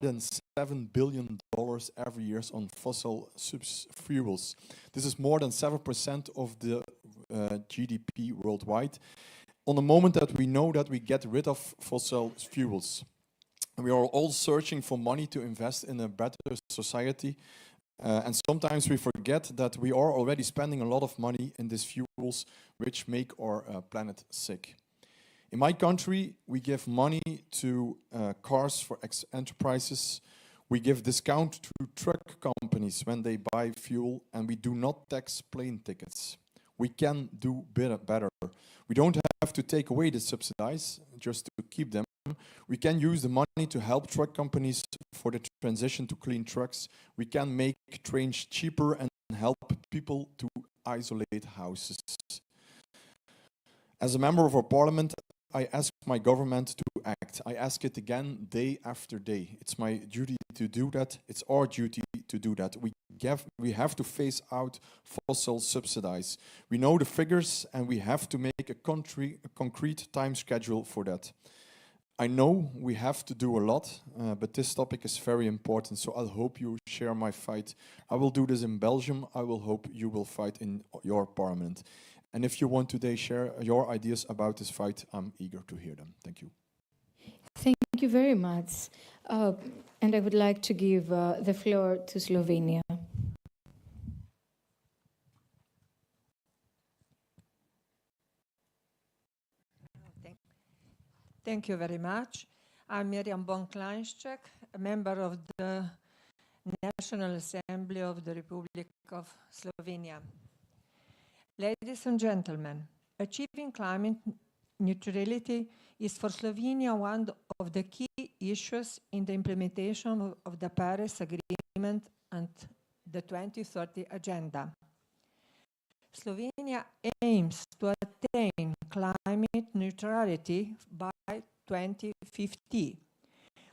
than $7 billion every year on fossil fuels. This is more than 7% of the GDP worldwide. On the moment that we know that we get rid of fossil fuels, we are all searching for money to invest in a better society. And sometimes we forget that we are already spending a lot of money in these fuels which make our planet sick. In my country, we give money to cars for enterprises. We give discount to truck companies when they buy fuel, and we do not tax plane tickets. We can do better. We don't have to take away the subsidies just to keep them. We can use the money to help truck companies for the transition to clean trucks. We can make trains cheaper and help people to isolate houses. As a member of our parliament, I ask my government to act. I ask it again day after day. It's my duty to do that. It's our duty to do that. We have to phase out fossil subsidies. We know the figures and we have to make a concrete time schedule for that. I know we have to do a lot, but this topic is very important, so I'll hope you share my fight. I will do this in Belgium. I will hope you will fight in your parliament. And if you want today share your ideas about this fight, I'm eager to hear them. Thank you. Thank you very much. And I would like to give the floor to Slovenia. Thank you very much. I'm Miriam Bon-Kleinschek, a member of the National Assembly of the Republic of Slovenia. Ladies and gentlemen, achieving climate neutrality is for Slovenia one of the key issues in the implementation of the Paris Agreement and the 2030 Agenda. Slovenia aims to attain climate neutrality by 2050.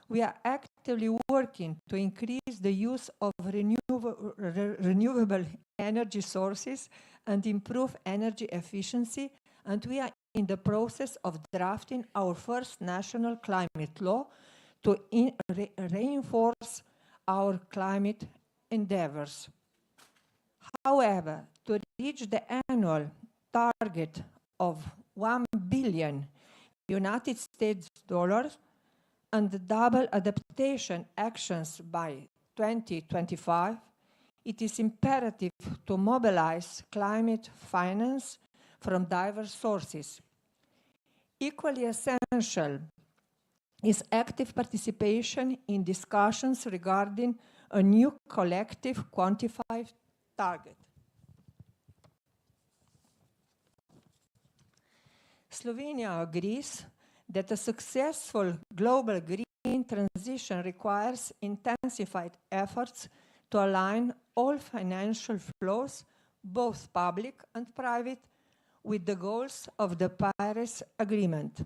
We are actively working to increase the use of renewable energy sources and improve energy efficiency, and we are in the process of drafting our first national climate law to reinforce our climate endeavors. However, to reach the annual target of $1 billion United States dollars and the double adaptation actions by 2025, it is imperative to mobilize climate finance from diverse sources. Equally essential is active participation in discussions regarding a new collective quantified target. Slovenia agrees that a successful global green transition requires intensified efforts to align all financial flows, both public and private, with the goals of the Paris Agreement.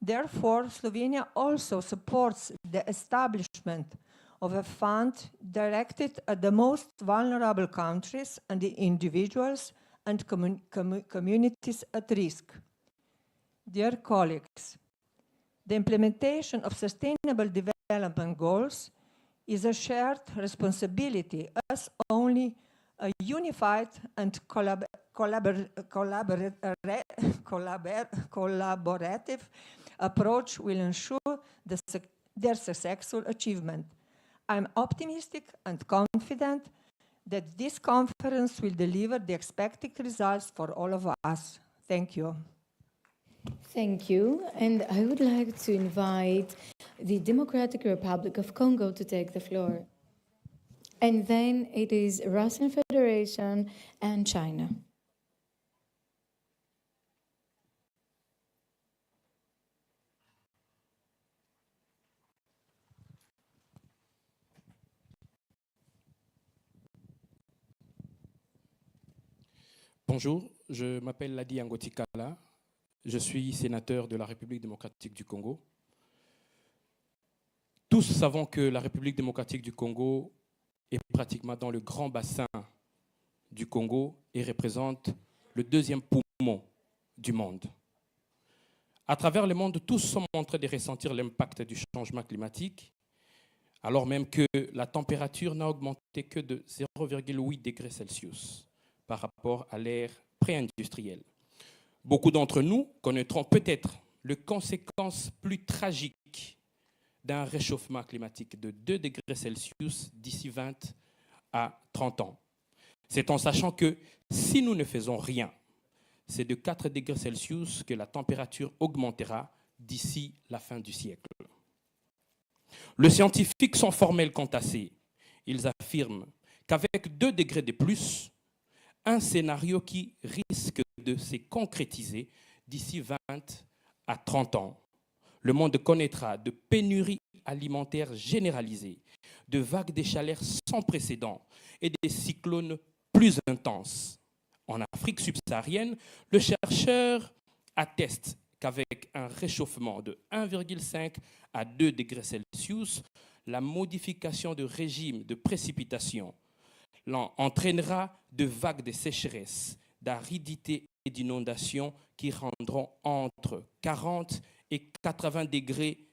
Therefore, Slovenia also supports the establishment of a fund directed at the most vulnerable countries and the individuals and communities at risk. Dear colleagues, the implementation of sustainable development goals is a shared responsibility, as only a unified and collaborative approach will ensure their successful achievement. I'm optimistic and confident that this conference will deliver the expected results for all of us. Thank you. Thank you. And I would like to invite the Democratic Republic of Congo to take the floor. And then it is Russian Federation and China. Bonjour, je m'appelle Ladi Angotikala. Je suis sénateur de la République démocratique du Congo. Tous savons que la République démocratique du Congo est pratiquement dans le grand bassin du Congo et représente le deuxième poumon du monde. À travers le monde, tous sont en train de ressentir l'impact du changement climatique, alors même que la température n'a augmenté que de 0,8 degrés Celsius par rapport à l'ère pré-industrielle. Beaucoup d'entre nous connaîtront peut-être les conséquences plus tragiques d'un réchauffement climatique de 2 degrés Celsius d'ici 20 à 30 ans. C'est en sachant que si nous ne faisons rien, c'est de 4 degrés Celsius que la température augmentera d'ici la fin du siècle. Les scientifiques sont formels quant à ces. Ils affirment qu'avec 2 degrés de plus, un scénario qui risque de se concrétiser d'ici 20 à 30 ans. Le monde connaîtra de pénuries alimentaires généralisées, de vagues de chaleur sans précédent et des cyclones plus intenses. En Afrique subsaharienne, le chercheur atteste qu'avec un réchauffement de 1,5 à 2 degrés Celsius, la modification de régime de précipitation entraînera de vagues de sécheresse, d'aridité et d'inondations qui rendront entre 40 et 80 degrés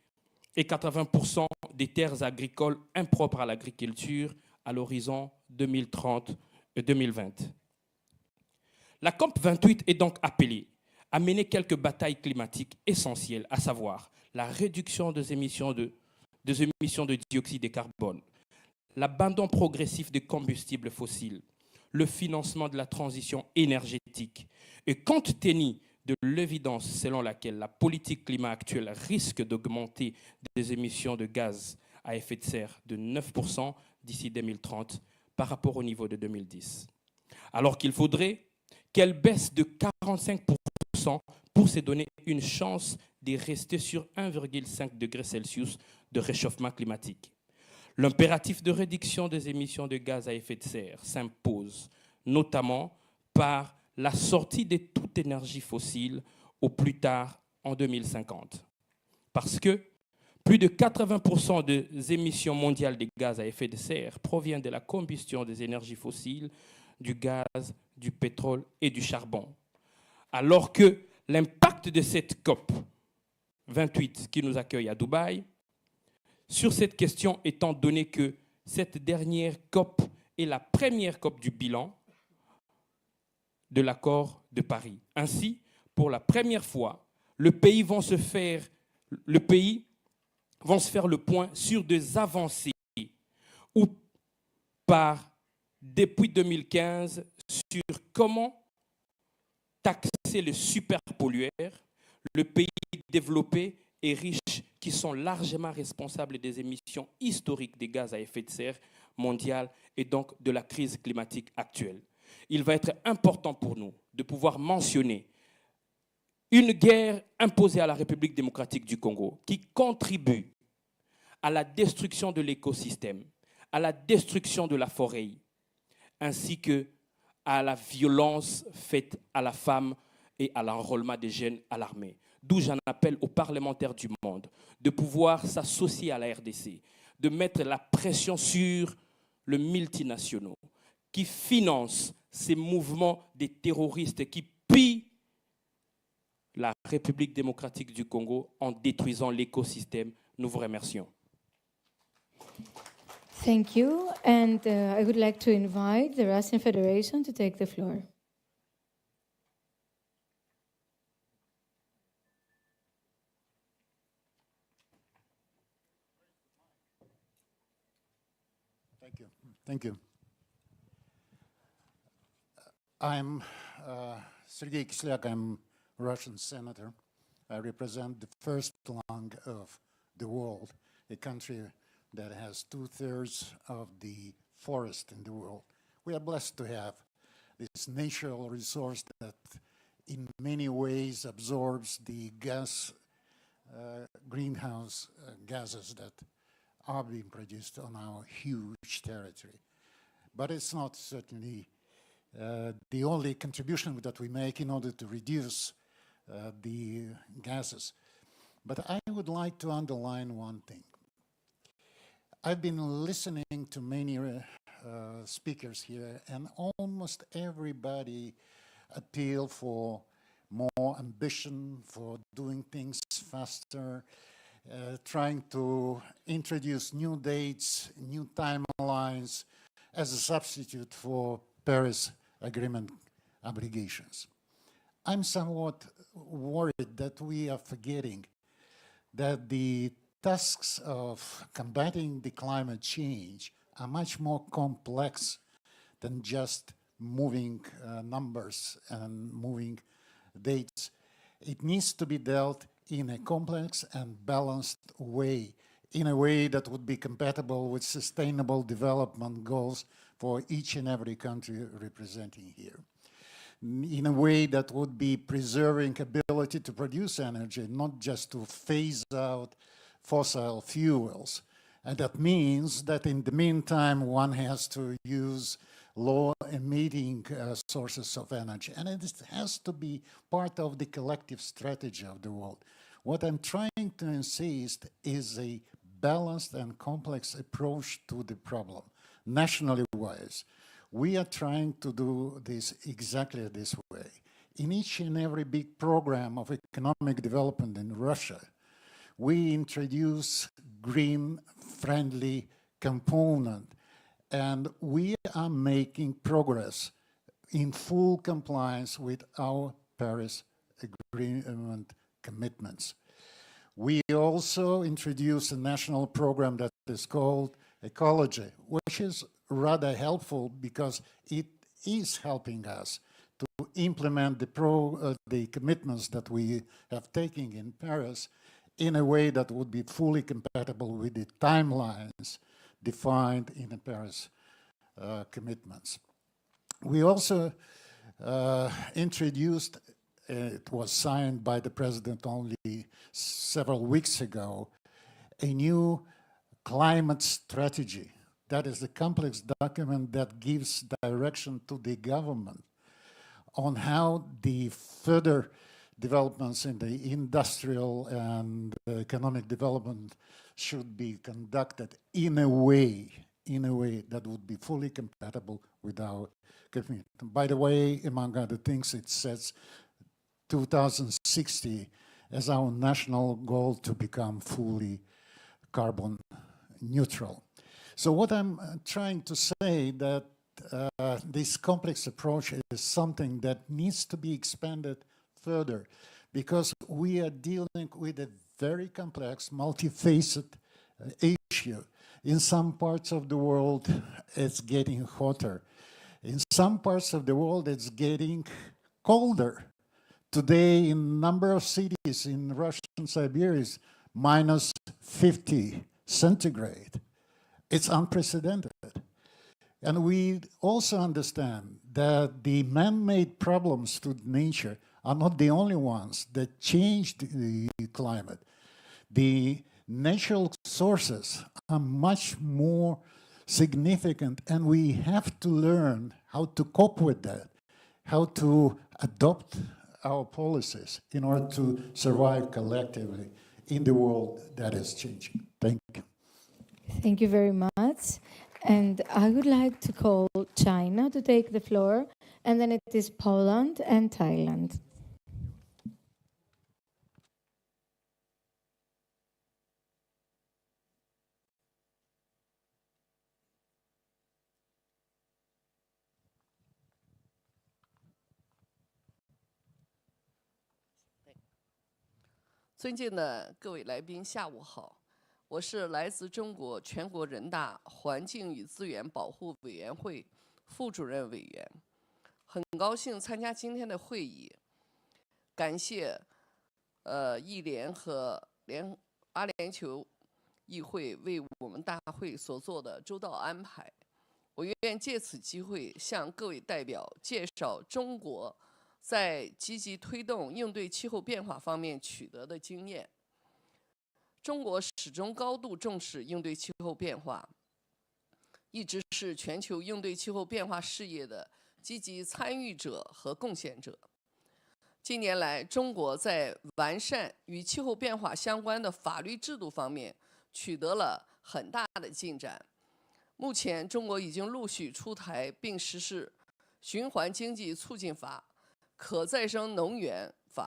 et 80% des terres agricoles impropres à l'agriculture à l'horizon 2030 et 2020. La COP28 est donc appelée à mener quelques batailles climatiques essentielles, à savoir la réduction des émissions de dioxyde de carbone, l'abandon progressif des combustibles fossiles, le financement de la transition énergétique. Et compte tenu de l'évidence selon laquelle la politique climat actuelle risque d'augmenter des émissions de gaz à effet de serre de 9% d'ici 2030 par rapport au niveau de 2010. Alors qu'il faudrait qu'elle baisse de 45% pour se donner une chance de rester sur 1,5 degré Celsius de réchauffement climatique. L'impératif de réduction des émissions de gaz à effet de serre s'impose, notamment par la sortie de toute énergie fossile au plus tard en 2050. Parce que plus de 80% des émissions mondiales de gaz à effet de serre proviennent de la combustion des énergies fossiles, du gaz, du pétrole et du charbon. Alors que l'impact de cette COP 28 qui nous accueille à Dubaï, sur cette question étant donné que cette dernière COP est la première COP du bilan de l'accord de Paris. Ainsi, pour la première fois, le pays va se faire le point sur des avancées ou depuis 2015 sur comment taxer les superpollueurs, le pays développé et riche qui sont largement responsables des émissions historiques des gaz à effet de serre mondiales et donc de la crise climatique actuelle. Il va être important pour nous de pouvoir mentionner une guerre imposée à la République démocratique du Congo qui contribue à la destruction de l'écosystème, à la destruction de la forêt, ainsi qu'à la violence faite à la femme et à l'enrôlement des jeunes à l'armée. D'où j'en appelle aux parlementaires du monde de pouvoir s'associer à la RDC, de mettre la pression sur les multinationaux qui financent ces mouvements des terroristes qui pillent la République démocratique du Congo en détruisant l'écosystème. Nous vous remercions. Thank you. And I would like to invite the Russian Federation to take the floor. Thank you. I'm Sergei Kislyak. I'm a Russian senator. I represent the first lung of the world, a country that has 2/3 of the forest in the world. We are blessed to have this natural resource that in many ways absorbs the greenhouse gases that are being produced on our huge territory. But it's not certainly the only contribution that we make in order to reduce the gases. But I would like to underline one thing. I've been listening to many speakers here, and almost everybody appeal for more ambition, for doing things faster, trying to introduce new dates, new timelines as a substitute for Paris Agreement obligations. I'm somewhat worried that we are forgetting that the tasks of combating the climate change are much more complex than just moving numbers and moving dates. It needs to be dealt in a complex and balanced way, in a way that would be compatible with sustainable development goals for each and every country representing here, in a way that would be preserving ability to produce energy, not just to phase out fossil fuels. And that means that in the meantime, one has to use low-emitting sources of energy. And it has to be part of the collective strategy of the world. What I'm trying to insist is a balanced and complex approach to the problem, nationally wise. We are trying to do this exactly this way. In each and every big program of economic development in Russia, we introduce green-friendly component, and we are making progress in full compliance with our Paris Agreement commitments. We also introduced a national program that is called Ecology, which is rather helpful because it is helping us to implement the commitments that we have taken in Paris in a way that would be fully compatible with the timelines defined in the Paris commitments. We also introduced, it was signed by the president only several weeks ago, a new climate strategy. That is a complex document that gives direction to the government on how the further developments in the industrial and economic development should be conducted in a way that would be fully compatible with our commitment. By the way, among other things, it sets 2060 as our national goal to become fully carbon neutral. So what I'm trying to say that this complex approach is something that needs to be expanded further, because we are dealing with a very complex, multifaceted issue. In some parts of the world, it's getting hotter. In some parts of the world, it's getting colder. Today, in a number of cities in Russian Siberia, is minus 50 centigrade. It's unprecedented. And we also understand that the man-made problems to nature are not the only ones that change the climate. The natural sources are much more significant, and we have to learn how to cope with that, how to adopt our policies in order to survive collectively in the world that is changing. Thank you. Thank you very much. And I would like to call China to take the floor, and then it is Poland and Thailand.尊敬的各位来宾，下午好。我是来自中国全国人大环境与资源保护委员会副主任委员，很高兴参加今天的会议。感谢议联和阿联酋议会为我们大会所做的周到安排。我愿借此机会向各位代表介绍中国在积极推动应对气候变化方面取得的经验。中国始终高度重视应对气候变化，一直是全球应对气候变化事业的积极参与者和贡献者。近年来，中国在完善与气候变化相关的法律制度方面取得了很大的进展。目前，中国已经陆续出台并实施循环经济促进法、可再生能源法、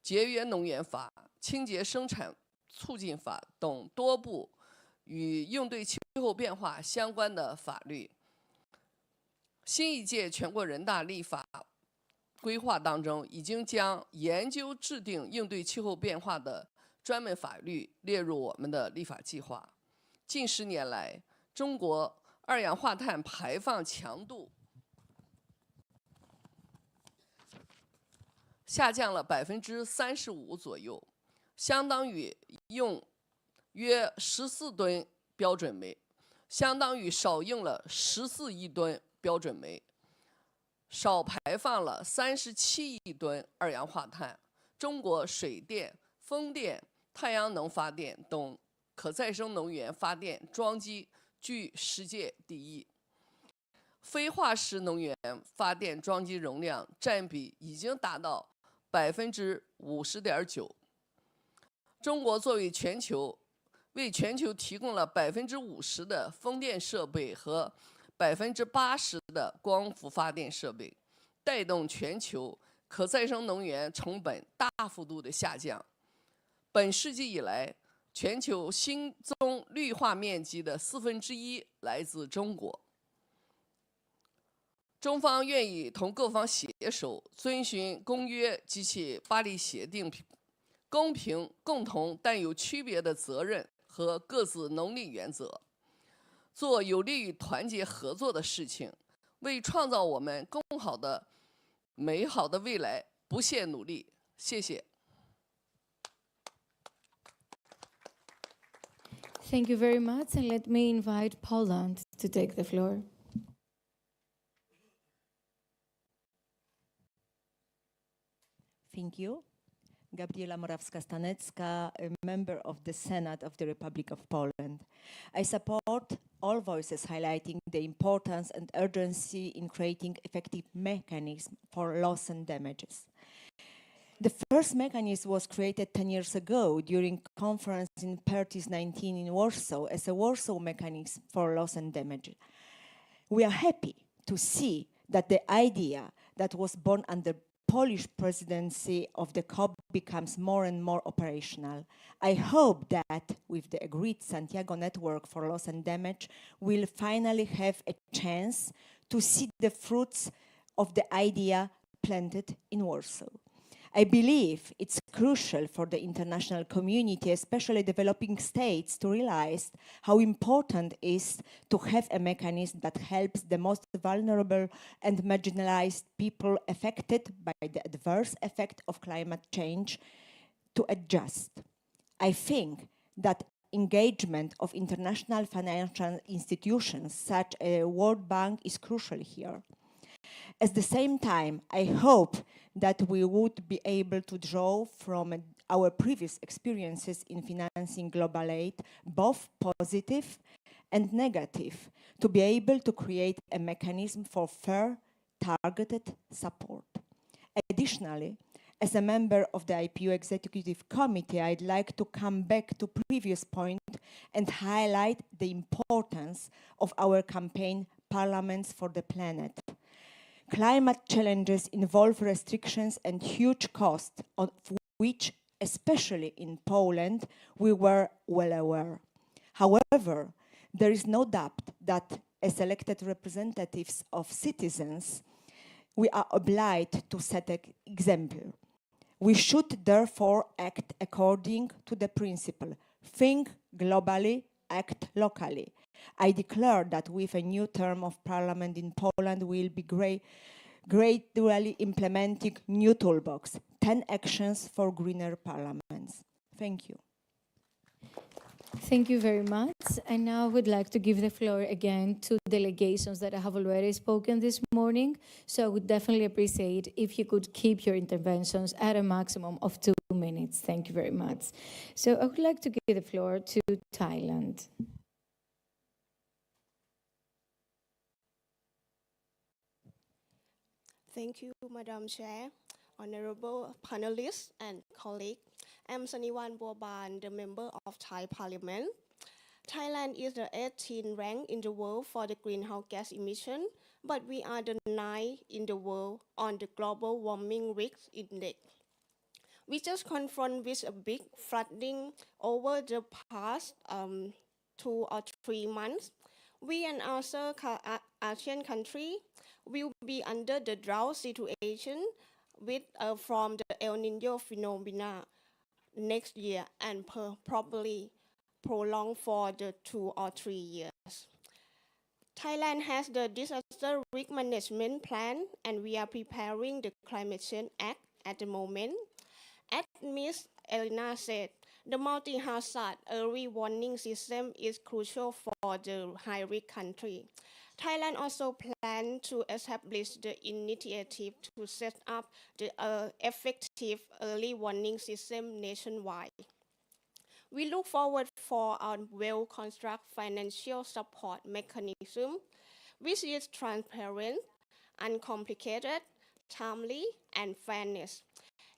节约能源法、清洁生产促进法等多部与应对气候变化相关的法律。新一届全国人大立法规划当中，已经将研究制定应对气候变化的专门法律列入我们的立法计划。近10年来，中国二氧化碳排放强度下降了35%左右，相当于用约14吨标准煤，相当于少用了14亿吨标准煤，少排放了37亿吨二氧化碳。中国水电、风电、太阳能发电等可再生能源发电装机居世界第一，非化石能源发电装机容量占比已经达到50.9%。中国作为为全球提供了50%的风电设备和80%的光伏发电设备，带动全球可再生能源成本大幅度的下降。本世纪以来，全球新增绿化面积的1/4来自中国。中方愿意同各方携手，遵循公约及其巴黎协定公平、共同但有区别的责任和各自能力原则，做有利于团结合作的事情，为创造我们更好的、美好的未来不懈努力。谢谢。Thank you very much, and let me invite Poland to take the floor. Thank you. Gabriela Morawska-Stanecka, a member of the Senate of the Republic of Poland. I support all voices highlighting the importance and urgency in creating effective mechanisms for loss and damages. The first mechanism was created 10 years ago during conference in Pertis 19 in Warsaw as a Warsaw mechanism for loss and damage. We are happy to see that the idea that was born under Polish presidency of the COP becomes more and more operational. I hope that with the agreed Santiago network for loss and damage, we'll finally have a chance to see the fruits of the idea planted in Warsaw. I believe it's crucial for the international community, especially developing states, to realize how important it is to have a mechanism that helps the most vulnerable and marginalized people affected by the adverse effect of climate change to adjust. I think that engagement of international financial institutions such as World Bank is crucial here. At the same time, I hope that we would be able to draw from our previous experiences in financing global aid, both positive and negative, to be able to create a mechanism for fair, targeted support. Additionally, as a member of the IPU Executive Committee, I'd like to come back to previous point and highlight the importance of our campaign, Parliaments for the Planet. Climate challenges involve restrictions and huge costs, of which, especially in Poland, we were well aware. However, there is no doubt that as elected representatives of citizens, we are obliged to set an example. We should therefore act according to the principle, think globally, act locally. I declare that with a new term of parliament in Poland, we will be gradually implementing new toolbox, 10 actions for greener parliaments. Thank you. Thank you very much. And now I would like to give the floor again to delegations that have already spoken this morning. So I would definitely appreciate if you could keep your interventions at a maximum of 2 minutes. Thank you very much. So I would like to give the floor to Thailand. Thank you, Madam Chair, honorable panelists and colleagues. I'm Saniwan Boban, the member of Thai Parliament. Thailand is the 18th rank in the world for the greenhouse gas emission, but we are the 9th in the world on the Global Warming Risk Index. We just confront with a big flooding over the past 2 or 3 months. We and other Asian countries will be under the drought situation with from the El Nino phenomena next year and probably prolong for the 2 or 3 years. Thailand has the disaster risk management plan, and we are preparing the Climate Change Act at the moment. As Ms. Elena said, the multi-hazard early warning system is crucial for the high-risk country. Thailand also plans to establish the initiative to set up the effective early warning system nationwide. We look forward for a well-constructed financial support mechanism, which is transparent, uncomplicated, timely, and fairness.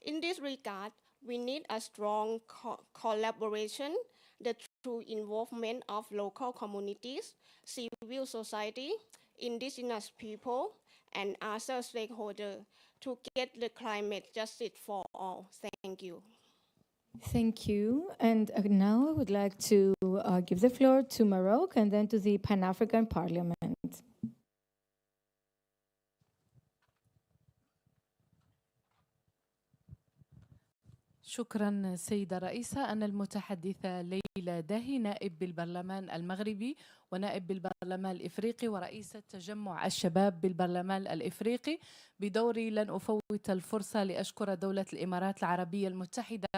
In this regard, we need a strong collaboration, the true involvement of local communities, civil society, indigenous people, and other stakeholders to get the climate justice for all. Thank you. Thank you. And now I would like to give the floor to Morocco and then to the Pan-African Parliament. شكرا سيدة الرئيسة. أنا المتحدثة ليلى داهي، نائب بالبرلمان المغربي ونائب بالبرلمان الإفريقي ورئيسة تجمع الشباب بالبرلمان الإفريقي. بدوري لن أفوت الفرصة لأشكر دولة الإمارات العربية المتحدة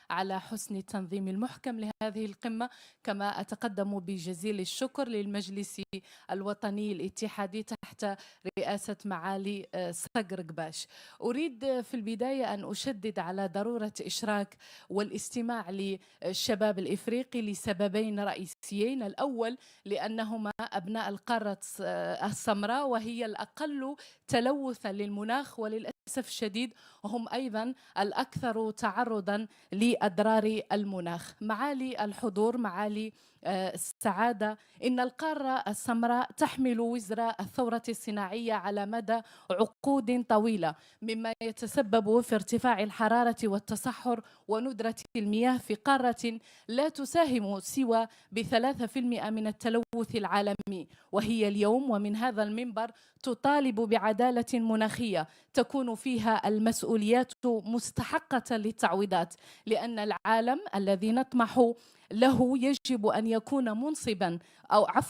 على حسن التنظيم المحكم لهذه القمة، كما أتقدم بجزيل الشكر للمجلس الوطني الاتحادي تحت رئاسة معالي صقر قباش. أريد في البداية أن أشدد على ضرورة إشراك والاستماع للشباب الإفريقي لسببين رئيسيين. الأول لأنهما أبناء القارة السمراء، وهي الأقل تلوثا للمناخ، وللأسف الشديد هم أيضا الأكثر تعرضا لأضرار المناخ. معالي الحضور، معالي السعادة، إن القارة السمراء تحمل وزر الثورة الصناعية على مدى عقود طويلة، مما يتسبب في ارتفاع الحرارة والتصحر وندرة المياه في قارة لا تساهم سوى ب3% من التلوث العالمي. وهي اليوم ومن هذا المنبر تطالب بعدالة مناخية تكون فيها المسؤوليات مستحقة للتعويضات، لأن العالم الذي نطمح له يجب أن يكون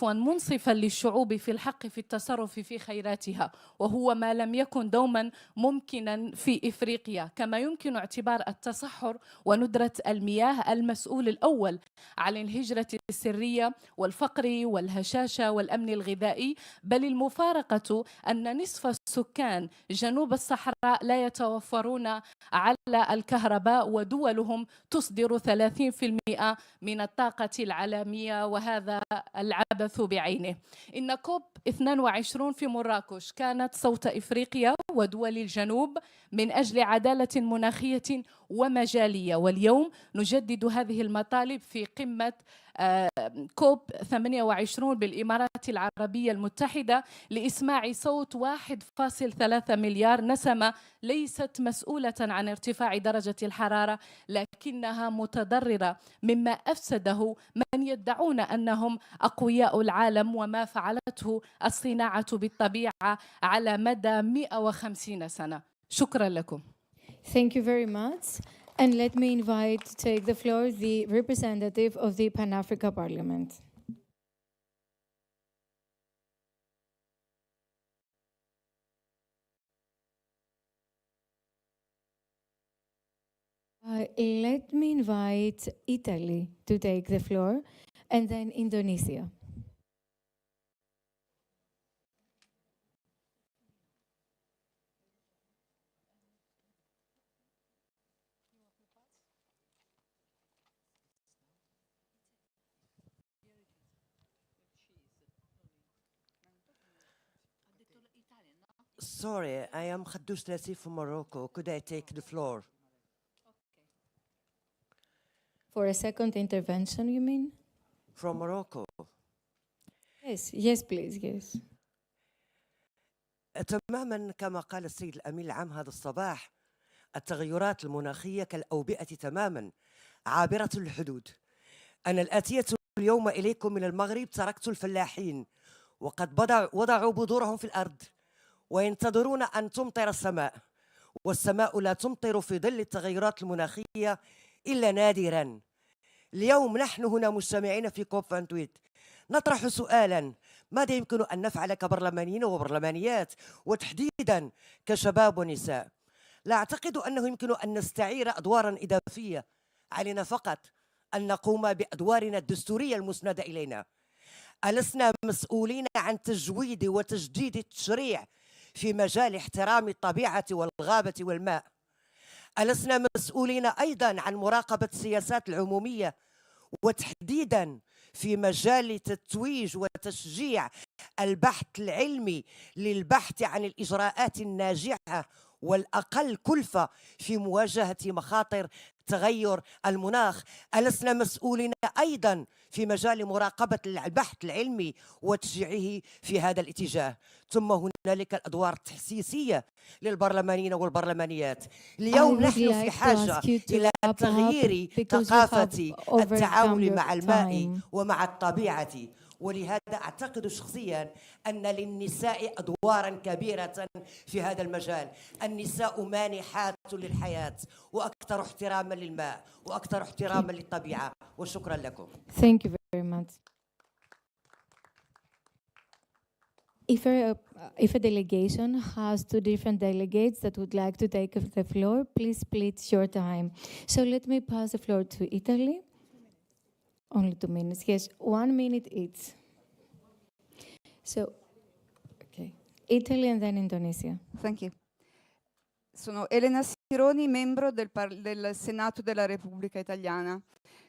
منصفا للشعوب في الحق في التصرف في خيراتها، وهو ما لم يكن دوما ممكنا في إفريقيا. كما يمكن اعتبار التصحر وندرة المياه المسؤول الأول عن الهجرة السرية والفقر والهشاشة والأمن الغذائي، بل المفارقة أن نصف السكان جنوب الصحراء لا يتوفرون على الكهرباء، ودولهم تصدر 30% من الطاقة العالمية، وهذا العبث بعينه. إن كوب 22 في مراكش كانت صوت إفريقيا ودول الجنوب من أجل عدالة مناخية ومجالية، واليوم نجدد هذه المطالب في قمة كوب 28 بالإمارات العربية المتحدة لإسماع صوت 1.3 مليار نسمة ليست مسؤولة عن ارتفاع درجة الحرارة، لكنها متضررة مما أفسده من يدعون أنهم أقوياء العالم، وما فعلته الصناعة بالطبيعة على مدى 150 سنة. شكرا لكم. Thank you very much. And let me invite to take the floor the representative of the Pan-Africa Parliament. Let me invite Italy to take the floor, and then Indonesia. Sorry, I am Khaddoush Lassi from Morocco. Could I take the floor? For a second intervention, you mean? From Morocco. Yes, please, yes. تماما كما قال السيد الأمين العام هذا الصباح، التغيرات المناخية كالأوبئة تماما عابرة الحدود. أنا الآتية اليوم إليكم من المغرب تركت الفلاحين وقد وضعوا بذورهم في الأرض وينتظرون أن تمطر السماء، والسماء لا تمطر في ظل التغيرات المناخية إلا نادرا. اليوم نحن هنا مجتمعين في كوب 28 نطرح سؤالا: ماذا يمكن أن نفعل كبرلمانيين وبرلمانيات وتحديدا كشباب ونساء؟ لا أعتقد أنه يمكن أن نستعير أدوارا إضافية، علينا فقط أن نقوم بأدوارنا الدستورية المسندة إلينا. ألسنا مسؤولين عن تجويد وتجديد التشريع في مجال احترام الطبيعة والغابة والماء؟ ألسنا مسؤولين أيضا عن مراقبة السياسات العمومية وتحديدا في مجال تتويج وتشجيع البحث العلمي للبحث عن الإجراءات الناجعة والأقل كلفة في مواجهة مخاطر تغير المناخ؟ ألسنا مسؤولين أيضا في مجال مراقبة البحث العلمي وتشجيعه في هذا الاتجاه؟ ثم هنالك الأدوار التحسيسية للبرلمانيين والبرلمانيات. اليوم نحن في حاجة إلى تغيير ثقافة التعامل مع الماء ومع الطبيعة، ولهذا أعتقد شخصيا أن للنساء أدوارا كبيرة في هذا المجال. النساء مانحات للحياة وأكثر احتراما للماء وأكثر احتراما للطبيعة، وشكرا لكم. Thank you very much. If a delegation has two different delegates that would like to take the floor, please split your time. So let me pass the floor to Italy. Only 2 minutes. Yes, 1 minute each. So, okay. Italy and then Indonesia. Thank you. Sono Elena Sironi, membro del Senato della Repubblica Italiana.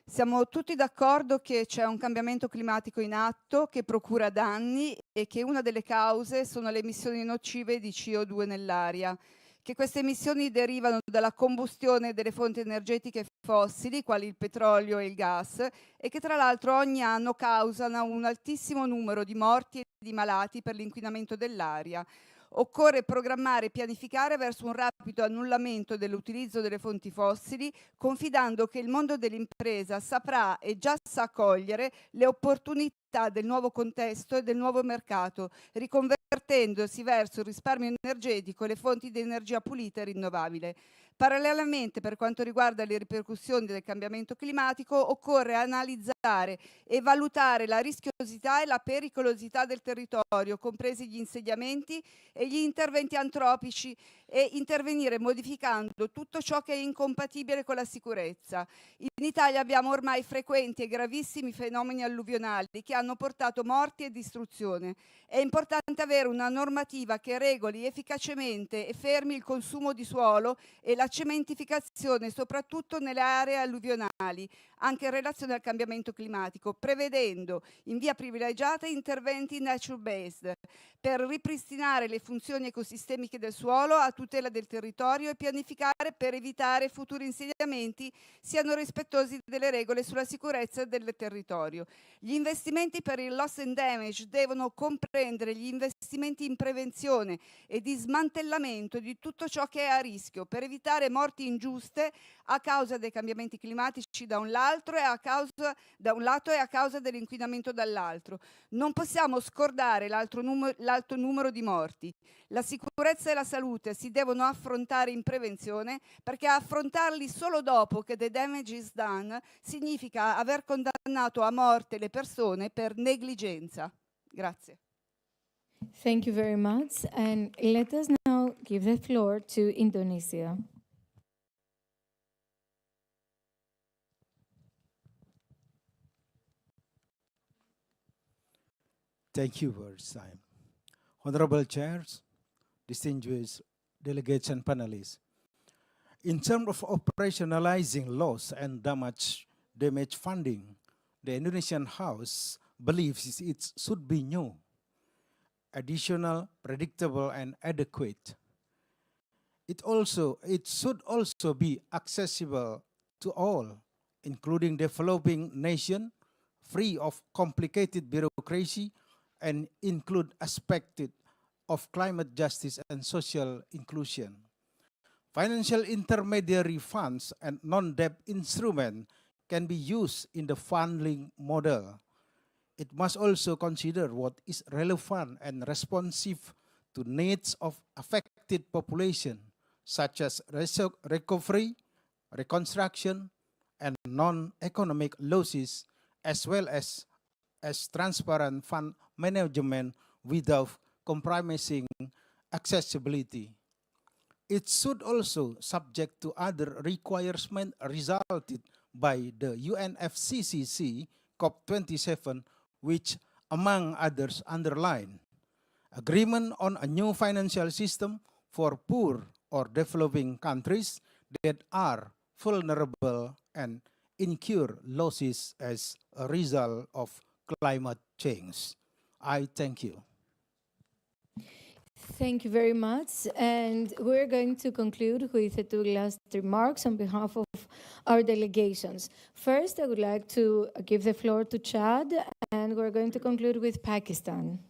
Siamo tutti d'accordo che c'è un cambiamento climatico in atto che procura danni e che una delle cause sono le emissioni nocive di CO2 nell'aria, che queste emissioni derivano dalla combustione delle fonti energetiche fossili, quali il petrolio e il gas, e che tra l'altro ogni anno causano un altissimo numero di morti e di malati per l'inquinamento dell'aria. Occorre programmare e pianificare verso un rapido annullamento dell'utilizzo delle fonti fossili, confidando che il mondo dell'impresa saprà e già sa cogliere le opportunità del nuovo contesto e del nuovo mercato, riconvertendosi verso il risparmio energetico e le fonti di energia pulita e rinnovabile. Parallelamente, per quanto riguarda le ripercussioni del cambiamento climatico, occorre analizzare e valutare la rischiosità e la pericolosità del territorio, compresi gli insediamenti e gli interventi antropici, e intervenire modificando tutto ciò che è incompatibile con la sicurezza. In Italia abbiamo ormai frequenti e gravissimi fenomeni alluvionali che hanno portato morti e distruzione. È importante avere una normativa che regoli efficacemente e fermi il consumo di suolo e la cementificazione, soprattutto nelle aree alluvionali, anche in relazione al cambiamento climatico, prevedendo in via privilegiata interventi nature-based per ripristinare le funzioni ecosistemiche del suolo a tutela del territorio e pianificare per evitare futuri insediamenti siano rispettosi delle regole sulla sicurezza del territorio. Gli investimenti per il loss and damage devono comprendere gli investimenti in prevenzione e di smantellamento di tutto ciò che è a rischio per evitare morti ingiuste a causa dei cambiamenti climatici da un lato e a causa dell'inquinamento dall'altro. Non possiamo scordare l'alto numero di morti. La sicurezza e la salute si devono affrontare in prevenzione, perché affrontarli solo dopo che the damage is done significa aver condannato a morte le persone per negligenza. Grazie. Thank you very much. And let us now give the floor to Indonesia. Thank you for this time. Honorable chairs, distinguished delegates and panelists. In terms of operationalizing loss and damage funding, the Indonesian House believes it should be new, additional, predictable, and adequate. It should also be accessible to all, including developing nations, free of complicated bureaucracy, and include aspects of climate justice and social inclusion. Financial intermediary funds and non-debt instruments can be used in the funding model. It must also consider what is relevant and responsive to needs of affected population, such as recovery, reconstruction, and non-economic losses, as well as transparent fund management without compromising accessibility. It should also subject to other requirements resulted by the UNFCCC COP27, which, among others, underline agreement on a new financial system for poor or developing countries that are vulnerable and incur losses as a result of climate change. I thank you. Thank you very much. And we're going to conclude with the two last remarks on behalf of our delegations. First, I would like to give the floor to Chad, and we're going to conclude with Pakistan.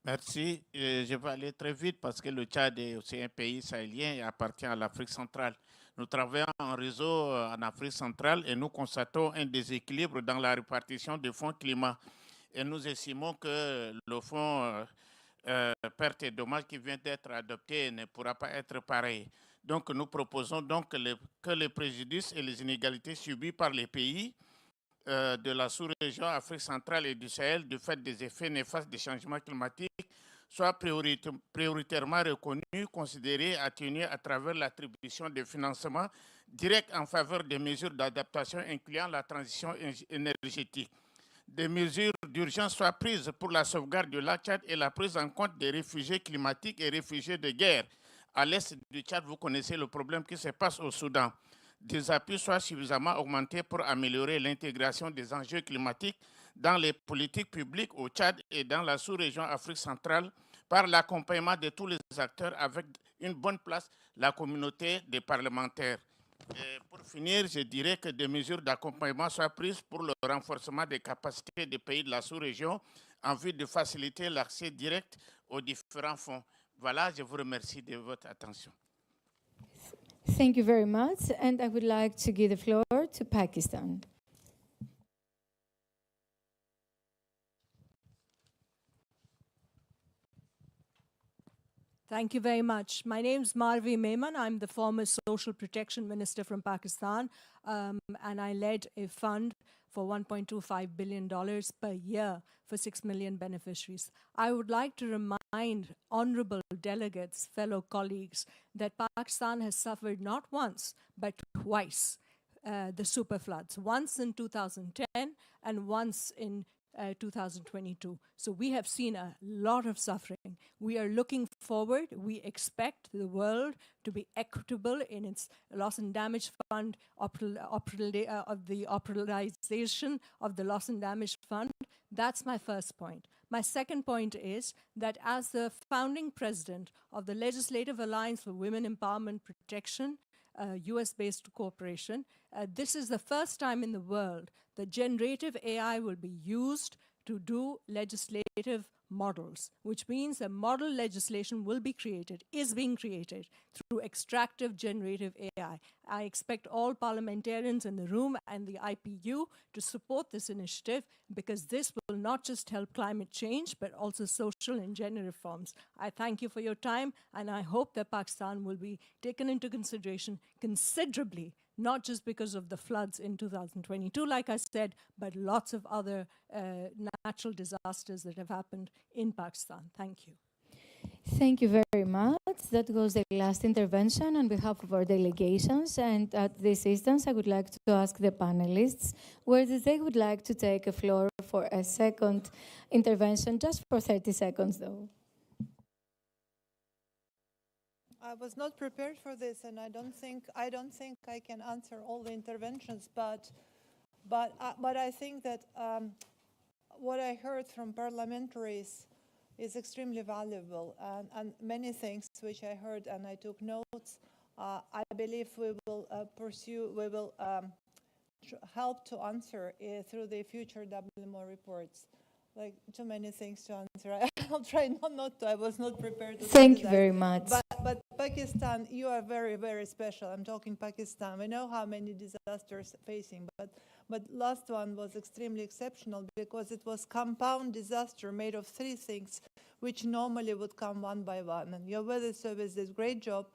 Merci. Je vais aller très vite parce que le Tchad est aussi un pays sahélien et appartient à l'Afrique centrale. Nous travaillons en réseau en Afrique centrale et nous constatons un déséquilibre dans la répartition des fonds climat. Et nous estimons que le fonds pertes et dommages qui vient d'être adopté ne pourra pas être pareil. Donc nous proposons donc que les préjudices et les inégalités subies par les pays de la sous-région Afrique centrale et du Sahel du fait des effets néfastes des changements climatiques soient prioritairement reconnus, considérés, atténués à travers l'attribution de financements directs en faveur des mesures d'adaptation incluant la transition énergétique. Des mesures d'urgence soient prises pour la sauvegarde du lac Tchad et la prise en compte des réfugiés climatiques et réfugiés de guerre. À l'est du Tchad, vous connaissez le problème qui se passe au Soudan. Des appuis soient suffisamment augmentés pour améliorer l'intégration des enjeux climatiques dans les politiques publiques au Tchad et dans la sous-région Afrique centrale par l'accompagnement de tous les acteurs avec une bonne place, la communauté des parlementaires. Et pour finir, je dirais que des mesures d'accompagnement soient prises pour le renforcement des capacités des pays de la sous-région en vue de faciliter l'accès direct aux différents fonds. Voilà, je vous remercie de votre attention. Thank you very much, and I would like to give the floor to Pakistan. Thank you very much. My name is Marvi Mehman. I'm the former Social Protection Minister from Pakistan, and I led a fund for $1.25 billion per year for 6 million beneficiaries. I would like to remind honorable delegates, fellow colleagues, that Pakistan has suffered not once, but twice the super floods, once in 2010 and once in 2022. So we have seen a lot of suffering. We are looking forward. We expect the world to be equitable in its loss and damage fund, of the operationalization of the loss and damage fund. That's my first point. My second point is that as the founding president of the Legislative Alliance for Women Empowerment Protection, US-based corporation, this is the first time in the world that generative AI will be used to do legislative models, which means that model legislation will be created, is being created through extractive generative AI. I expect all parliamentarians in the room and the IPU to support this initiative because this will not just help climate change, but also social and gender reforms. I thank you for your time, and I hope that Pakistan will be taken into consideration considerably, not just because of the floods in 2022, like I said, but lots of other natural disasters that have happened in Pakistan. Thank you. Thank you very much. That was the last intervention on behalf of our delegations. And at this instance, I would like to ask the panelists whether they would like to take a floor for a second intervention, just for 30 seconds, though. I was not prepared for this, and I don't think I can answer all the interventions. But I think that what I heard from parliamentaries is extremely valuable, and many things which I heard and I took notes I believe we will we will help to answer through the future WMO reports. Like too many things to answer. I'll try not to. I was not prepared to. Thank you very much. But Pakistan, you are very, very special. I'm talking Pakistan. We know how many disasters facing, but last one was extremely exceptional because it was compound disaster made of three things, which normally would come one by one. And your weather service did a great job,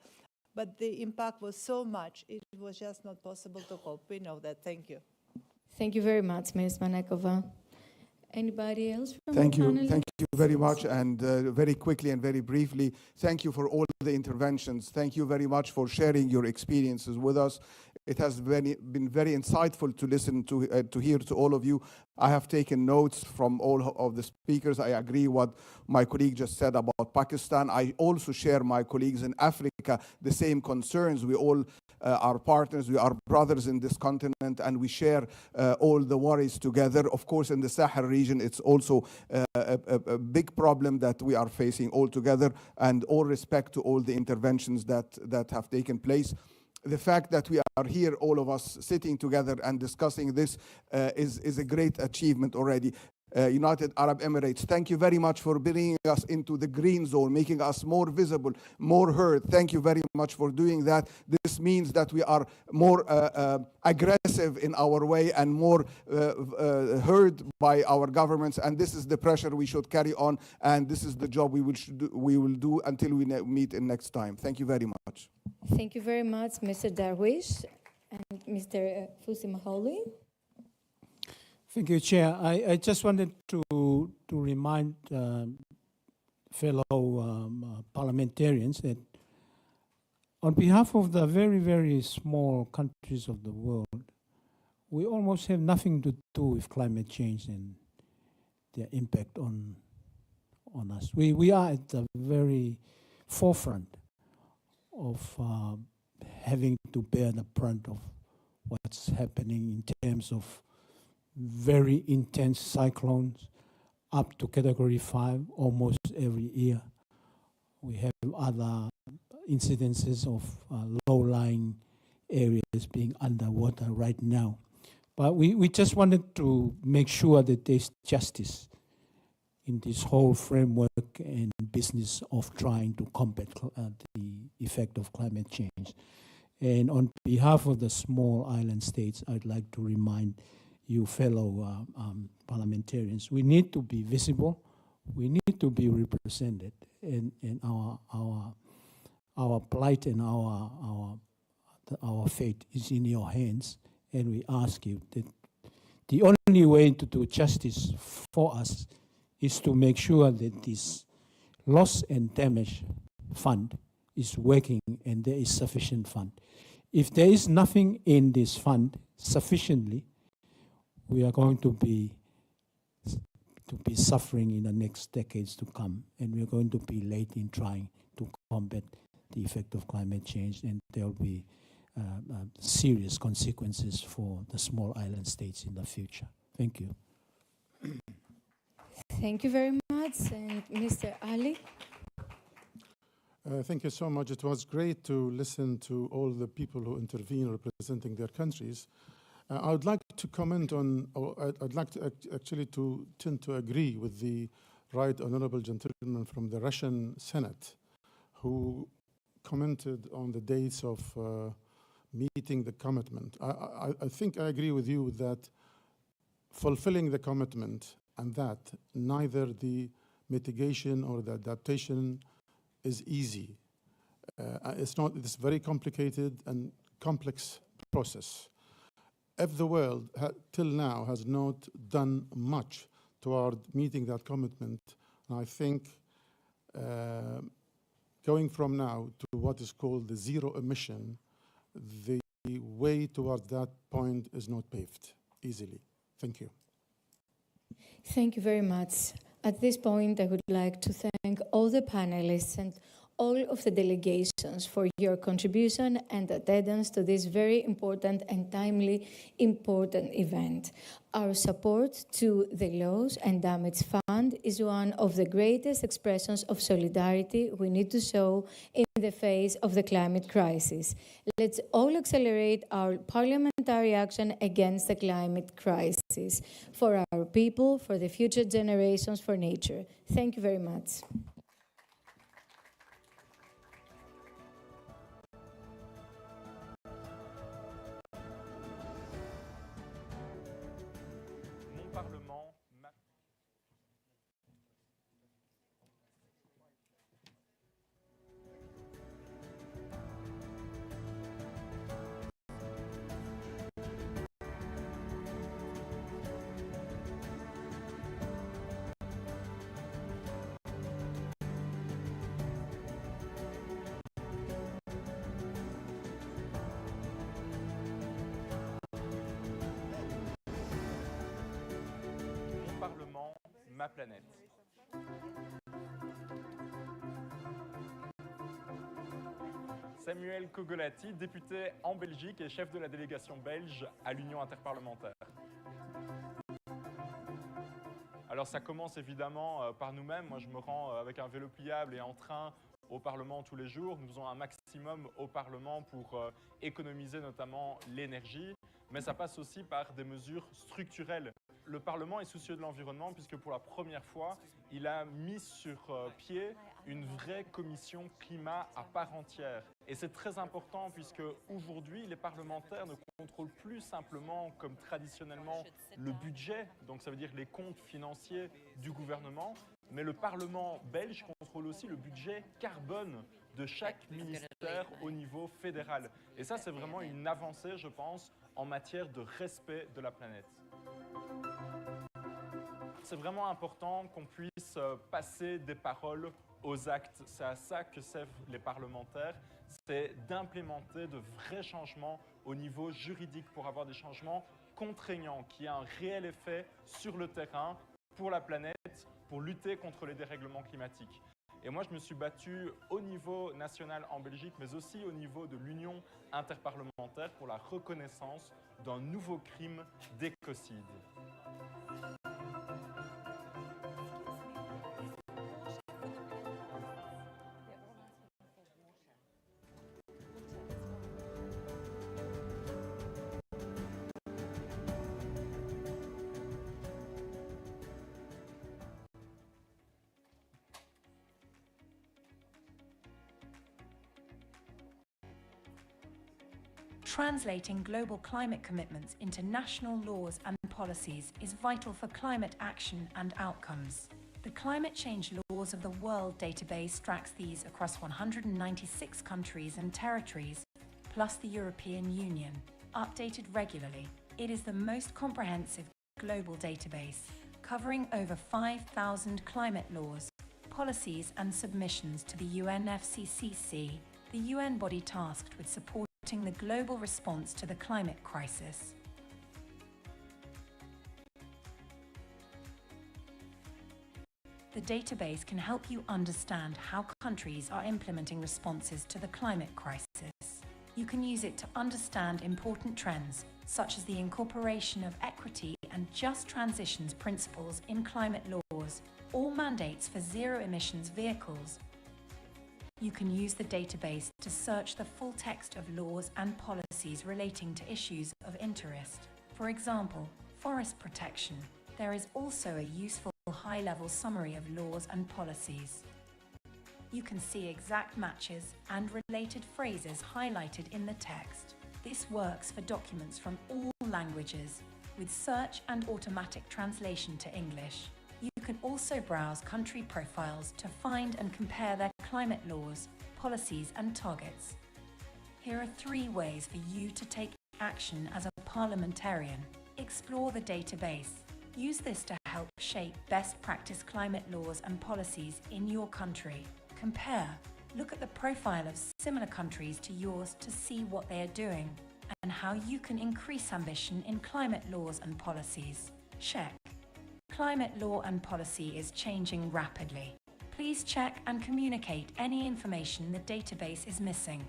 but the impact was so much, it was just not possible to cope. We know that. Thank you. Thank you very much, Ms. Manakova. Anybody else from Thank the you. panelists? Thank you very much. And very quickly and very briefly, thank you for all the interventions. Thank you very much for sharing your experiences with us. It has been very insightful to listen to hear to all of you. I have taken notes from all of the speakers. I agree what my colleague just said about Pakistan. I also share my colleagues in Africa the same concerns. We all are partners, we are brothers in this continent, and we share all the worries together. Of course, in the Sahel region, it's also a big problem that we are facing all together, and all respect to all the interventions that have taken place. The fact that we are here, all of us sitting together and discussing this is a great achievement already. United Arab Emirates, thank you very much for bringing us into the green zone, making us more visible, more heard. Thank you very much for doing that. This means that we are more aggressive in our way and more heard by our governments, and this is the pressure we should carry on, and this is the job we will do until we meet in next time. Thank you very much. Thank you very much, Mr. Darwish and Mr. Fusi Maholi. Thank you, Chair. I just wanted to remind fellow parliamentarians that on behalf of the very, very small countries of the world, we almost have nothing to do with climate change and their impact on us. We are at the very forefront of having to bear the brunt of what's happening in terms of very intense cyclones up to Category 5 almost every year. We have other incidences of low-lying areas being underwater right now. But we just wanted to make sure that there's justice in this whole framework and business of trying to combat the effect of climate change. And on behalf of the small island states, I'd like to remind you fellow parliamentarians, we need to be visible, we need to be represented, and our plight and our fate is in your hands, and we ask you that the only way to do justice for us is to make sure that this loss and damage fund is working and there is sufficient fund. If there is nothing in this fund sufficiently, we are going to be suffering in the next decades to come, and we are going to be late in trying to combat the effect of climate change, and there will be serious consequences for the small island states in the future. Thank you. Thank you very much. And Mr. Ali? Thank you so much. It was great to listen to all the people who intervene representing their countries. I would like to comment on, or I'd like to actually to tend to agree with the right honorable gentleman from the Russian Senate who commented on the dates of meeting the commitment. I think I agree with you that fulfilling the commitment and that neither the mitigation or the adaptation is easy. It's very complicated and complex process. If the world till now has not done much toward meeting that commitment, I think going from now to what is called the zero emission, the way towards that point is not paved easily. Thank you. Thank you very much. At this point, I would like to thank all the panelists and all of the delegations for your contribution and attendance to this very important and timely important event. Our support to the Loss and Damage Fund fund is one of the greatest expressions of solidarity we need to show in the face of the climate crisis. Let's all accelerate our parliamentary action against the climate crisis for our people, for the future generations, for nature. Thank you very much. Parlement, ma planète. Samuel Kogolati, député en Belgique et chef de la délégation belge à l'Union interparlementaire. Alors ça commence évidemment par nous-mêmes. Moi je me rends avec un vélo pliable et en train au Parlement tous les jours. Nous faisons un maximum au Parlement pour économiser notamment l'énergie, mais ça passe aussi par des mesures structurelles. Le Parlement est soucieux de l'environnement puisque pour la première fois, il a mis sur pied une vraie commission climat à part entière. Et c'est très important puisque aujourd'hui, les parlementaires ne contrôlent plus simplement, comme traditionnellement, le budget, donc ça veut dire les comptes financiers du gouvernement, mais le Parlement belge contrôle aussi le budget carbone de chaque ministère au niveau fédéral. Et ça, c'est vraiment une avancée, je pense, en matière de respect de la planète. C'est vraiment important qu'on puisse passer des paroles aux actes. C'est à ça que servent les parlementaires, c'est d'implémenter de vrais changements au niveau juridique pour avoir des changements contraignants qui aient un réel effet sur le terrain pour la planète, pour lutter contre les dérèglements climatiques. Et moi, je me suis battu au niveau national en Belgique, mais aussi au niveau de l'Union interparlementaire pour la reconnaissance d'un nouveau crime d'écocide. Translating global climate commitments into national laws and policies is vital for climate action and outcomes. The Climate Change Laws of the World database tracks these across 196 countries and territories, plus the European Union. Updated regularly, it is the most comprehensive global database, covering over 5,000 climate laws, policies and submissions to the UNFCCC, the UN body tasked with supporting the global response to the climate crisis. The database can help you understand how countries are implementing responses to the climate crisis. You can use it to understand important trends, such as the incorporation of equity and just transitions principles in climate laws, or mandates for zero emissions vehicles. You can use the database to search the full text of laws and policies relating to issues of interest. For example, forest protection. There is also a useful high-level summary of laws and policies. You can see exact matches and related phrases highlighted in the text. This works for documents from all languages, with search and automatic translation to English. You can also browse country profiles to find and compare their climate laws, policies and targets. Here are 3 ways for you to take action as a parliamentarian. Explore the database. Use this to help shape best practice climate laws and policies in your country. Compare. Look at the profile of similar countries to yours to see what they are doing and how you can increase ambition in climate laws and policies. Check. Climate law and policy is changing rapidly. Please check and communicate any information the database is missing.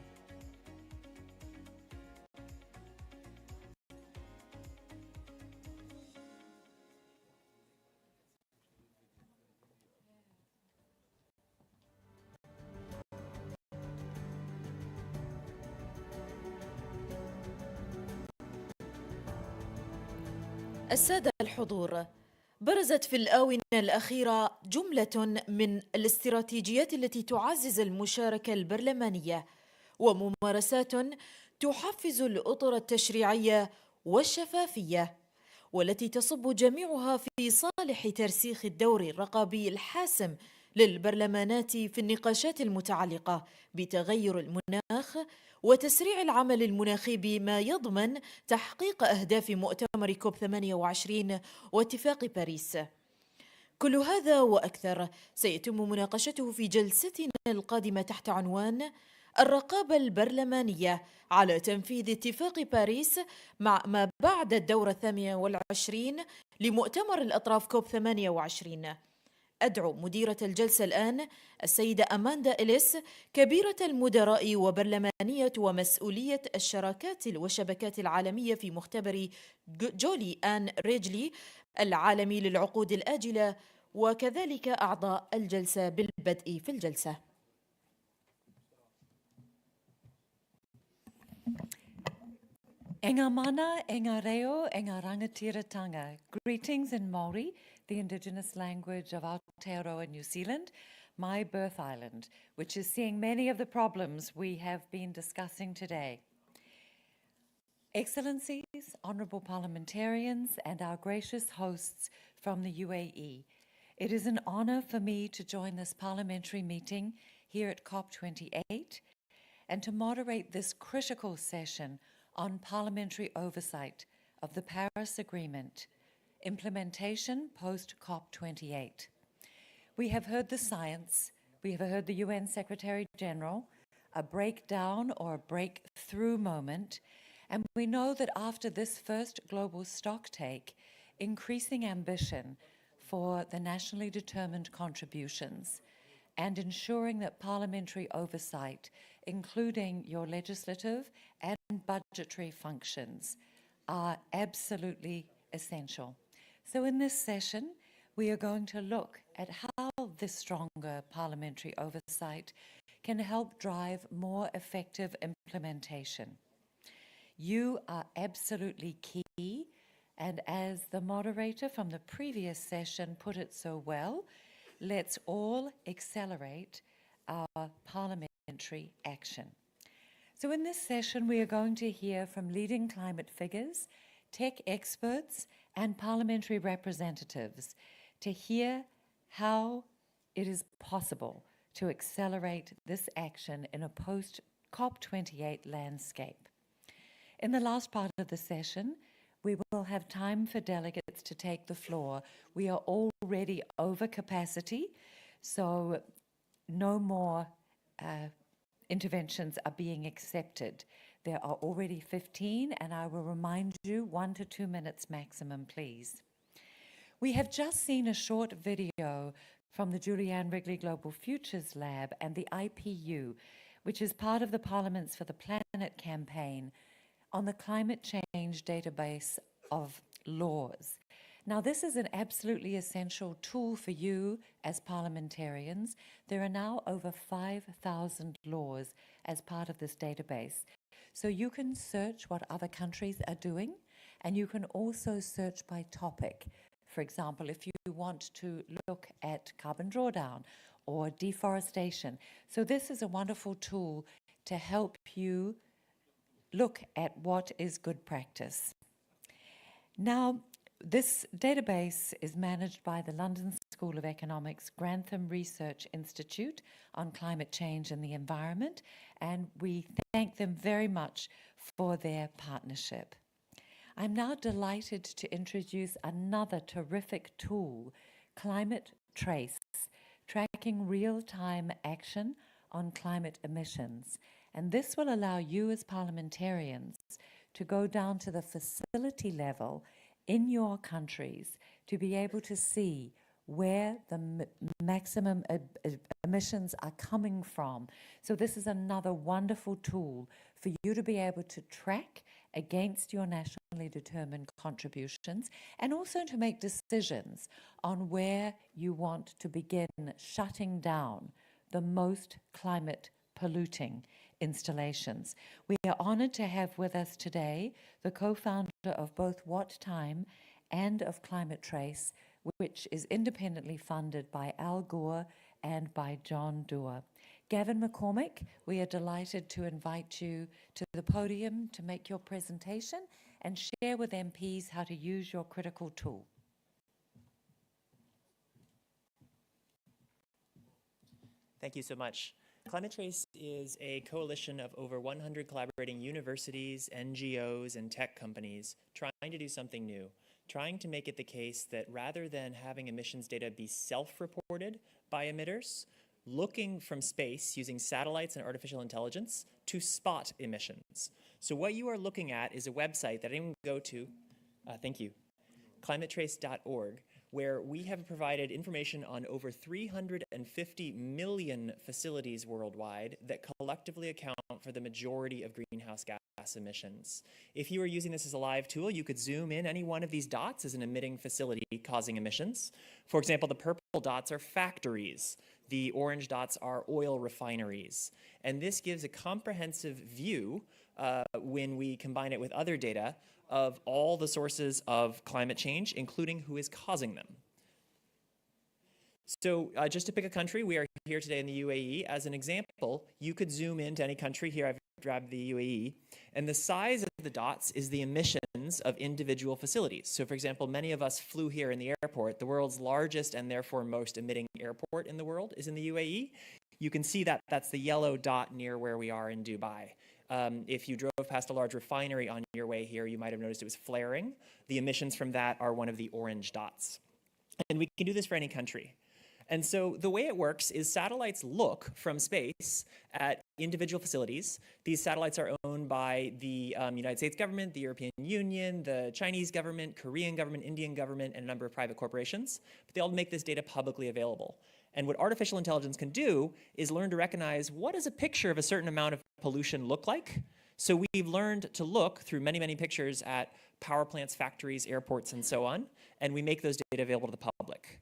السادة الحضور، برزت في الآونة الأخيرة جملة من الاستراتيجيات التي تعزز المشاركة البرلمانية وممارسات تحفز الأطر التشريعية والشفافية، والتي تصب جميعها في صالح ترسيخ الدور الرقابي الحاسم للبرلمانات في النقاشات المتعلقة بتغير المناخ وتسريع العمل المناخي بما يضمن تحقيق أهداف مؤتمر كوب 28 واتفاق باريس. كل هذا وأكثر سيتم مناقشته في جلستنا القادمة تحت عنوان الرقابة البرلمانية على تنفيذ اتفاق باريس مع ما بعد الدورة 28 لمؤتمر الأطراف كوب 28. أدعو مديرة الجلسة الآن السيدة أماندا إليس، كبيرة المدراء وبرلمانية ومسؤولية الشراكات والشبكات العالمية في مختبر جولي آن ريجلي العالمي للعقود الآجلة، وكذلك أعضاء الجلسة بالبدء في الجلسة. Enga mana, enga reo, enga rangatiratanga. Greetings in Māori, the indigenous language of Aotearoa, New Zealand, my birth island, which is seeing many of the problems we have been discussing today. Excellencies, honourable parliamentarians, and our gracious hosts from the UAE, it is an honour for me to join this parliamentary meeting here at COP28 and to moderate this critical session on parliamentary oversight of the Paris Agreement, implementation post-COP28. We have heard the science, we have heard the UN Secretary General, a breakdown or a breakthrough moment, and we know that after this first global stocktake, increasing ambition for the nationally determined contributions and ensuring that parliamentary oversight, including your legislative and budgetary functions, are absolutely essential. So in this session, we are going to look at how this stronger parliamentary oversight can help drive more effective implementation. You are absolutely key, and as the moderator from the previous session put it so well, let's all accelerate our parliamentary action. So in this session, we are going to hear from leading climate figures, tech experts, and parliamentary representatives to hear how it is possible to accelerate this action in a post-COP28 landscape. In the last part of the session, we will have time for delegates to take the floor. We are already over capacity, so no more interventions are being accepted. There are already 15, and I will remind you 1 to 2 minutes maximum, please. We have just seen a short video from the Julianne Wrigley Global Futures Lab and the IPU, which is part of the Parliaments for the Planet campaign, on the climate change database of laws. Now, this is an absolutely essential tool for you as parliamentarians. There are now over 5,000 laws as part of this database. So you can search what other countries are doing, and you can also search by topic. For example, if you want to look at carbon drawdown or deforestation. So this is a wonderful tool to help you look at what is good practice. Now, this database is managed by the London School of Economics Grantham Research Institute on Climate Change and the Environment, and we thank them very much for their partnership. I'm now delighted to introduce another terrific tool, Climate Trace, tracking real-time action on climate emissions. And this will allow you as parliamentarians to go down to the facility level in your countries to be able to see where the maximum emissions are coming from. So this is another wonderful tool for you to be able to track against your nationally determined contributions and also to make decisions on where you want to begin shutting down the most climate polluting installations. We are honoured to have with us today the co-founder of both What Time and of Climate Trace, which is independently funded by Al Gore and by John Doerr. Gavin McCormick, we are delighted to invite you to the podium to make your presentation and share with MPs how to use your critical tool. Thank you so much. Climate Trace is a coalition of over 100 collaborating universities, NGOs, and tech companies trying to do something new, trying to make it the case that rather than having emissions data be self-reported by emitters, looking from space using satellites and artificial intelligence to spot emissions. So what you are looking at is a website that anyone can go to, thank you, climatetrace.org, where we have provided information on over 350 million facilities worldwide that collectively account for the majority of greenhouse gas emissions. If you were using this as a live tool, you could zoom in any one of these dots as an emitting facility causing emissions. For example, the purple dots are factories. The orange dots are oil refineries. And this gives a comprehensive view when we combine it with other data of all the sources of climate change, including who is causing them. So just to pick a country, we are here today in the UAE. As an example, you could zoom into any country. Here I've grabbed the UAE. And the size of the dots is the emissions of individual facilities. So for example, many of us flew here in the airport. The world's largest and therefore most emitting airport in the world is in the UAE. You can see that that's the yellow dot near where we are in Dubai. If you drove past a large refinery on your way here, you might have noticed it was flaring. The emissions from that are one of the orange dots. And we can do this for any country. And so the way it works is satellites look from space at individual facilities. These satellites are owned by the United States government, the European Union, the Chinese government, Korean government, Indian government, and a number of private corporations. But they all make this data publicly available. And what artificial intelligence can do is learn to recognize what does a picture of a certain amount of pollution look like. So we've learned to look through many, many pictures at power plants, factories, airports, and so on, and we make those data available to the public.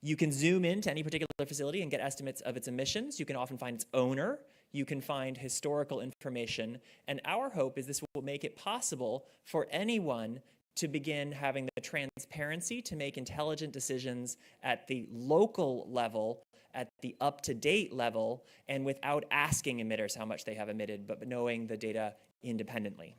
You can zoom into any particular facility and get estimates of its emissions. You can often find its owner. You can find historical information. And our hope is this will make it possible for anyone to begin having the transparency to make intelligent decisions at the local level, at the up-to-date level, and without asking emitters how much they have emitted, but knowing the data independently.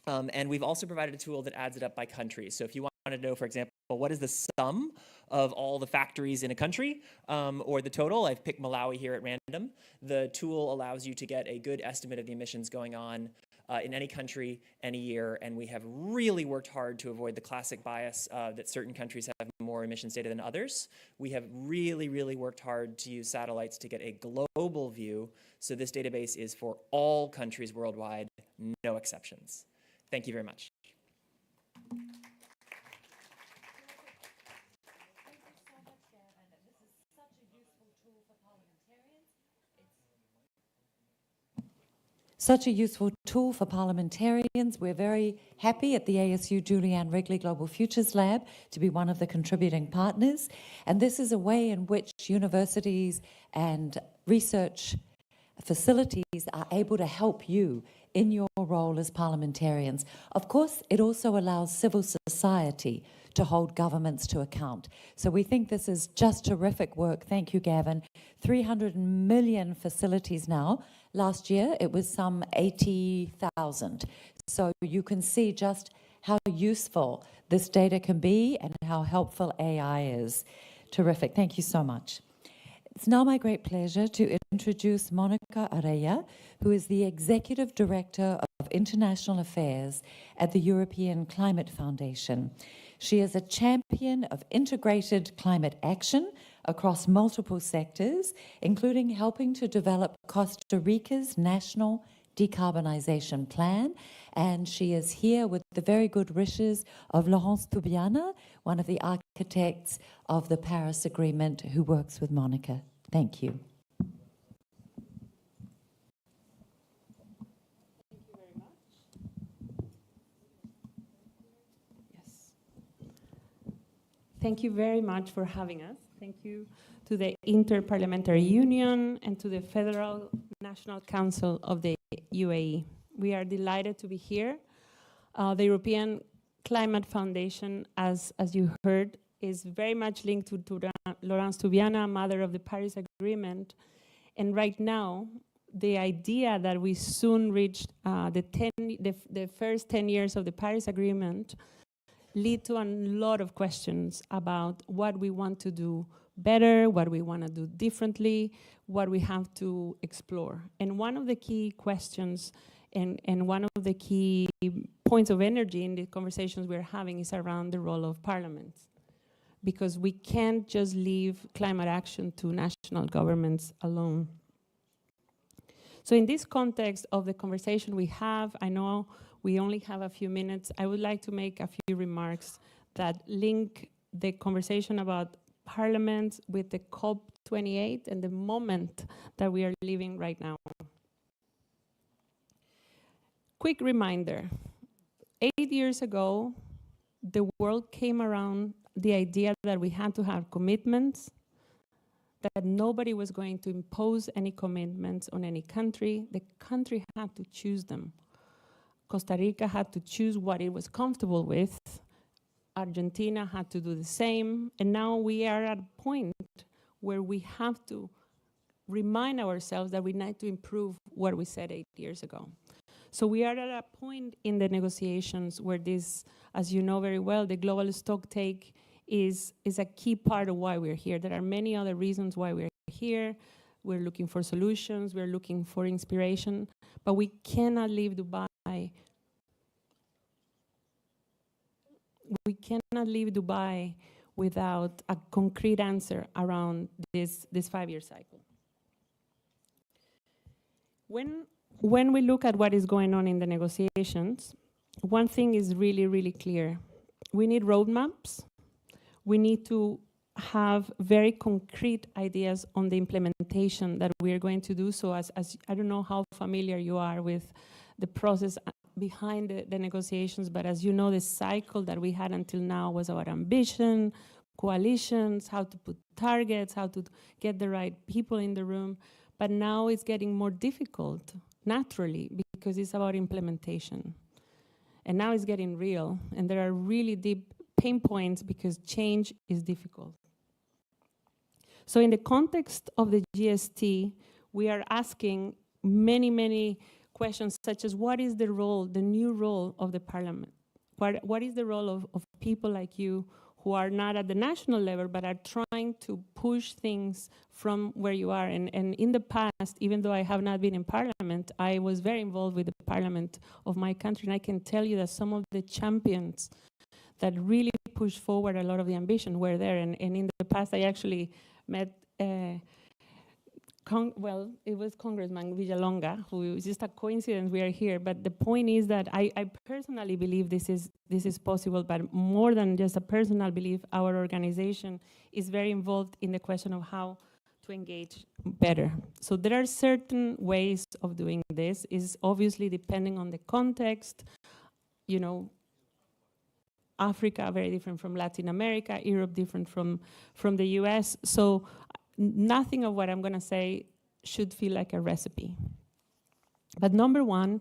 And we've also provided a tool that adds it up by country. So if you want to know, for example, what is the sum of all the factories in a country, or the total, I've picked Malawi here at random. The tool allows you to get a good estimate of the emissions going on in any country, any year, and we have really worked hard to avoid the classic bias that certain countries have more emissions data than others. We have really, really worked hard to use satellites to get a global view, so this database is for all countries worldwide, no exceptions. Thank you very much. Such a useful tool for parliamentarians. We're very happy at the ASU Julianne Wrigley Global Futures Lab to be one of the contributing partners. And this is a way in which universities and research facilities are able to help you in your role as parliamentarians. Of course, it also allows civil society to hold governments to account. So we think this is just terrific work. Thank you, Gavin. 300 million facilities now. Last year, it was some 80,000. So you can see just how useful this data can be and how helpful AI is. Terrific. Thank you so much. It's now my great pleasure to introduce Monica Araya, who is the Executive Director of International Affairs at the European Climate Foundation. She is a champion of integrated climate action across multiple sectors, including helping to develop Costa Rica's national decarbonization plan. And she is here with the very good wishes of Laurence Toubiana, one of the architects of the Paris Agreement, who works with Monica. Thank you. Thank you very much for having us. Thank you to the Interparliamentary Union and to the Federal National Council of the UAE. We are delighted to be here. The European Climate Foundation, as you heard, is very much linked to Laurence Toubiana, mother of the Paris Agreement. And right now, the idea that we soon reach the first 10 years of the Paris Agreement lead to a lot of questions about what we want to do better, what we want to do differently, what we have to explore. And one of the key questions and one of the key points of energy in the conversations we're having is around the role of parliaments. Because we can't just leave climate action to national governments alone. So in this context of the conversation we have, I know we only have a few minutes, I would like to make a few remarks that link the conversation about parliaments with the COP28 and the moment that we are living right now. Quick reminder, 8 years ago, the world came around the idea that we had to have commitments, that nobody was going to impose any commitments on any country. The country had to choose them. Costa Rica had to choose what it was comfortable with. Argentina had to do the same. And now we are at a point where we have to remind ourselves that we need to improve what we said 8 years ago. So we are at a point in the negotiations where this, as you know very well, the global stocktake is a key part of why we're here. There are many other reasons why we're here. We're looking for solutions, we're looking for inspiration, but we cannot leave Dubai. We cannot leave Dubai without a concrete answer around this 5-year cycle. When we look at what is going on in the negotiations, one thing is really, really clear. We need roadmaps. We need to have very concrete ideas on the implementation that we are going to do. So as I don't know how familiar you are with the process behind the negotiations, but as you know, the cycle that we had until now was about ambition, coalitions, how to put targets, how to get the right people in the room. But now it's getting more difficult, naturally, because it's about implementation. And now it's getting real, and there are really deep pain points because change is difficult. So in the context of the GST, we are asking many, many questions such as what is the role, the new role of the parliament? What is the role of people like you who are not at the national level but are trying to push things from where you are? And in the past, even though I have not been in parliament, I was very involved with the parliament of my country, and I can tell you that some of the champions that really pushed forward a lot of the ambition were there. And in the past, I actually met, it was Congressman Villalonga, who is just a coincidence we are here. But the point is that I personally believe this is possible, but more than just a personal belief, our organization is very involved in the question of how to engage better. So there are certain ways of doing this. Is obviously depending on the context, you know, Africa very different from Latin America, Europe different from the US. So nothing of what I'm going to say should feel like a recipe. But number one,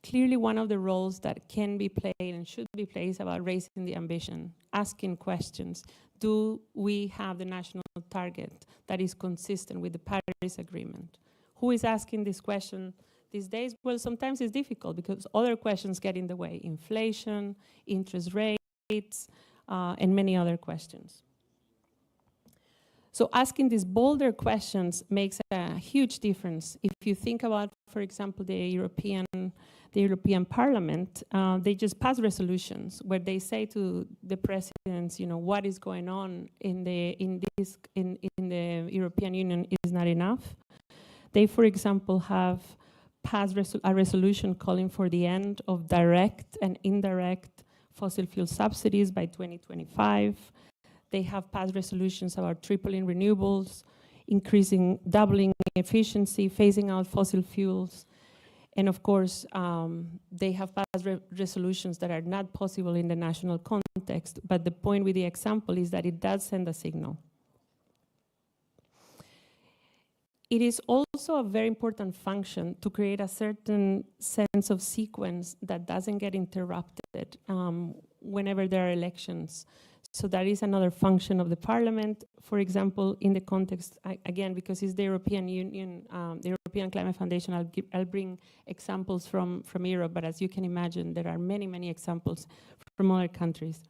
clearly one of the roles that can be played and should be played is about raising the ambition, asking questions. Do we have the national target that is consistent with the Paris Agreement? Who is asking this question these days? Well, sometimes it's difficult because other questions get in the way. Inflation, interest rates, and many other questions. So asking these bolder questions makes a huge difference. If you think about, for example, the European Parliament, they just pass resolutions where they say to the presidents, you know, what is going on in the European Union is not enough. They, for example, have passed a resolution calling for the end of direct and indirect fossil fuel subsidies by 2025. They have passed resolutions about tripling renewables, doubling efficiency, phasing out fossil fuels. And of course, they have passed resolutions that are not possible in the national context. But the point with the example is that it does send a signal. It is also a very important function to create a certain sense of sequence that doesn't get interrupted. whenever there are elections. So that is another function of the parliament. For example, in the context, again, because it's the European Union, the European Climate Foundation, I'll bring examples from Europe, but as you can imagine, there are many, many examples from other countries.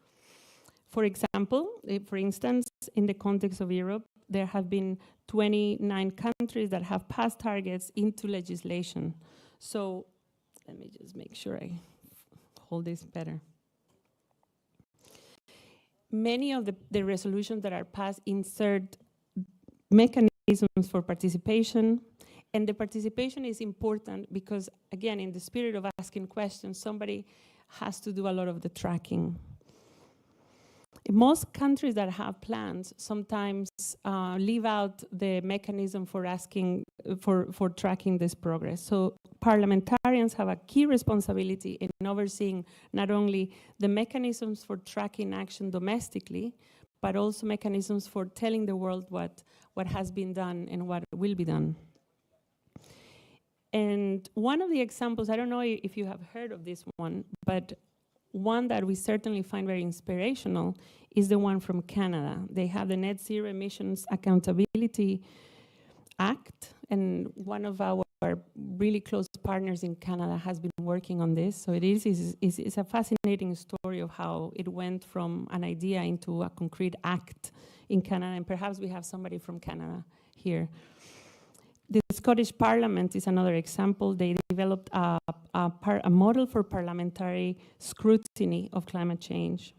For example, for instance, in the context of Europe, there have been 29 countries that have passed targets into legislation. So let me just make sure I hold this better. Many of the resolutions that are passed insert mechanisms for participation, and the participation is important because, again, in the spirit of asking questions, somebody has to do a lot of the tracking. Most countries that have plans sometimes leave out the mechanism for asking, for tracking this progress. So parliamentarians have a key responsibility in overseeing not only the mechanisms for tracking action domestically, but also mechanisms for telling the world what has been done and what will be done. And one of the examples, I don't know if you have heard of this one, but one that we certainly find very inspirational is the one from Canada. They have the Net Zero Emissions Accountability Act, and one of our really close partners in Canada has been working on this. So it's a fascinating story of how it went from an idea into a concrete act in Canada, and perhaps we have somebody from Canada here. The Scottish Parliament is another example. They developed a model for parliamentary scrutiny of climate change.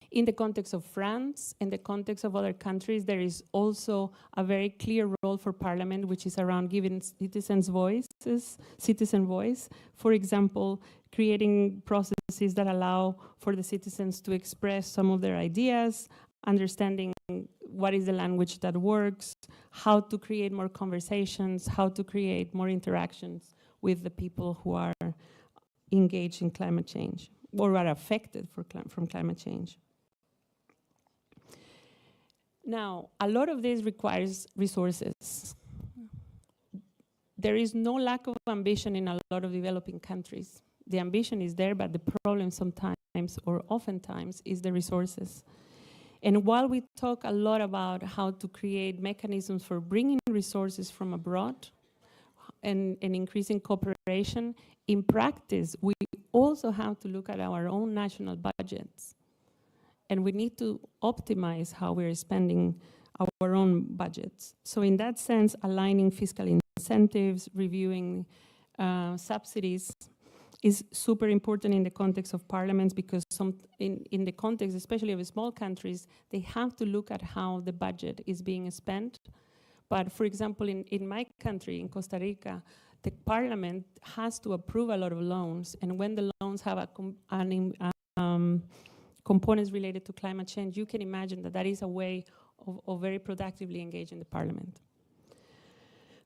In the context of France, in the context of other countries, there is also a very clear role for Parliament, which is around giving citizen voice. For example, creating processes that allow for the citizens to express some of their ideas, understanding what is the language that works, how to create more conversations, how to create more interactions with the people who are engaged in climate change or are affected from climate change. Now, a lot of this requires resources. There is no lack of ambition in a lot of developing countries. The ambition is there, but the problem sometimes or oftentimes is the resources. And while we talk a lot about how to create mechanisms for bringing resources from abroad and increasing cooperation, in practice, we also have to look at our own national budgets. And we need to optimize how we're spending our own budgets. So in that sense, aligning fiscal incentives, reviewing subsidies is super important in the context of parliaments, because in the context, especially of small countries, they have to look at how the budget is being spent. But for example, in my country, in Costa Rica, the parliament has to approve a lot of loans. And when the loans have components related to climate change, you can imagine that that is a way of very productively engaging the parliament.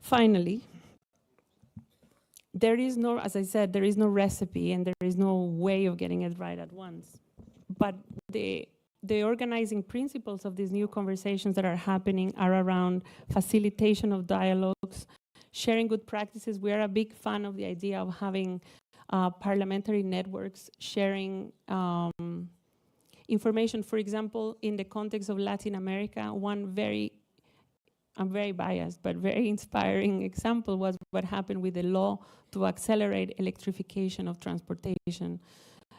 Finally, there is no, as I said, there is no recipe and there is no way of getting it right at once. But the organizing principles of these new conversations that are happening are around facilitation of dialogues, sharing good practices. We are a big fan of the idea of having parliamentary networks, sharing information. For example, in the context of Latin America, I'm very biased, but very inspiring example was what happened with the law to accelerate electrification of transportation.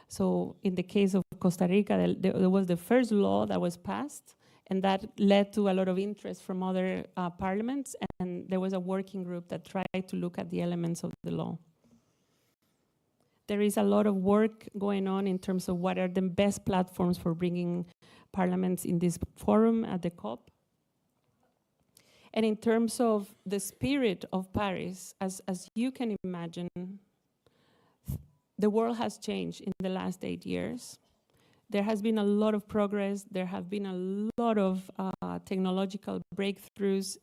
So in the case of Costa Rica, there was the first law that was passed, and that led to a lot of interest from other parliaments, and there was a working group that tried to look at the elements of the law. There is a lot of work going on in terms of what are the best platforms for bringing parliaments in this forum at the COP. And in terms of the spirit of Paris, as you can imagine, the world has changed in the last 8 years. There has been a lot of progress. There have been a lot of technological breakthroughs.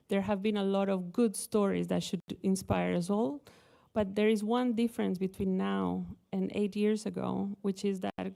There have been a lot of good stories that should inspire us all. But there is one difference between now and 8 years ago, which is that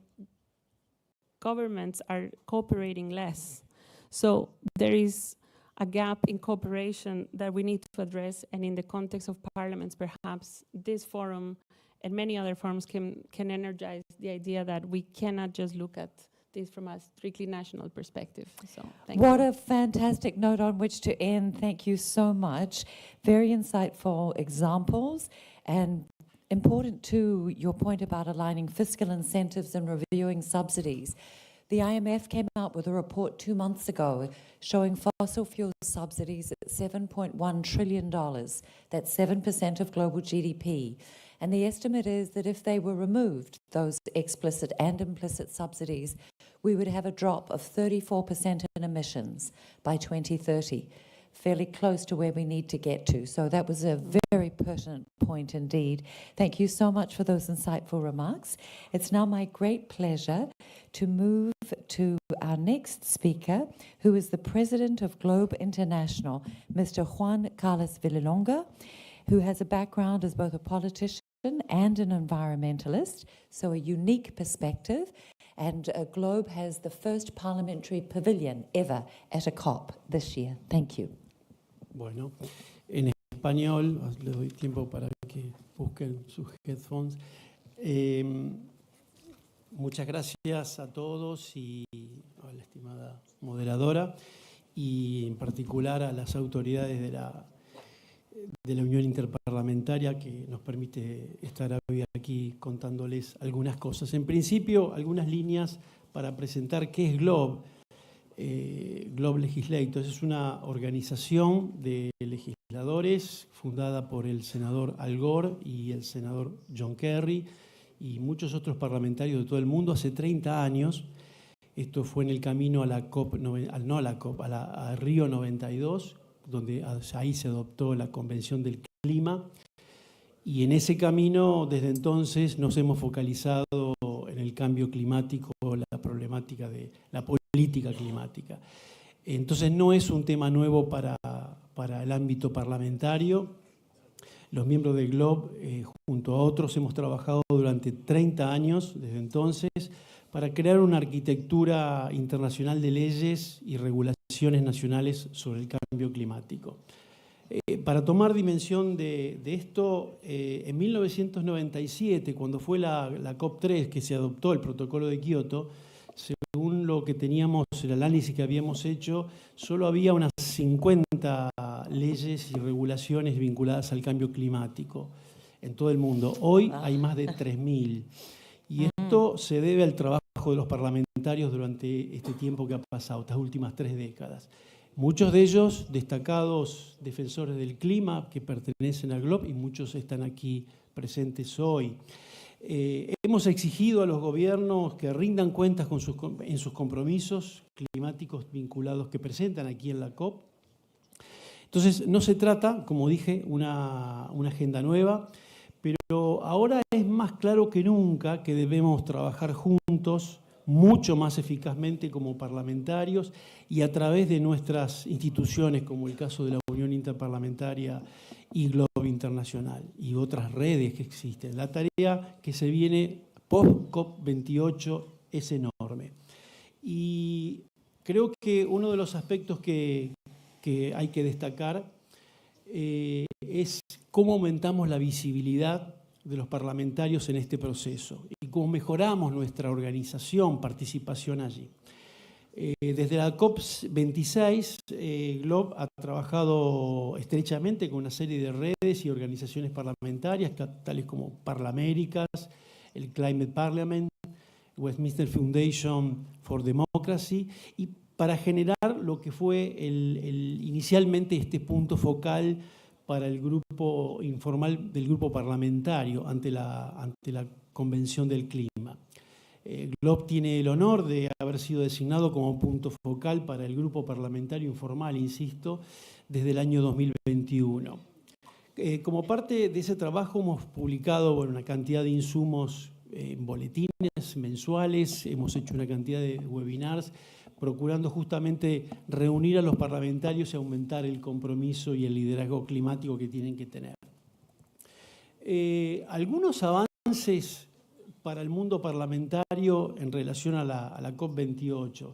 governments are cooperating less. So there is a gap in cooperation that we need to address, and in the context of parliaments, perhaps this forum and many other forums can energize the idea that we cannot just look at this from a strictly national perspective. So thank you. What a fantastic note on which to end. Thank you so much. Very insightful examples, and important too, your point about aligning fiscal incentives and reviewing subsidies. The IMF came out with a report 2 months ago showing fossil fuel subsidies at $7.1 trillion. That's 7% of global GDP. And the estimate is that if they were removed, those explicit and implicit subsidies, we would have a drop of 34% in emissions by 2030, fairly close to where we need to get to. So that was a very pertinent point indeed. Thank you so much for those insightful remarks. It's now my great pleasure to move to our next speaker, who is the President of Globe International, Mr. Juan Carlos Villalonga, who has a background as both a politician and an environmentalist, so a unique perspective. And Globe has the first parliamentary pavilion ever at a COP this year. Thank you. Bueno, en español, les doy tiempo para que busquen sus headphones. Muchas gracias a todos y a la estimada moderadora, y en particular a las autoridades de la Unión Interparlamentaria, que nos permite estar hoy aquí contándoles algunas cosas. En principio, algunas líneas para presentar qué es Globe. Globe Legislators es una organización de legisladores fundada por el senador Al Gore y el senador John Kerry y muchos otros parlamentarios de todo el mundo hace 30 años. Esto fue en el camino a la COP, a Río 92, donde ahí se adoptó la Convención del Clima, y en ese camino desde entonces nos hemos focalizado en el cambio climático, la problemática de la política climática. Entonces no es un tema nuevo para el ámbito parlamentario. Los miembros del Globe, junto a otros, hemos trabajado durante 30 años desde entonces para crear una arquitectura internacional de leyes y regulaciones nacionales sobre el cambio climático. Para tomar dimensión de esto, en 1997, cuando fue la COP3, que se adoptó el protocolo de Kioto, según lo que teníamos, el análisis que habíamos hecho, solo había unas 50 leyes y regulaciones vinculadas al cambio climático en todo el mundo. Hoy hay más de 3.000. Y esto se debe al trabajo de los parlamentarios durante este tiempo que ha pasado, estas últimas 3 décadas. Muchos de ellos destacados defensores del clima que pertenecen al Globe, y muchos están aquí presentes hoy. Hemos exigido a los gobiernos que rindan cuentas en sus compromisos climáticos vinculados que presentan aquí en la COP. Entonces, no se trata, como dije, una agenda nueva, pero ahora es más claro que nunca que debemos trabajar juntos mucho más eficazmente como parlamentarios y a través de nuestras instituciones, como el caso de la Unión Interparlamentaria y Globe Internacional y otras redes que existen. La tarea que se viene post-COP28 es enorme. Y creo que uno de los aspectos que hay que destacar es cómo aumentamos la visibilidad de los parlamentarios en este proceso y cómo mejoramos nuestra organización, participación allí. Desde la COP26, Globe ha trabajado estrechamente con una serie de redes y organizaciones parlamentarias, tales como Parlaméricas, el Climate Parliament, Westminster Foundation for Democracy, y para generar lo que fue inicialmente este punto focal para el grupo informal del grupo parlamentario ante la Convención del Clima. Globe tiene el honor de haber sido designado como punto focal para el grupo parlamentario informal, insisto, desde el año 2021. Como parte de ese trabajo hemos publicado una cantidad de insumos en boletines mensuales, hemos hecho una cantidad de webinars, procurando justamente reunir a los parlamentarios y aumentar el compromiso y el liderazgo climático que tienen que tener. Algunos avances para el mundo parlamentario en relación a la COP28.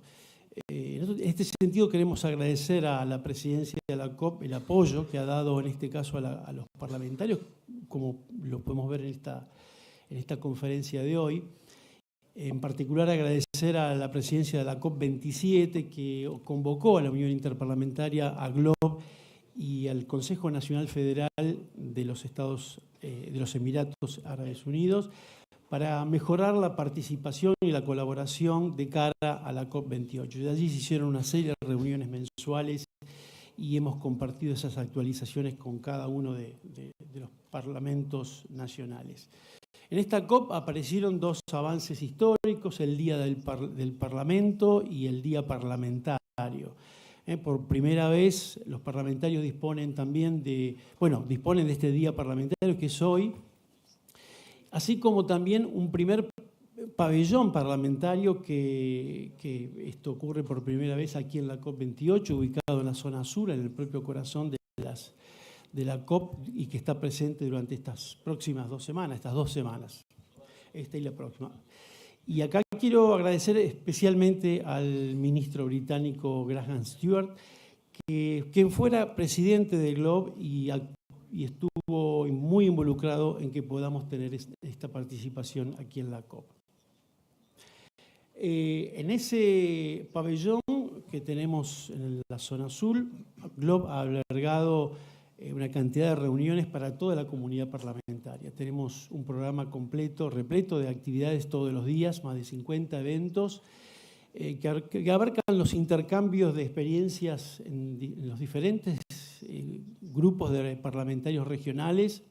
En este sentido queremos agradecer a la presidencia de la COP el apoyo que ha dado en este caso a los parlamentarios, como lo podemos ver en esta conferencia de hoy. En particular, agradecer a la presidencia de la COP27 que convocó a la Unión Interparlamentaria, a GLOB y al Consejo Nacional Federal de los Emiratos Árabes Unidos para mejorar la participación y la colaboración de cara a la COP28. De allí se hicieron una serie de reuniones mensuales y hemos compartido esas actualizaciones con cada uno de los parlamentos nacionales. En esta COP aparecieron dos avances históricos, el Día del Parlamento y el Día Parlamentario. Por primera vez los parlamentarios disponen también disponen de este Día Parlamentario que es hoy, así como también un primer pabellón parlamentario que esto ocurre por primera vez aquí en la COP28, ubicado en la zona sur, en el propio corazón de la COP y que está presente durante estas próximas 2 semanas, esta y la próxima. Y acá quiero agradecer especialmente al ministro británico Graham Stewart, quien fuera presidente de GLOB y estuvo muy involucrado en que podamos tener esta participación aquí en la COP. En ese pabellón que tenemos en la zona sur, GLOB ha albergado una cantidad de reuniones para toda la comunidad parlamentaria. Tenemos un programa completo, repleto de actividades todos los días, más de 50 eventos que abarcan los intercambios de experiencias en los diferentes grupos de parlamentarios regionales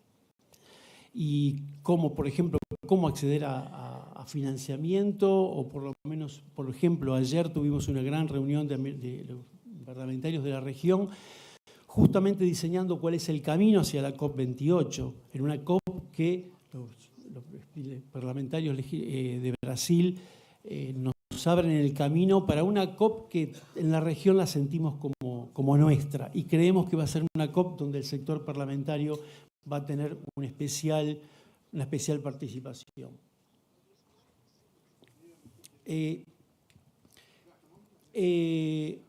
y cómo, por ejemplo, cómo acceder a financiamiento o por lo menos, por ejemplo, ayer tuvimos una gran reunión de los parlamentarios de la región justamente diseñando cuál es el camino hacia la COP28, en una COP que los parlamentarios de Brasil nos abren el camino para una COP que en la región la sentimos como nuestra y creemos que va a ser una COP donde el sector parlamentario va a tener una especial participación. En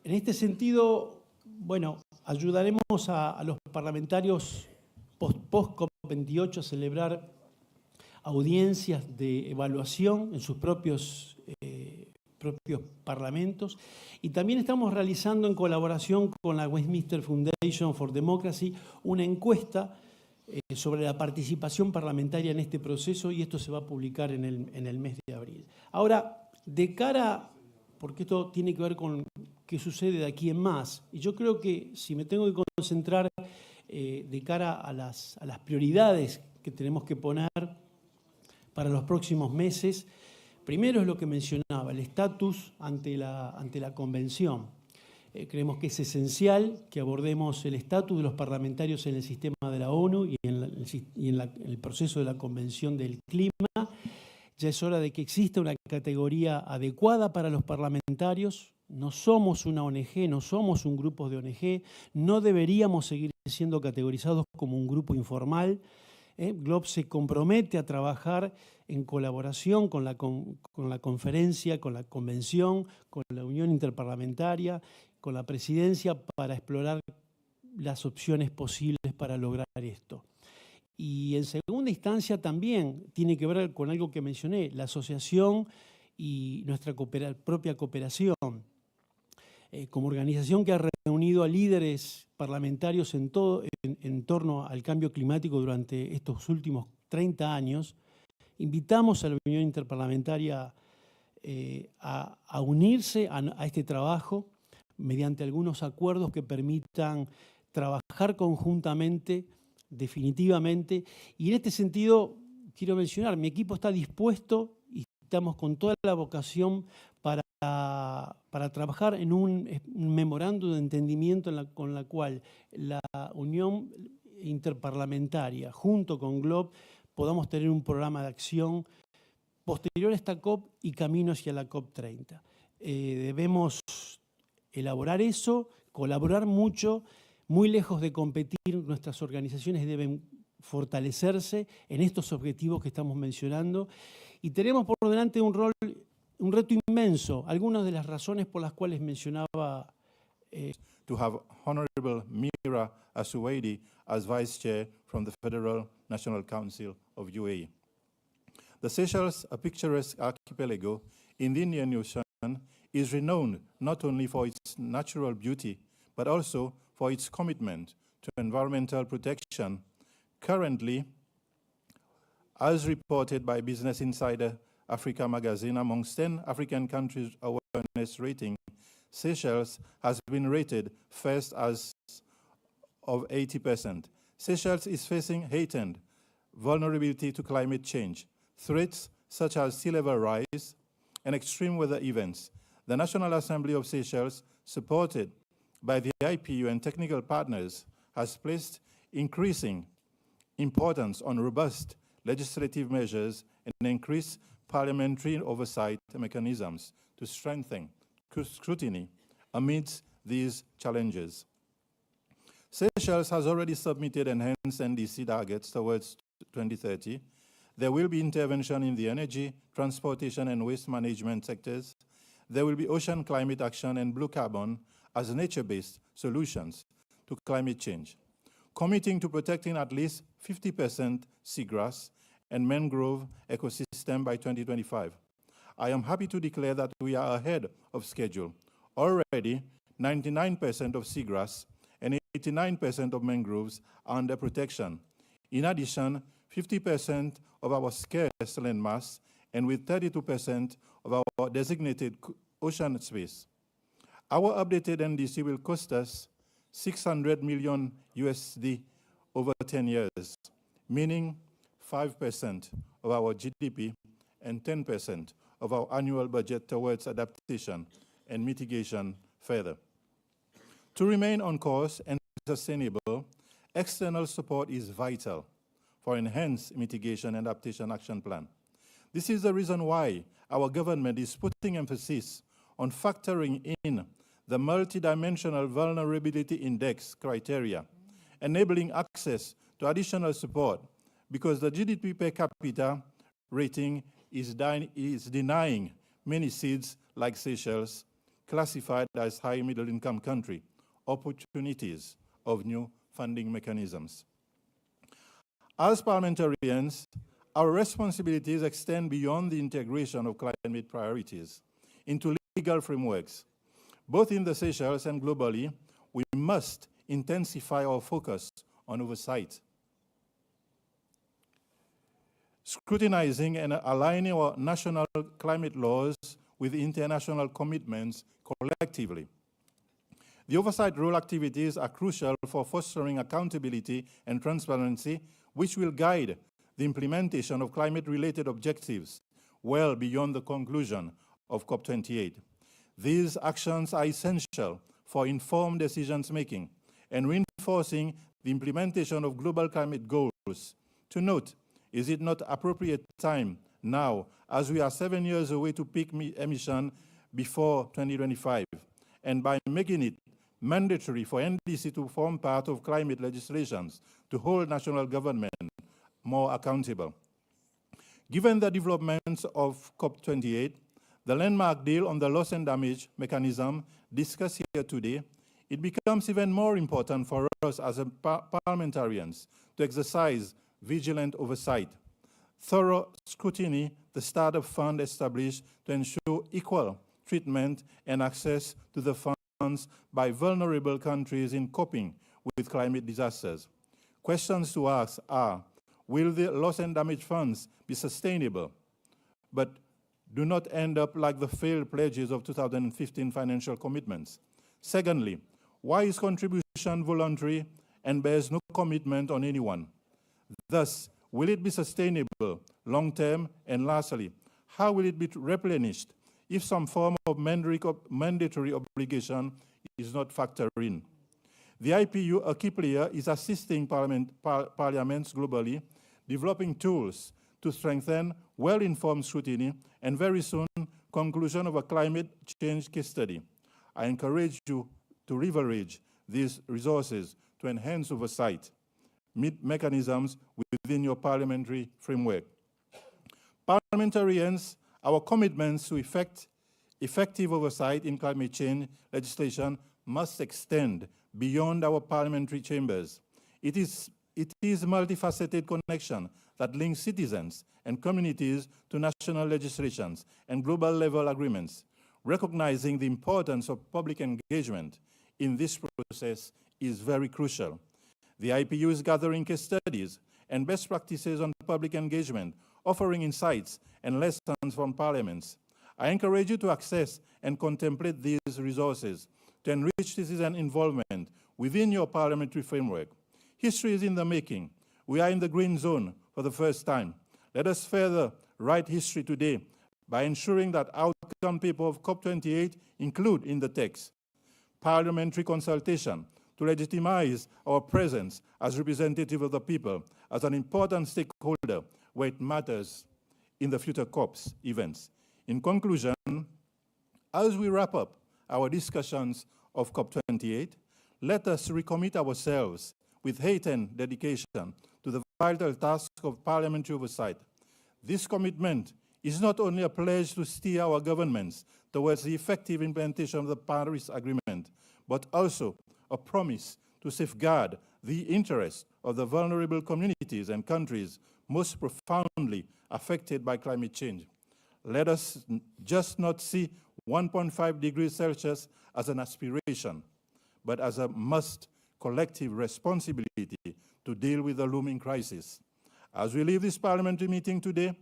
este sentido, bueno, ayudaremos a los parlamentarios post-COP28 a celebrar audiencias de evaluación en sus propios parlamentos y también estamos realizando en colaboración con la Westminster Foundation for Democracy una encuesta sobre la participación parlamentaria en este proceso y esto se va a publicar en el mes de abril. Ahora, de cara, porque esto tiene que ver con qué sucede de aquí en más, y yo creo que si me tengo que concentrar de cara a las prioridades que tenemos que poner para los próximos meses, primero es lo que mencionaba, el estatus ante la convención. Creemos que es esencial que abordemos el estatus de los parlamentarios en el sistema de la ONU y en el proceso de la Convención del Clima. Ya es hora de que exista una categoría adecuada para los parlamentarios. No somos una ONG, no somos un grupo de ONG, no deberíamos seguir siendo categorizados como un grupo informal. GLOB se compromete a trabajar en colaboración con la conferencia, con la convención, con la Unión Interparlamentaria, con la presidencia para explorar las opciones posibles para lograr esto. Y en segunda instancia también tiene que ver con algo que mencioné, la asociación y nuestra propia cooperación. Como organización que ha reunido a líderes parlamentarios en torno al cambio climático durante estos últimos 30 años, invitamos a la Unión Interparlamentaria a unirse a este trabajo mediante algunos acuerdos que permitan trabajar conjuntamente, definitivamente. Y en este sentido, quiero mencionar, mi equipo está dispuesto y estamos con toda la vocación para trabajar en un memorándum de entendimiento con la cual la Unión Interparlamentaria, junto con GLOB, podamos tener un programa de acción posterior a esta COP y camino hacia la COP30. Debemos elaborar eso, colaborar mucho, muy lejos de competir, nuestras organizaciones deben fortalecerse en estos objetivos que estamos mencionando y tenemos por delante un reto inmenso, algunas de las razones por las cuales mencionaba. To have Honorable Mira As-Suwaidi as Vice Chair from the Federal National Council of UAE. The Seychelles, a picturesque archipelago in the Indian Ocean, is renowned not only for its natural beauty, but also for its commitment to environmental protection. Currently, as reported by Business Insider Africa magazine, amongst 10 African countries' awareness rating, Seychelles has been rated first as of 80%. Seychelles is facing heightened vulnerability to climate change, threats such as sea level rise and extreme weather events. The National Assembly of Seychelles, supported by the IPU and technical partners, has placed increasing importance on robust legislative measures and increased parliamentary oversight mechanisms to strengthen scrutiny amidst these challenges. Seychelles has already submitted enhanced NDC targets towards 2030. There will be intervention in the energy, transportation, and waste management sectors. There will be ocean climate action and blue carbon as nature-based solutions to climate change, committing to protecting at least 50% seagrass and mangrove ecosystem by 2025. I am happy to declare that we are ahead of schedule. Already, 99% of seagrass and 89% of mangroves are under protection. In addition, 50% of our scarce landmass and with 32% of our designated ocean space. Our updated NDC will cost us $600 million USD over 10 years, meaning 5% of our GDP and 10% of our annual budget towards adaptation and mitigation further. To remain on course and sustainable, external support is vital for enhanced mitigation and adaptation action plan. This is the reason why our government is putting emphasis on factoring in the multidimensional vulnerability index criteria, enabling access to additional support because the GDP per capita rating is denying many seeds like Seychelles, classified as high middle income country, opportunities of new funding mechanisms. As parliamentarians, our responsibilities extend beyond the integration of climate priorities into legal frameworks. Both in the Seychelles and globally, we must intensify our focus on oversight, scrutinizing and aligning our national climate laws with international commitments collectively. The oversight role activities are crucial for fostering accountability and transparency, which will guide the implementation of climate-related objectives well beyond the conclusion of COP28. These actions are essential for informed decision-making and reinforcing the implementation of global climate goals. To note, is it not appropriate time now, as we are 7 years away to peak emission before 2025, and by making it mandatory for NDC to form part of climate legislations to hold national government more accountable? Given the developments of COP28, the landmark deal on the loss and damage mechanism discussed here today, it becomes even more important for us as parliamentarians to exercise vigilant oversight, thorough scrutiny, the startup fund established to ensure equal treatment and access to the funds by vulnerable countries in coping with climate disasters. Questions to ask are, will the loss and damage funds be sustainable, but do not end up like the failed pledges of 2015 financial commitments? Secondly, why is contribution voluntary and bears no commitment on anyone? Thus, will it be sustainable, long-term, and lastly, how will it be replenished if some form of mandatory obligation is not factored in? The IPU, a key player, is assisting parliaments globally, developing tools to strengthen well-informed scrutiny and very soon conclusion of a climate change case study. I encourage you to leverage these resources to enhance oversight mechanisms within your parliamentary framework. Parliamentarians, our commitments to effective oversight in climate change legislation must extend beyond our parliamentary chambers. It is multifaceted connection that link citizens and communities to national legislations and global level agreements. Recognizing the importance of public engagement in this process is very crucial. The IPU is gathering case studies and best practices on public engagement, offering insights and lessons from parliaments. I encourage you to access and contemplate these resources to enrich citizen involvement within your parliamentary framework. History is in the making. We are in the green zone for the first time. Let us further write history today by ensuring that outcome paper of COP28 include in the text parliamentary consultation to legitimize our presence as representative of the people as an important stakeholder where it matters in the future COPs events. In conclusion, as we wrap up our discussions of COP28, let us recommit ourselves with heightened dedication to the vital task of parliamentary oversight. This commitment is not only a pledge to steer our governments towards the effective implementation of the Paris Agreement, but also a promise to safeguard the interests of the vulnerable communities and countries most profoundly affected by climate change. Let us just not see 1.5 degrees Celsius as an aspiration, but as a must collective responsibility to deal with the looming crisis. As we leave this parliamentary meeting today,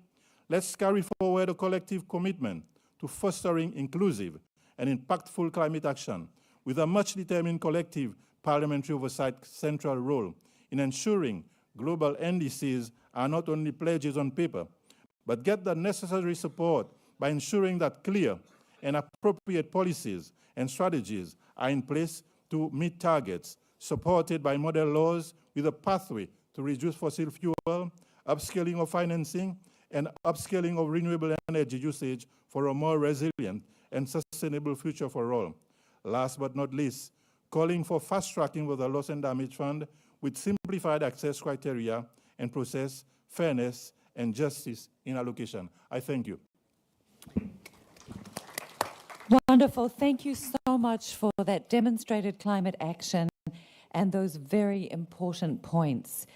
let's carry forward a collective commitment to fostering inclusive and impactful climate action with a much-determined collective parliamentary oversight central role in ensuring global NDCs are not only pledges on paper, but get the necessary support by ensuring that clear and appropriate policies and strategies are in place to meet targets, supported by model laws with a pathway to reduce fossil fuel, upscaling of financing, and upscaling of renewable energy usage for a more resilient and sustainable future for all. Last but not least, calling for fast-tracking with the Loss and Damage Fund with simplified access criteria and process, fairness, and justice in allocation. I thank you. Wonderful. Thank you so much for that demonstrated climate action and those very important points.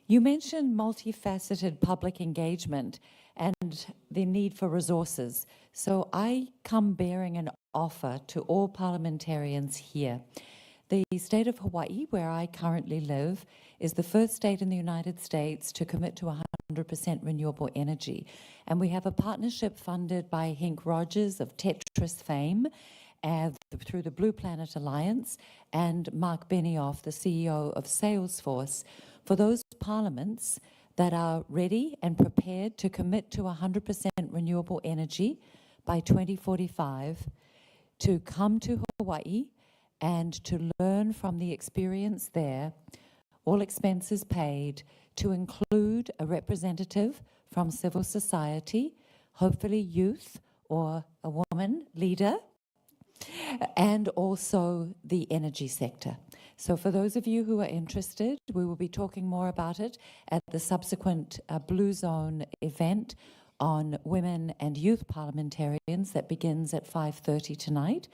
You mentioned multifaceted public engagement and the need for resources. So I come bearing an offer to all parliamentarians here. The state of Hawaii, where I currently live, is the first state in the United States to commit to 100% renewable energy. And we have a partnership funded by Henk Rogers of Tetris fame through the Blue Planet Alliance and Mark Benioff, the CEO of Salesforce, for those parliaments that are ready and prepared to commit to 100% renewable energy by 2045 to come to Hawaii and to learn from the experience there, all expenses paid, to include a representative from civil society, hopefully youth or a woman leader, and also the energy sector. So for those of you who are interested, we will be talking more about it at the subsequent Blue Zone event on women and youth parliamentarians that begins at 5:30 tonight.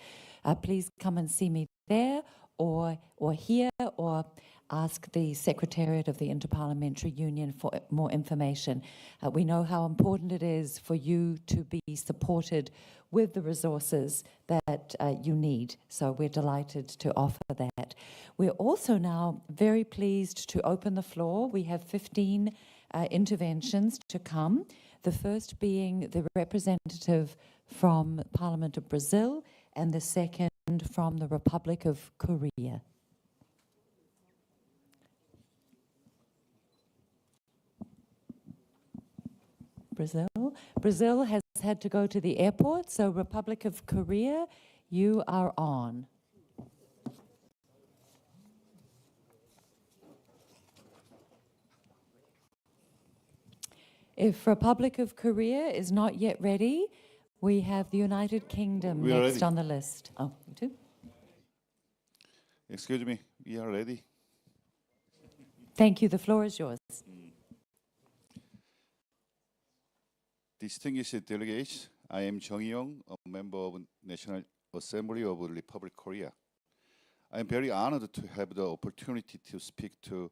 Please come and see me there or here, or ask the Secretariat of the Interparliamentary Union for more information. We know how important it is for you to be supported with the resources that you need. So we're delighted to offer that. We're also now very pleased to open the floor. We have 15 interventions to come. The first being the representative from Parliament of Brazil and the second from the Republic of Korea. Brazil has had to go to the airport, so Republic of Korea, you are on. If Republic of Korea is not yet ready, we have the United Kingdom next ready. on the list. Oh, you do? Excuse me, we are ready. Thank you. The floor is yours. Distinguished delegates, I am Jung Young, a member of National Assembly of Republic of Korea. I am very honored to have the opportunity to speak to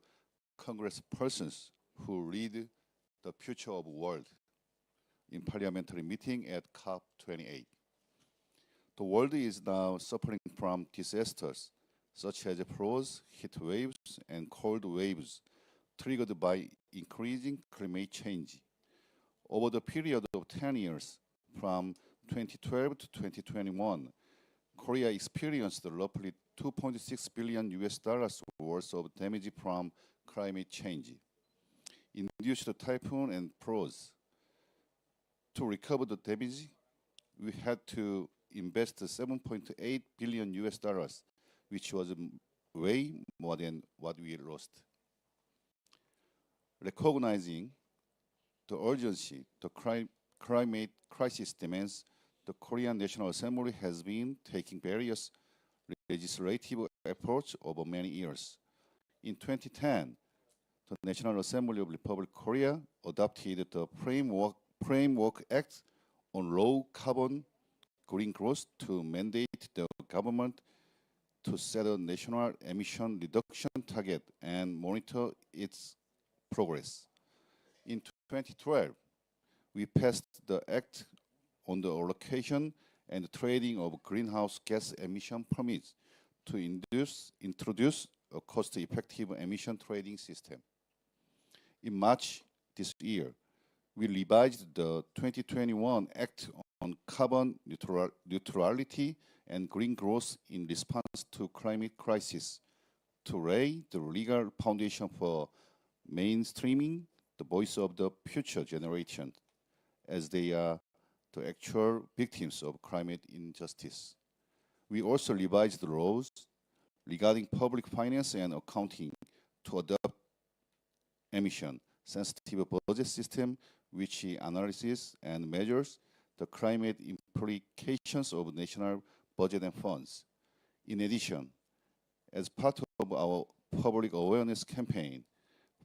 congresspersons who lead the future of the world in parliamentary meeting at COP28. The world is now suffering from disasters such as floods, heat waves, and cold waves triggered by increasing climate change. Over the period of 10 years, from 2012 to 2021, Korea experienced roughly $2.6 billion worth of damage from climate change, induced typhoon and floods. To recover the damage, we had to invest $7.8 billion, which was way more than what we lost. Recognizing the urgency the climate crisis demands, the Korean National Assembly has been taking various legislative efforts over many years. In 2010, the National Assembly of Republic of Korea adopted the Framework Act on low carbon green growth to mandate the government to set a national emission reduction target and monitor its progress. In 2012, we passed the Act on the allocation and trading of greenhouse gas emission permits to introduce a cost-effective emission trading system. In March this year, we revised the 2021 Act on carbon neutrality and green growth in response to climate crisis to lay the legal foundation for mainstreaming the voice of the future generation as they are the actual victims of climate injustice. We also revised the laws regarding public finance and accounting to adopt emission-sensitive budget system which analyzes and measures the climate implications of national budget and funds. In addition, as part of our public awareness campaign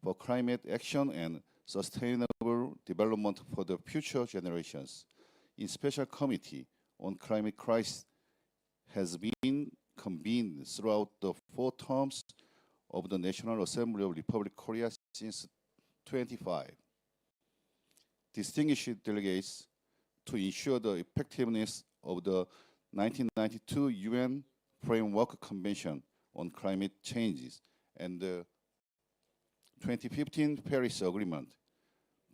for climate action and sustainable development for the future generations, a special committee on climate crisis has been convened throughout the 4 terms of the National Assembly of the Republic of Korea since 25. Distinguished delegates, to ensure the effectiveness of the 1992 UN Framework Convention on Climate Changes and the 2015 Paris Agreement,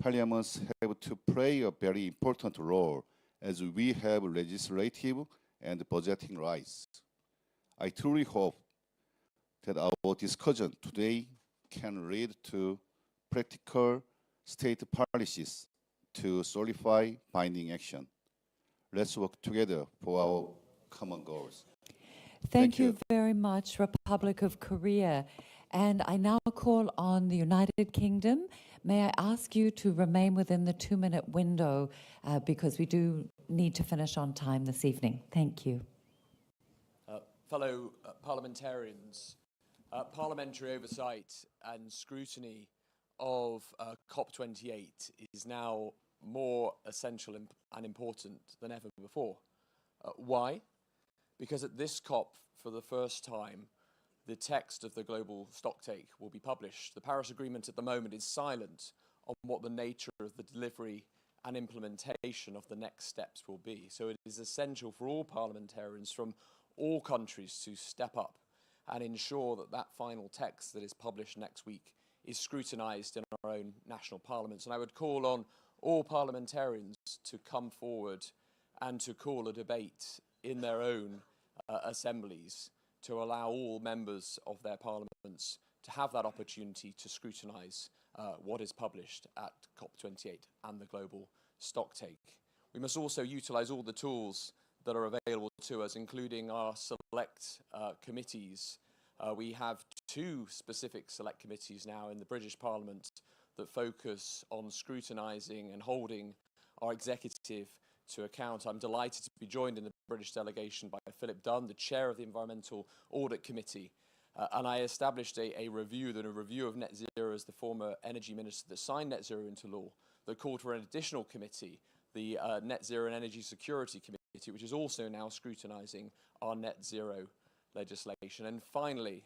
parliaments have to play a very important role as we have legislative and budgeting rights. I truly hope that our discussion today can lead to practical state policies to solidify binding action. Let's work together for our common goals. Thank you very much, Republic of Korea. And I now call on the United Kingdom. May I ask you to remain within the 2-minute window because we do need to finish on time this evening. Thank you. Fellow parliamentarians, parliamentary oversight and scrutiny of COP28 is now more essential and important than ever before. Why? Because at this COP, for the first time, the text of the global stocktake will be published. The Paris Agreement at the moment is silent on what the nature of the delivery and implementation of the next steps will be. So it is essential for all parliamentarians from all countries to step up and ensure that that final text that is published next week is scrutinised in our own national parliaments. And I would call on all parliamentarians to come forward and to call a debate in their own assemblies to allow all members of their parliaments to have that opportunity to scrutinise what is published at COP28 and the global stocktake. We must also utilise all the tools that are available to us, including our select committees. We have 2 specific select committees now in the British Parliament that focus on scrutinising and holding our executive to account. I'm delighted to be joined in the British delegation by Philip Dunn, the chair of the Environmental Audit Committee. And I established a review of net zero as the former energy minister that signed net zero into law, that called for an additional committee, the Net Zero and Energy Security Committee, which is also now scrutinising our net zero legislation. And finally,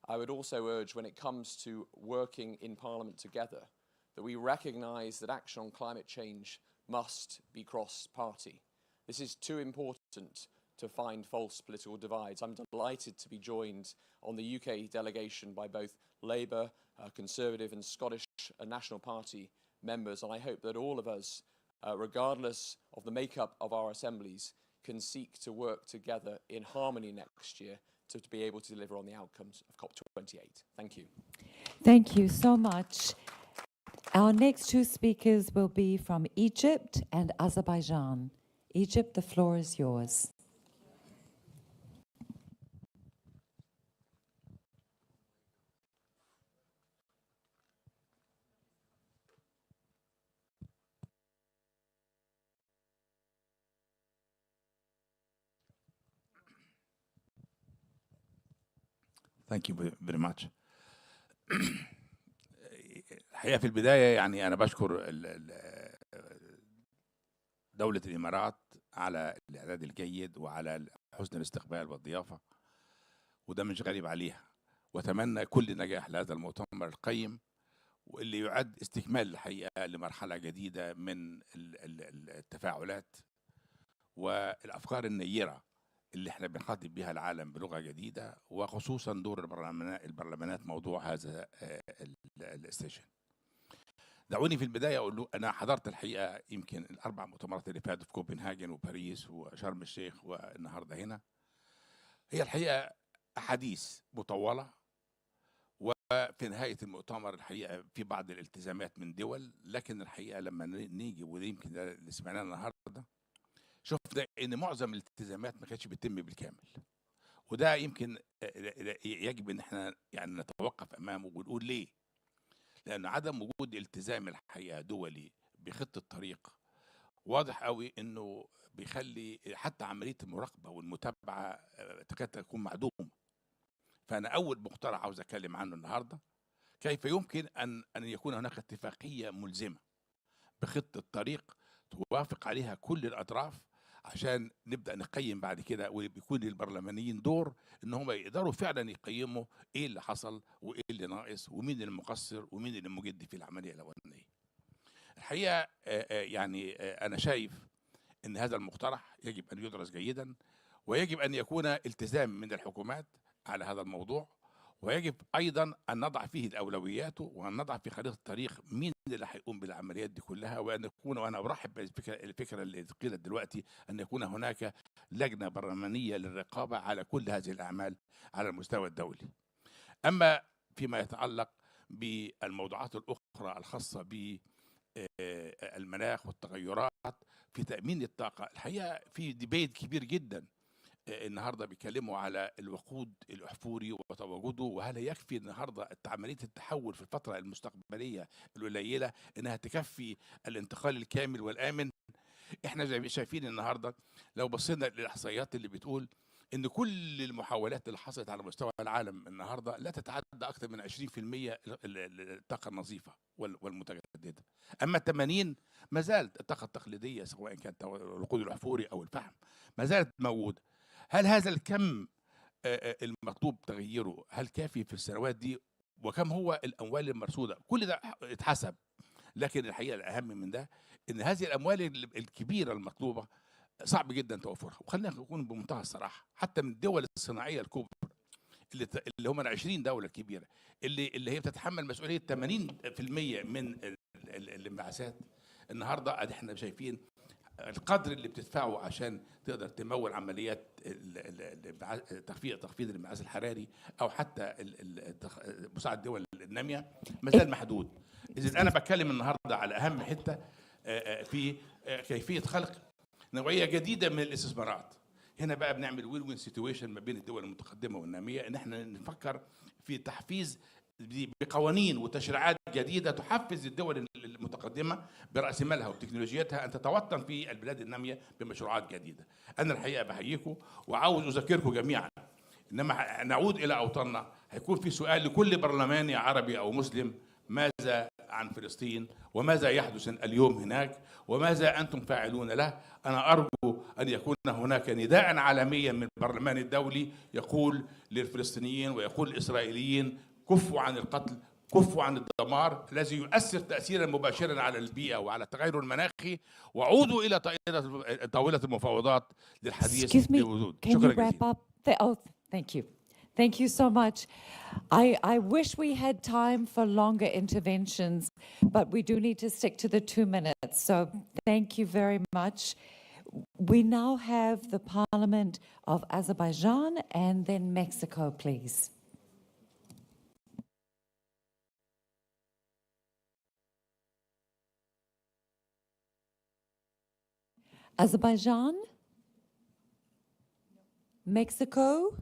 I would also urge, when it comes to working in Parliament together, that we recognise that action on climate change must be cross-party. This is too important to find false political divides. I'm delighted to be joined on the UK delegation by both Labour, Conservative and Scottish National Party members, and I hope that all of us, regardless of the makeup of our assemblies, can seek to work together in harmony next year to be able to deliver on the outcomes of COP28. Thank you. Thank you so much. Our next two speakers will be from Egypt and Azerbaijan. Egypt, the floor is yours. Thank you very much. الحقيقة في البداية يعني أنا بشكر دولة الإمارات على الإعداد الجيد وعلى حسن الاستقبال والضيافة، وده مش غريب عليها، وأتمنى كل نجاح لهذا المؤتمر القيم واللي يعد استكمال الحقيقة لمرحلة جديدة من التفاعلات والأفكار النيرة اللي احنا بنخاطب بها العالم بلغة جديدة، وخصوصا دور البرلمانات موضوع هذا السيشن. دعوني في البداية أقول له أنا حضرت الحقيقة يمكن الأربع مؤتمرات اللي فاتوا في كوبنهاجن وباريس وشرم الشيخ والنهارده هنا. هي الحقيقة أحاديث مطولة، وفي نهاية المؤتمر الحقيقة في بعض الالتزامات من دول، لكن الحقيقة لما نيجي وده يمكن ده اللي سمعناه النهارده شفنا ان معظم الالتزامات ما كانتش بتتم بالكامل، وده يمكن يجب ان احنا يعني نتوقف امامه ونقول ليه. لان عدم وجود التزام الحقيقه دولي بخطه طريق واضح قوي انه بيخلي حتى عمليه المراقبه والمتابعه تكاد تكون معدومه. فانا اول مقترح عاوز اتكلم عنه النهارده كيف يمكن ان يكون هناك اتفاقيه ملزمه بخطه طريق توافق عليها كل الاطراف، عشان نبدا نقيم بعد كده، وبيكون للبرلمانيين دور ان هم يقدروا فعلا يقيموا ايه اللي حصل وايه اللي ناقص ومين اللي مقصر ومين اللي مجدي في العمليه الاولانيه. الحقيقه يعني انا شايف ان هذا المقترح يجب ان يدرس جيدا، ويجب ان يكون التزام من الحكومات على هذا الموضوع، ويجب ايضا ان نضع فيه الاولويات وان نضع في خريطه الطريق مين اللي هيقوم بالعمليات دي كلها، وان يكون، وانا ارحب بالفكره اللي قيلت دلوقتي ان يكون هناك لجنه برلمانيه للرقابه على كل هذه الاعمال على المستوى الدولي. اما فيما يتعلق بالموضوعات الاخرى الخاصه بالمناخ والتغيرات في تامين الطاقه، الحقيقه في ديبيت كبير جدا النهارده بيتكلموا على الوقود الاحفوري وتواجده، وهل يكفي النهارده عمليه التحول في الفتره المستقبليه القليله انها تكفي الانتقال الكامل والامن. احنا زي ما شايفين النهارده لو بصينا للاحصائيات اللي بتقول ان كل المحاولات اللي حصلت على مستوى العالم النهارده لا تتعدى اكثر من 20% الطاقه النظيفه والمتجدده، اما 80 ما زالت الطاقه التقليديه سواء كانت الوقود الاحفوري او الفحم ما زالت موجوده. هل هذا الكم المطلوب تغييره هل كافي في السنوات دي؟ وكم هو الاموال المرصوده؟ كل ده اتحسب، لكن الحقيقه الاهم من ده ان هذه الاموال الكبيره المطلوبه صعب جدا توفرها. وخلينا نكون بمنتهى الصراحه، حتى من الدول الصناعيه الكبرى اللي هم ال 20 دوله الكبيره اللي هي بتتحمل مسؤوليه 80% من الانبعاثات، النهارده احنا شايفين القدر اللي بتدفعه عشان تقدر تمول عمليات تخفيض الانبعاث الحراري او حتى مساعده الدول الناميه ما زال محدود. اذا انا بتكلم النهارده على اهم حته في كيفيه خلق نوعيه جديده من الاستثمارات. هنا بقى بنعمل وين وين سيتويشن ما بين الدول المتقدمه والناميه، ان احنا نفكر في تحفيز بقوانين وتشريعات جديده تحفز الدول المتقدمه براس مالها وتكنولوجياتها ان تتوطن في البلاد الناميه بمشروعات جديده. انا الحقيقه بحييكم وعاوز اذكركم جميعا انما نعود الى اوطاننا هيكون في سؤال لكل برلماني عربي او مسلم: ماذا عن فلسطين؟ وماذا يحدث اليوم هناك؟ وماذا انتم فاعلون له؟ انا ارجو ان يكون هناك نداء عالميا من البرلمان الدولي يقول للفلسطينيين ويقول للاسرائيليين: كفوا عن القتل، كفوا عن الدمار الذي يؤثر تأثيرا مباشرا على البيئة وعلى التغير المناخي، وعودوا إلى طاولة المفاوضات للحديث بوجود. Can شكرا you wrap جزيلا. up? Thank you. Thank you so much. I wish we had time for longer interventions, but we do need to stick to the 2 minutes. So thank you very much. We now have the Parliament of Azerbaijan and then Mexico, please. Azerbaijan? Mexico?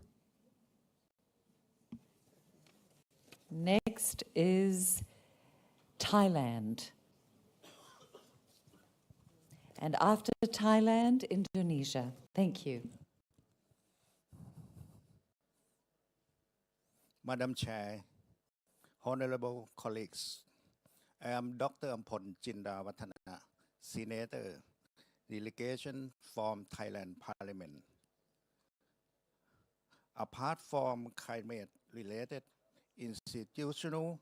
Next is Thailand. And after Thailand, Indonesia. Thank you. Madam Chair, honorable colleagues, I am Dr. Ampon Jindawathana, Senator, delegation from Thailand Parliament. Apart from climate-related institutional,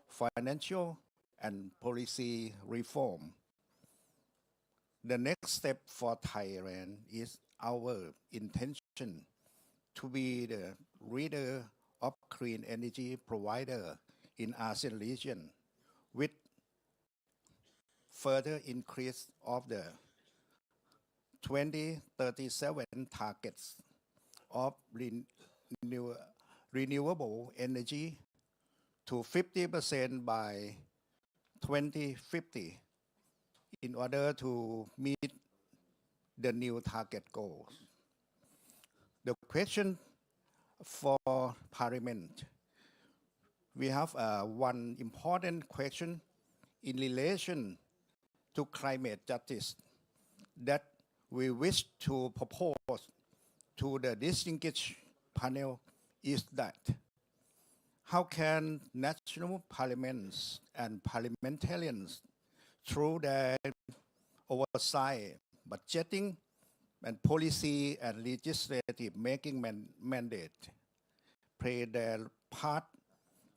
financial, and policy reform, the next step for Thailand is our intention to be the leader of clean energy provider in ASEAN region, with further increase of the 2037 targets of renewable energy to 50% by 2050 in order to meet the new target goals. The question for Parliament, we have one important question in relation to climate justice that we wish to propose to the distinguished panel is that how can national parliaments and parliamentarians, through their oversight, budgeting, and policy and legislative making mandate, play their part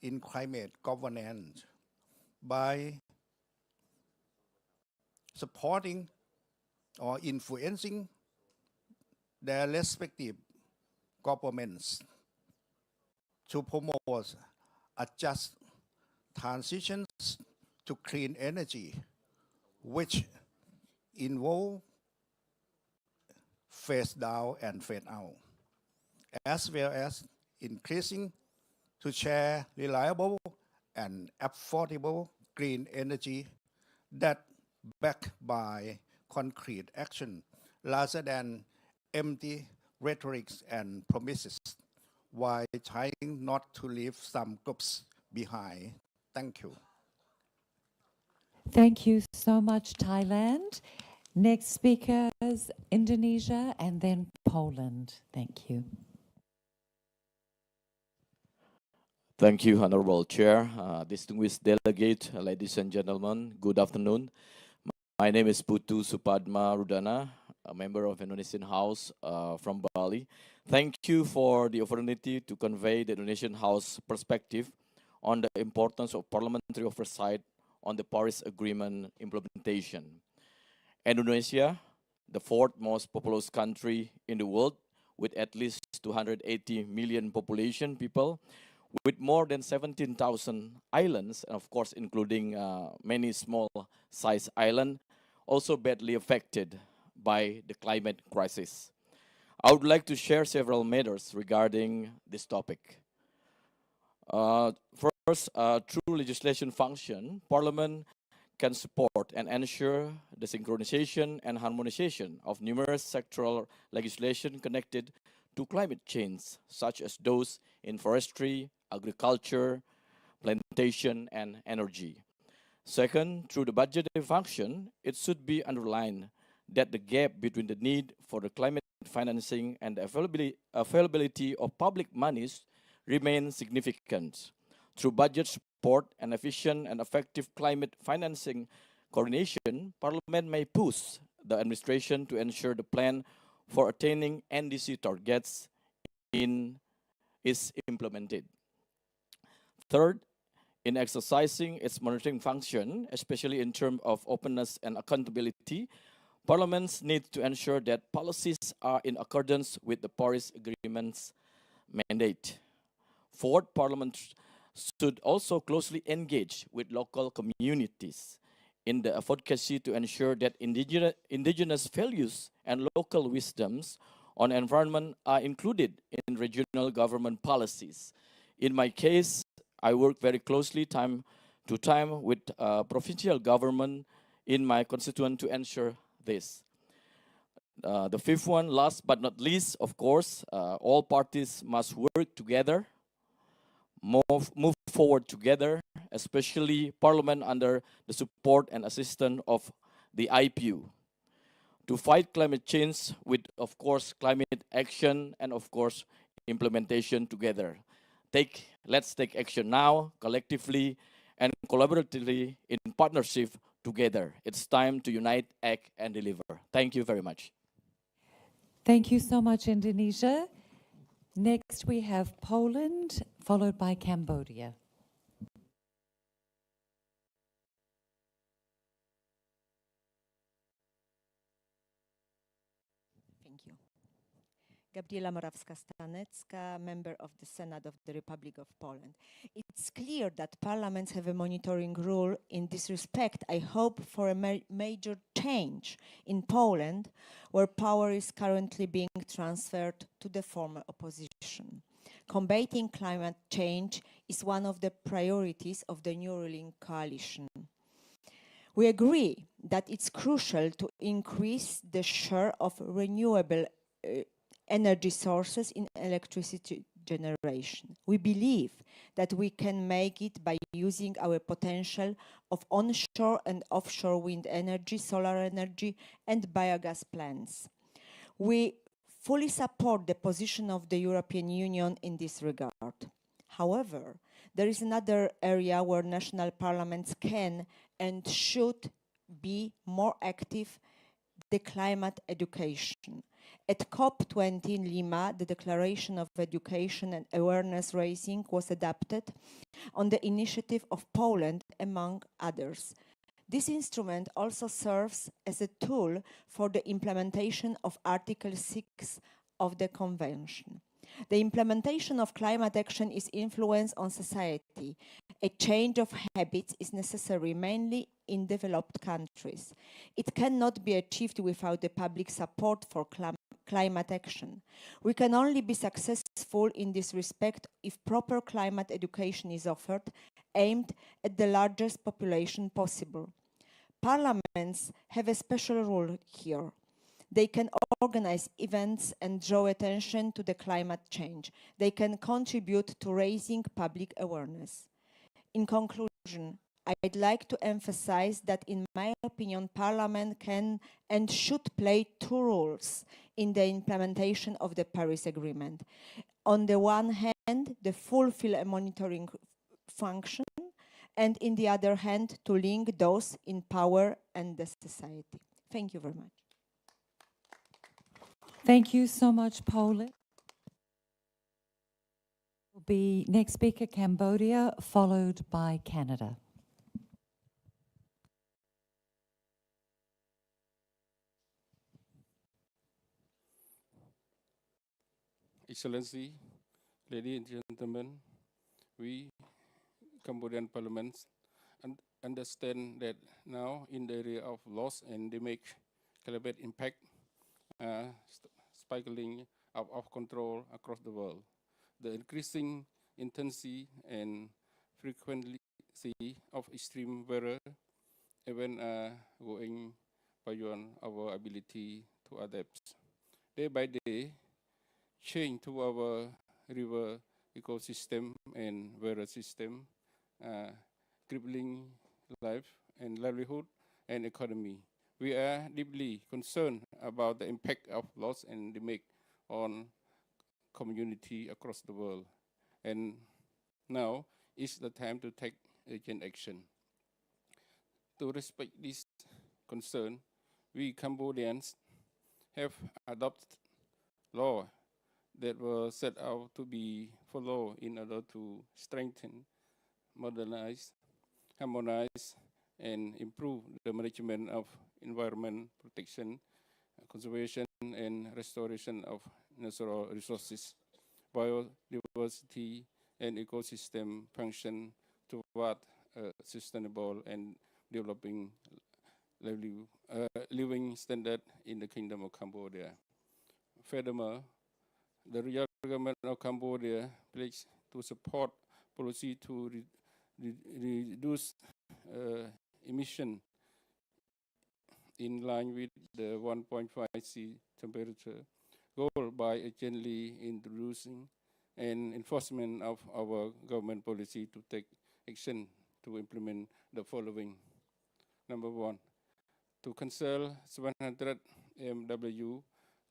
in climate governance by supporting or influencing their respective governments to promote a just transitions to clean energy, which involve phase down and fade out, as well as increasing to share reliable and affordable green energy that backed by concrete action rather than empty rhetoric and promises, while trying not to leave some groups behind. Thank you. Thank you so much, Thailand. Next speaker is Indonesia and then Poland. Thank you. Thank you, Honorable Chair, distinguished delegate, ladies and gentlemen, good afternoon. My name is Putu Supadma Rudana, a member of Indonesian House from Bali. Thank you for the opportunity to convey the Indonesian House perspective on the importance of parliamentary oversight on the Paris Agreement implementation. Indonesia, the fourth most populous country in the world, with at least 280 million population people, with more than 17,000 islands, and of course including many small-sized islands, also badly affected by the climate crisis. I would like to share several matters regarding this topic. First, through legislation function, Parliament can support and ensure the synchronization and harmonization of numerous sectoral legislation connected to climate change, such as those in forestry, agriculture, plantation, and energy. Second, through the budgetary function, it should be underlined that the gap between the need for the climate financing and the availability of public monies remains significant. Through budget support and efficient and effective climate financing coordination, Parliament may push the administration to ensure the plan for attaining NDC targets is implemented. Third, In exercising its monitoring function, especially in terms of openness and accountability, parliaments need to ensure that policies are in accordance with the Paris Agreement's mandate. Fourth, Parliament should also closely engage with local communities in the advocacy to ensure that indigenous values and local wisdoms on environment are included in regional government policies. In my case, I work very closely time to time with provincial government in my constituent to ensure this. The fifth one, last but not least, of course, all parties must work together, move forward together, especially Parliament under the support and assistance of the IPU, to fight climate change with, of course, climate action and, of course, implementation together. Let's take action now, collectively and collaboratively in partnership together. It's time to unite, act, and deliver. Thank you very much. Thank you so much, Indonesia. Next, we have Poland, followed by Cambodia. Thank you. Gabriela Morawska-Stanecka, member of the Senate of the Republic of Poland. It's clear that parliaments have a monitoring role. In this respect, I hope for a major change in Poland, where power is currently being transferred to the former opposition. Combating climate change is one of the priorities of the new ruling coalition. We agree that it's crucial to increase the share of renewable energy sources in electricity generation. We believe that we can make it by using our potential of onshore and offshore wind energy, solar energy, and biogas plants. We fully support the position of the European Union in this regard. However, there is another area where national parliaments can and should be more active: the climate education. At COP20 in Lima, the Declaration of Education and Awareness Raising was adopted on the initiative of Poland, among others. This instrument also serves as a tool for the implementation of Article 6 of the Convention. The implementation of climate action is influence on society. A change of habits is necessary, mainly in developed countries. It cannot be achieved without the public support for climate action. We can only be successful in this respect if proper climate education is offered, aimed at the largest population possible. Parliaments have a special role here. They can organize events and draw attention to the climate change. They can contribute to raising public awareness. In conclusion, I'd like to emphasize that, in my opinion, Parliament can and should play two roles in the implementation of the Paris Agreement. On the one hand, to fulfill a monitoring function, and in the other hand, to link those in power and the society. Thank you very much. Thank you so much, Poland. Will be next speaker, Cambodia, followed by Canada. Excellency, ladies and gentlemen, we Cambodian parliaments understand that now in the area of loss and damage, climate impact spiraling out of control across the world. The increasing intensity and frequency of extreme weather events are going beyond our ability to adapt. Day by day, change to our river ecosystem and weather system, crippling life and livelihood and economy. We are deeply concerned about the impact of loss and damage on community across the world. And now is the time to take urgent action. To respect this concern, we Cambodians have adopted laws that were set out to be followed in order to strengthen modernize, harmonize, and improve the management of environment protection, conservation, and restoration of natural resources, biodiversity, and ecosystem function toward a sustainable and developing living standard in the Kingdom of Cambodia. Furthermore, the royal government of Cambodia pledges to support policy to reduce emission in line with the 1.5°C temperature goal by urgently introducing and enforcement of our government policy to take action to implement the following. Number one, to cancel 700 MW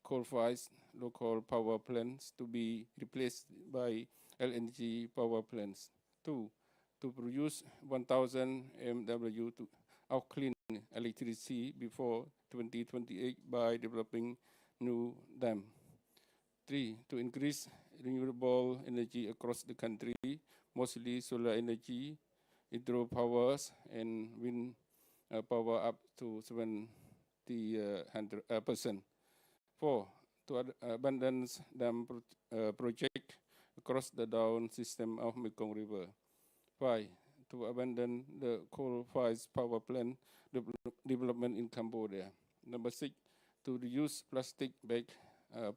coal-fired local power plants to be replaced by LNG power plants. Two, to produce 1,000 MW of clean electricity before 2028 by developing new dam. Three, to increase renewable energy across the country, mostly solar energy, hydropowers, and wind power up to 70%. Four, to abandon dam project across the down system of Mekong River. Five, to abandon the coal-fired power plant development in Cambodia. Number six, to reduce plastic bag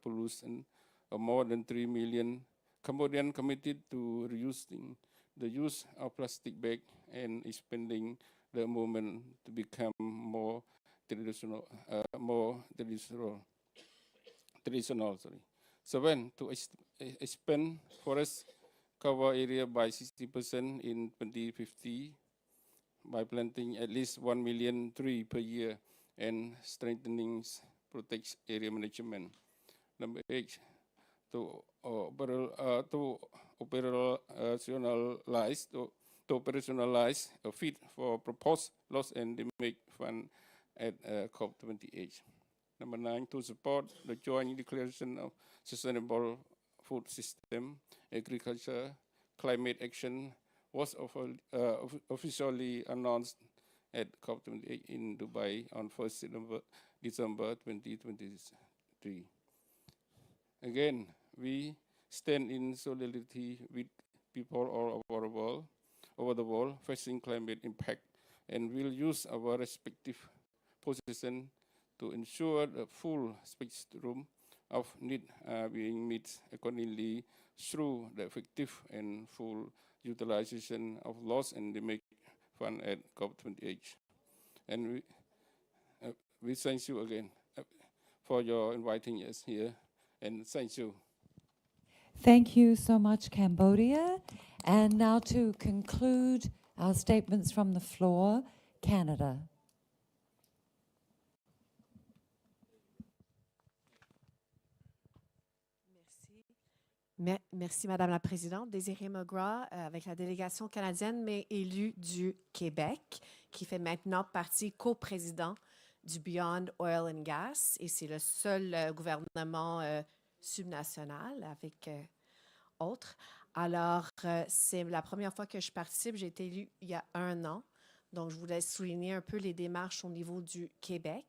pollution of more than 3 million. Cambodian committed to reducing the use of plastic bag and expanding the movement to become more traditional. Seven, to expand forest cover area by 60% in 2050 by planting at least 1 million trees per year and strengthening protect area management. Number eight, to operationalize a fit for proposed loss and damage fund at COP28. Number nine, to support the joint declaration of sustainable food system, agriculture, climate action was officially announced at COP28 in Dubai on 1st December 2023. Again, we stand in solidarity with people all over the world facing climate impact, and will use our respective position to ensure the full spectrum of need being met accordingly through the effective and full utilization of loss and damage fund at COP28. And we thank you again for your inviting us here, and thank you. Thank you so much, Cambodia. And now to conclude our statements from the floor, Canada. Merci, Madame la Présidente. Désirée Magra, avec la délégation canadienne, mais élue du Québec, qui fait maintenant partie coprésident du Beyond Oil and Gas. Et c'est le seul gouvernement subnational avec autres. Alors, c'est la première fois que je participe. J'ai été élue il y a 1 an. Donc, je voulais souligner un peu les démarches au niveau du Québec.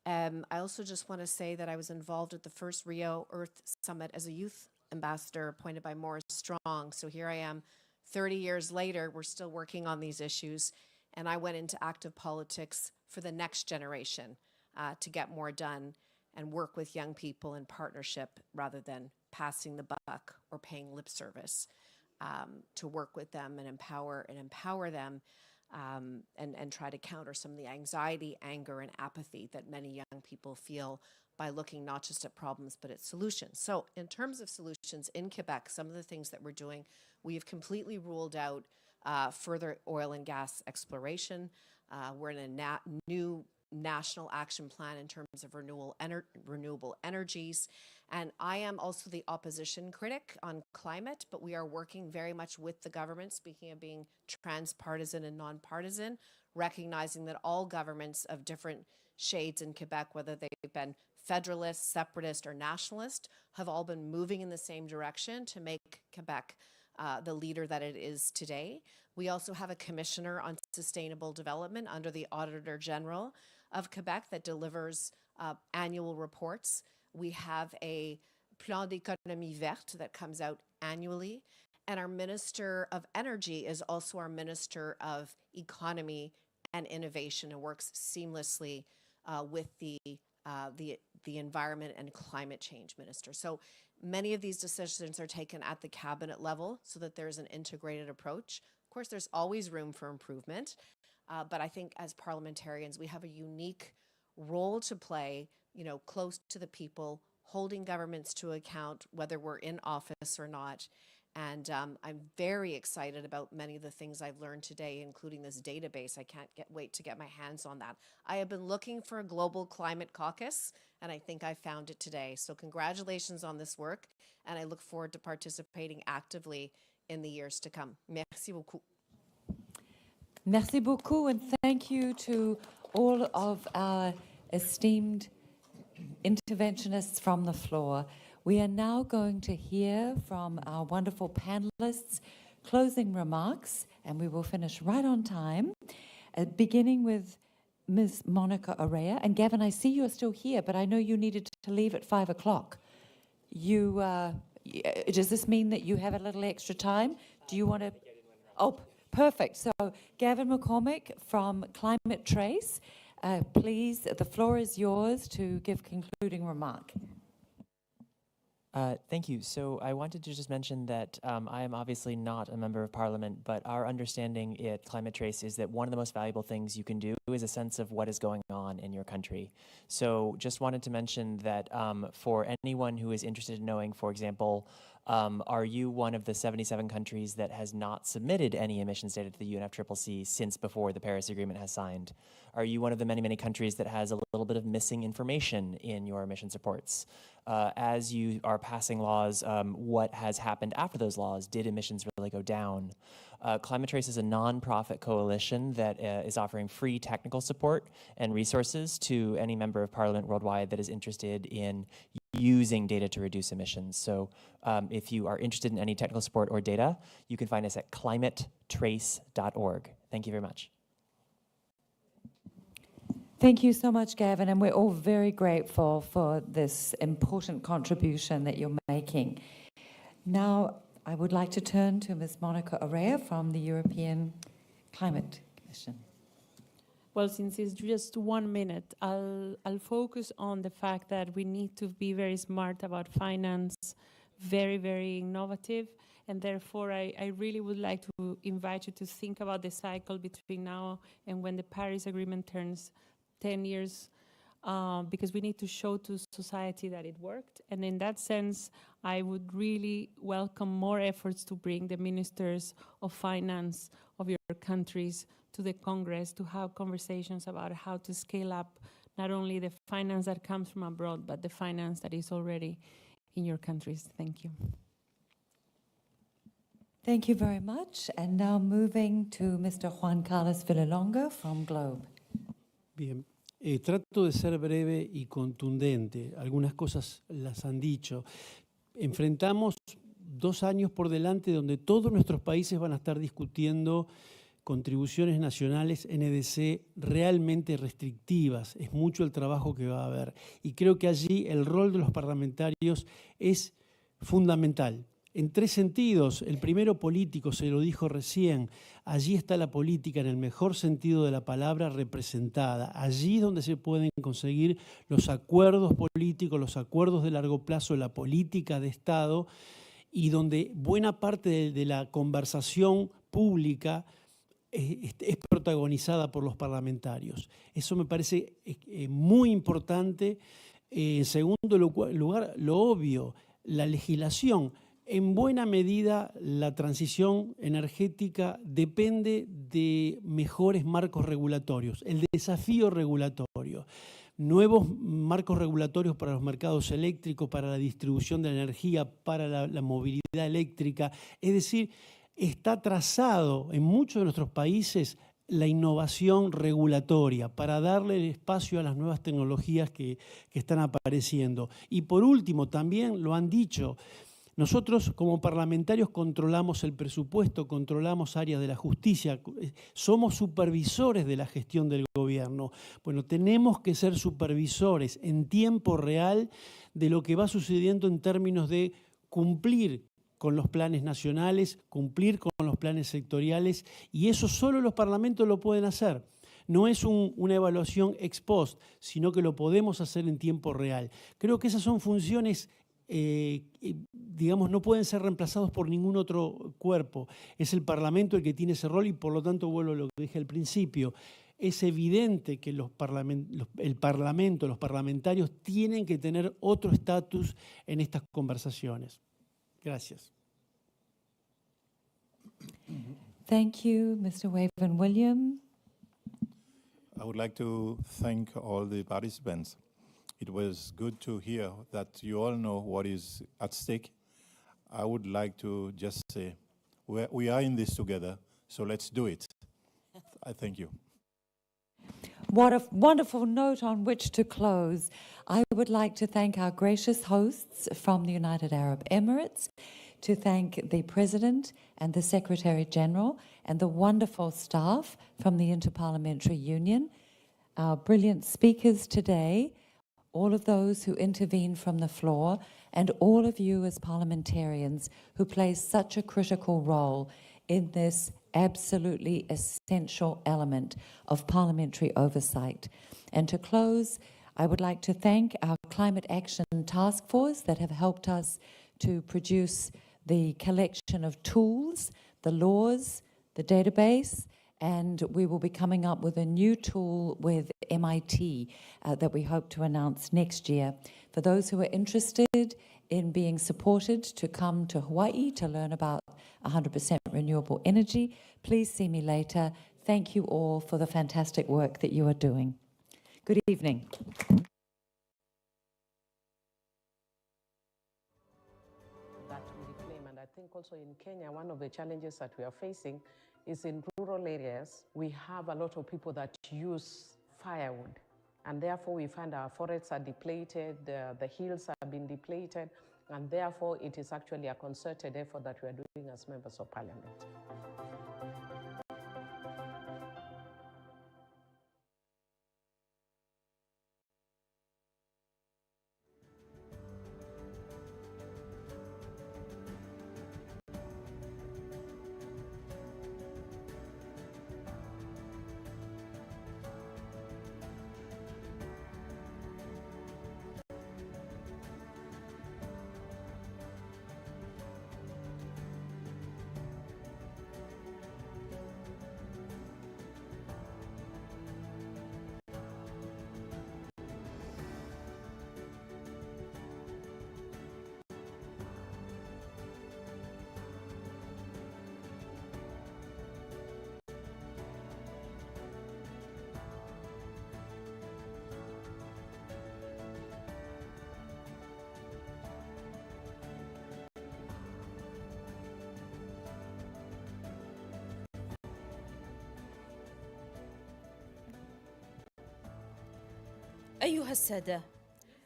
I also just want to say that I was involved at the first Rio Earth Summit as a youth ambassador appointed by Maurice Strong. So here I am 30 years later, we're still working on these issues. And I went into active politics for the next generation to get more done and work with young people in partnership rather than passing the buck or paying lip service, to work with them and empower them and try to counter some of the anxiety, anger, and apathy that many young people feel by looking not just at problems, but at solutions. So in terms of solutions in Quebec, some of the things that we're doing, we have completely ruled out further oil and gas exploration. We're in a new national action plan in terms of renewable energies. And I am also the opposition critic on climate, but we are working very much with the government, speaking of being transpartisan and nonpartisan, recognizing that all governments of different shades in Quebec, whether they've been federalist, separatist, or nationalist, have all been moving in the same direction to make Quebec the leader that it is today. We also have a commissioner on sustainable development under the Auditor General of Quebec that delivers annual reports. We have a Plan d'économie verte that comes out annually. And our Minister of Energy is also our Minister of Economy and Innovation and works seamlessly with the Environment and Climate Change Minister. So many of these decisions are taken at the cabinet level so that there's an integrated approach. Of course, there's always room for improvement, but I think as parliamentarians, we have a unique role to play, close to the people, holding governments to account, whether we're in office or not. And I'm very excited about many of the things I've learned today, including this database. I can't wait to get my hands on that. I have been looking for a global climate caucus, and I think I found it today. So congratulations on this work, and I look forward to participating actively in the years to come. Merci beaucoup. Merci beaucoup, and thank you to all of our esteemed interventionists from the floor. We are now going to hear from our wonderful panelists closing remarks, and we will finish right on time, beginning with Ms. Monica Orea. And Gavin, I see you're still here, but I know you needed to leave at 5 o'clock. Does this mean that you have a little extra time? Do you want to? Oh, perfect. So Gavin McCormick from Climate Trace, please, the floor is yours to give concluding remark. Thank you. So I wanted to just mention that I am obviously not a member of parliament, but our understanding at Climate Trace is that one of the most valuable things you can do is a sense of what is going on in your country. So just wanted to mention that for anyone who is interested in knowing, for example, are you one of the 77 countries that has not submitted any emissions data to the UNFCCC since before the Paris Agreement has signed? Are you one of the many, many countries that has a little bit of missing information in your emissions reports? As you are passing laws, what has happened after those laws? Did emissions really go down? Climate Trace is a nonprofit coalition that is offering free technical support and resources to any member of parliament worldwide that is interested in using data to reduce emissions. So if you are interested in any technical support or data, you can find us at climatetrace.org. Thank you very much. Thank you so much, Gavin, and we're all very grateful for this important contribution that you're making. Now, I would like to turn to Ms. Monica Orea from the European Climate Commission. Well, since it's just 1 minute, I'll focus on the fact that we need to be very smart about finance, very, very innovative, and therefore I really would like to invite you to think about the cycle between now and when the Paris Agreement turns 10 years, because we need to show to society that it worked. And in that sense, I would really welcome more efforts to bring the ministers of finance of your countries to the Congress to have conversations about how to scale up not only the finance that comes from abroad, but the finance that is already in your countries. Thank you. Thank you very much. And now moving to Mr. Juan Carlos Villalonga from Globe. Bien, trato de ser breve y contundente. Algunas cosas las han dicho. Enfrentamos 2 años por delante donde todos nuestros países van a estar discutiendo contribuciones nacionales NDC realmente restrictivas. Es mucho el trabajo que va a haber. Y creo que allí el rol de los parlamentarios es fundamental. En 3 sentidos. El primero, político, se lo dijo recién. Allí está la política en el mejor sentido de la palabra representada. Allí es donde se pueden conseguir los acuerdos políticos, los acuerdos de largo plazo, la política de Estado, y donde buena parte de la conversación pública es protagonizada por los parlamentarios. Eso me parece muy importante. En segundo lugar, lo obvio, la legislación. En buena medida, la transición energética depende de mejores marcos regulatorios, el desafío regulatorio, nuevos marcos regulatorios para los mercados eléctricos, para la distribución de la energía, para la movilidad eléctrica. Es decir, está trazado en muchos de nuestros países la innovación regulatoria para darle el espacio a las nuevas tecnologías que están apareciendo. Y por último, también lo han dicho, Nosotros como parlamentarios controlamos el presupuesto, controlamos áreas de la justicia, somos supervisores de la gestión del gobierno. Bueno, tenemos que ser supervisores en tiempo real de lo que va sucediendo en términos de cumplir con los planes nacionales, cumplir con los planes sectoriales, y eso solo los parlamentos lo pueden hacer. No es una evaluación ex post, sino que lo podemos hacer en tiempo real. Creo que esas son funciones, digamos, no pueden ser reemplazados por ningún otro cuerpo. Es el Parlamento el que tiene ese rol y, por lo tanto, vuelvo a lo que dije al principio. Es evidente que el Parlamento, los parlamentarios, tienen que tener otro estatus en estas conversaciones. Gracias. Thank you, Mr. Waven William. I would like to thank all the participants. It was good to hear that you all know what is at stake. I would like to just say, we are in this together, so let's do it. I thank you. What a wonderful note on which to close. I would like to thank our gracious hosts from the United Arab Emirates, to thank the President and the Secretary General and the wonderful staff from the Interparliamentary Union, our brilliant speakers today, all of those who intervene from the floor, and all of you as parliamentarians who play such a critical role in this absolutely essential element of parliamentary oversight. And to close, I would like to thank our Climate Action Task Force that have helped us to produce the collection of tools, the laws, the database, and we will be coming up with a new tool with MIT that we hope to announce next year. For those who are interested in being supported to come to Hawaii to learn about 100% renewable energy, please see me later. Thank you all for the fantastic work that you are doing. Good evening. I think also in Kenya, one of the challenges that we are facing is in rural areas, we have a lot of people that use firewood. And therefore, we find our forests are depleted, the hills have been depleted, and therefore, it is actually a concerted effort that we are doing as members of parliament. أيها السادة،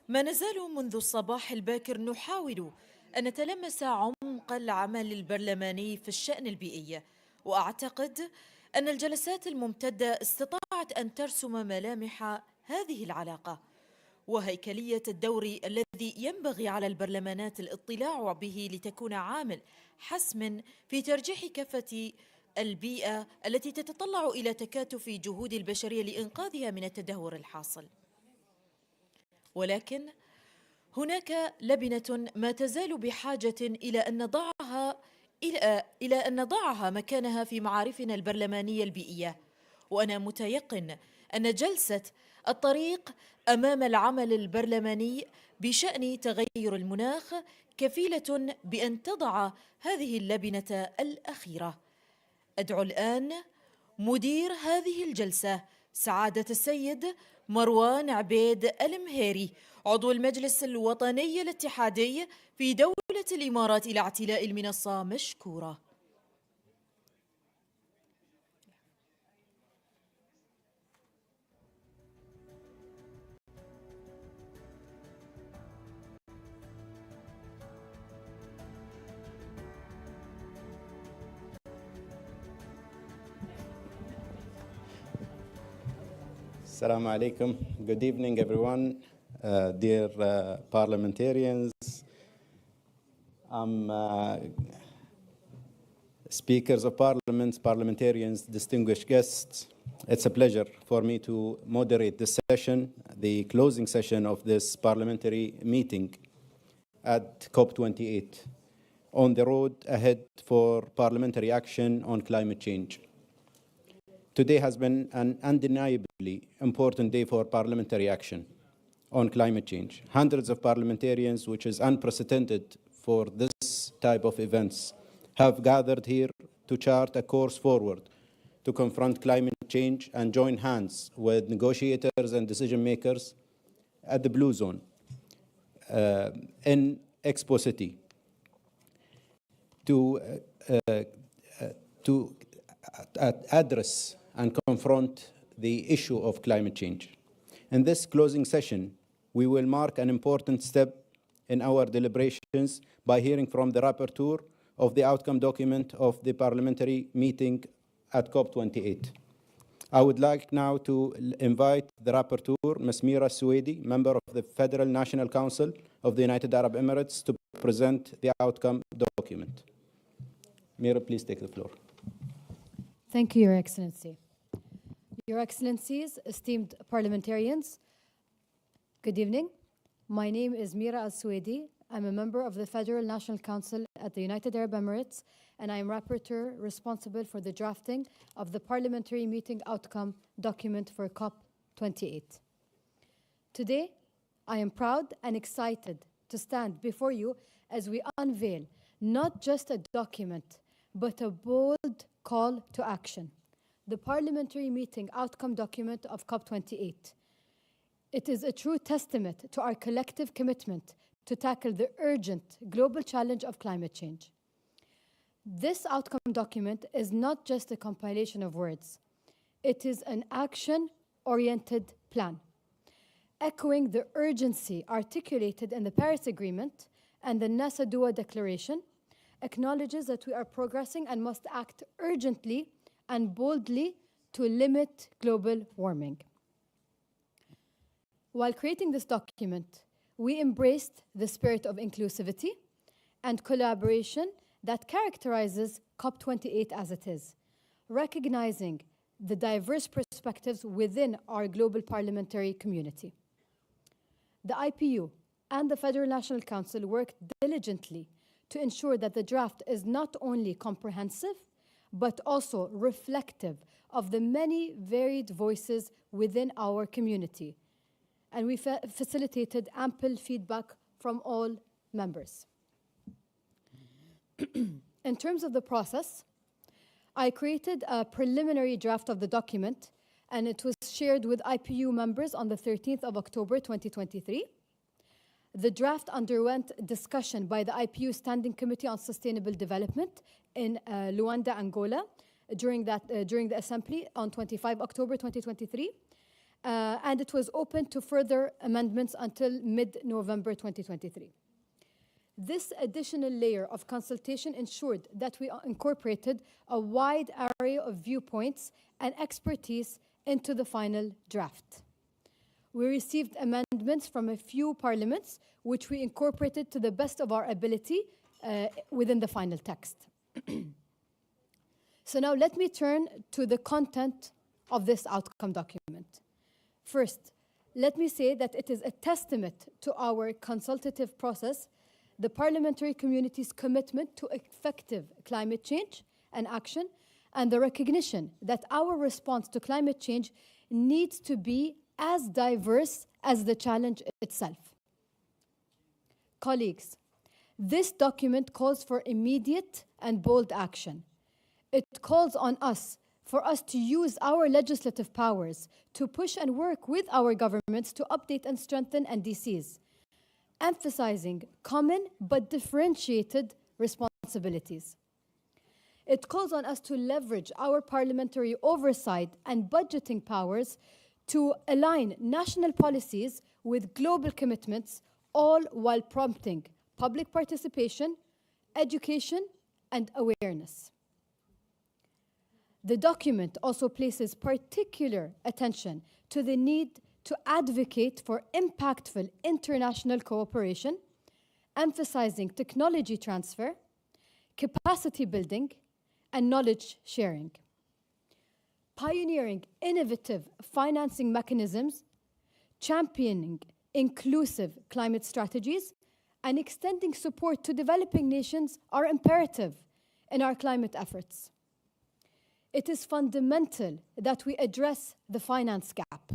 ما نزال منذ الصباح الباكر نحاول أن نتلمس عمق العمل البرلماني في الشأن البيئي، وأعتقد أن الجلسات الممتدة استطاعت أن ترسم ملامح هذه العلاقة وهيكلية الدور الذي ينبغي على البرلمانات الاطلاع به لتكون عامل حسم في ترجيح كافة البيئة التي تتطلع إلى تكاتف جهود البشرية لإنقاذها من التدهور الحاصل. ولكن هناك لبنة ما تزال بحاجة إلى أن نضعها مكانها في معارفنا البرلمانية البيئية، وأنا متيقن أن جلسة الطريق أمام العمل البرلماني بشأن تغير المناخ كفيلة بأن تضع هذه اللبنة الأخيرة. أدعو الآن مدير هذه الجلسة سعادة السيد مروان عبيد المهيري، عضو المجلس الوطني الاتحادي في دولة الإمارات، إلى اعتلاء المنصة مشكورة. Assalamu alaikum. Good evening, everyone. Dear parliamentarians, speakers of parliaments, parliamentarians, distinguished guests. It's a pleasure for me to moderate this session, the closing session of this parliamentary meeting at COP28, on the road ahead for parliamentary action on climate change. Today has been an undeniably important day for parliamentary action on climate change. Hundreds of parliamentarians, which is unprecedented for this type of events, have gathered here to chart a course forward to confront climate change and join hands with negotiators and decision makers at the Blue Zone in Expo City to address and confront the issue of climate change. In this closing session, we will mark an important step in our deliberations by hearing from the rapporteur of the outcome document of the parliamentary meeting at COP28. I would like now to invite the rapporteur, Ms. Mira Suedi, member of the Federal National Council of the United Arab Emirates, to present the outcome document. Mira, please take the floor. Thank you, Your Excellency. Your Excellencies, esteemed parliamentarians, good evening. My name is Mira Al-Suedi. I'm a member of the Federal National Council at the United Arab Emirates, and I am rapporteur responsible for the drafting of the parliamentary meeting outcome document for COP28. Today, I am proud and excited to stand before you as we unveil not just a document, but a bold call to action, the parliamentary meeting outcome document of COP28. It is a true testament to our collective commitment to tackle the urgent global challenge of climate change. This outcome document is not just a compilation of words. It is an action-oriented plan, echoing the urgency articulated in the Paris Agreement and the NASA Doha Declaration, acknowledges that we are progressing and must act urgently and boldly to limit global warming. While creating this document, we embraced the spirit of inclusivity and collaboration that characterizes COP28 as it is, recognizing the diverse perspectives within our global parliamentary community. The IPU and the Federal National Council worked diligently to ensure that the draft is not only comprehensive, but also reflective of the many varied voices within our community. And we facilitated ample feedback from all members. In terms of the process, I created a preliminary draft of the document, and it was shared with IPU members on the 13th of October 2023. The draft underwent discussion by the IPU Standing Committee on Sustainable Development in Luanda, Angola, during the assembly on 25 October 2023, and it was open to further amendments until mid-November 2023. This additional layer of consultation ensured that we incorporated a wide array of viewpoints and expertise into the final draft. We received amendments from a few parliaments, which we incorporated to the best of our ability within the final text. So now let me turn to the content of this outcome document. First, let me say that it is a testament to our consultative process, the parliamentary community's commitment to effective climate change and action, and the recognition that our response to climate change needs to be as diverse as the challenge itself. Colleagues, this document calls for immediate and bold action. It calls on us for us to use our legislative powers to push and work with our governments to update and strengthen NDCs, emphasizing common but differentiated responsibilities. It calls on us to leverage our parliamentary oversight and budgeting powers to align national policies with global commitments, all while prompting public participation, education, and awareness. The document also places particular attention to the need to advocate for impactful international cooperation, emphasizing technology transfer, capacity building, and knowledge sharing. Pioneering innovative financing mechanisms, championing inclusive climate strategies, and extending support to developing nations are imperative in our climate efforts. It is fundamental that we address the finance gap,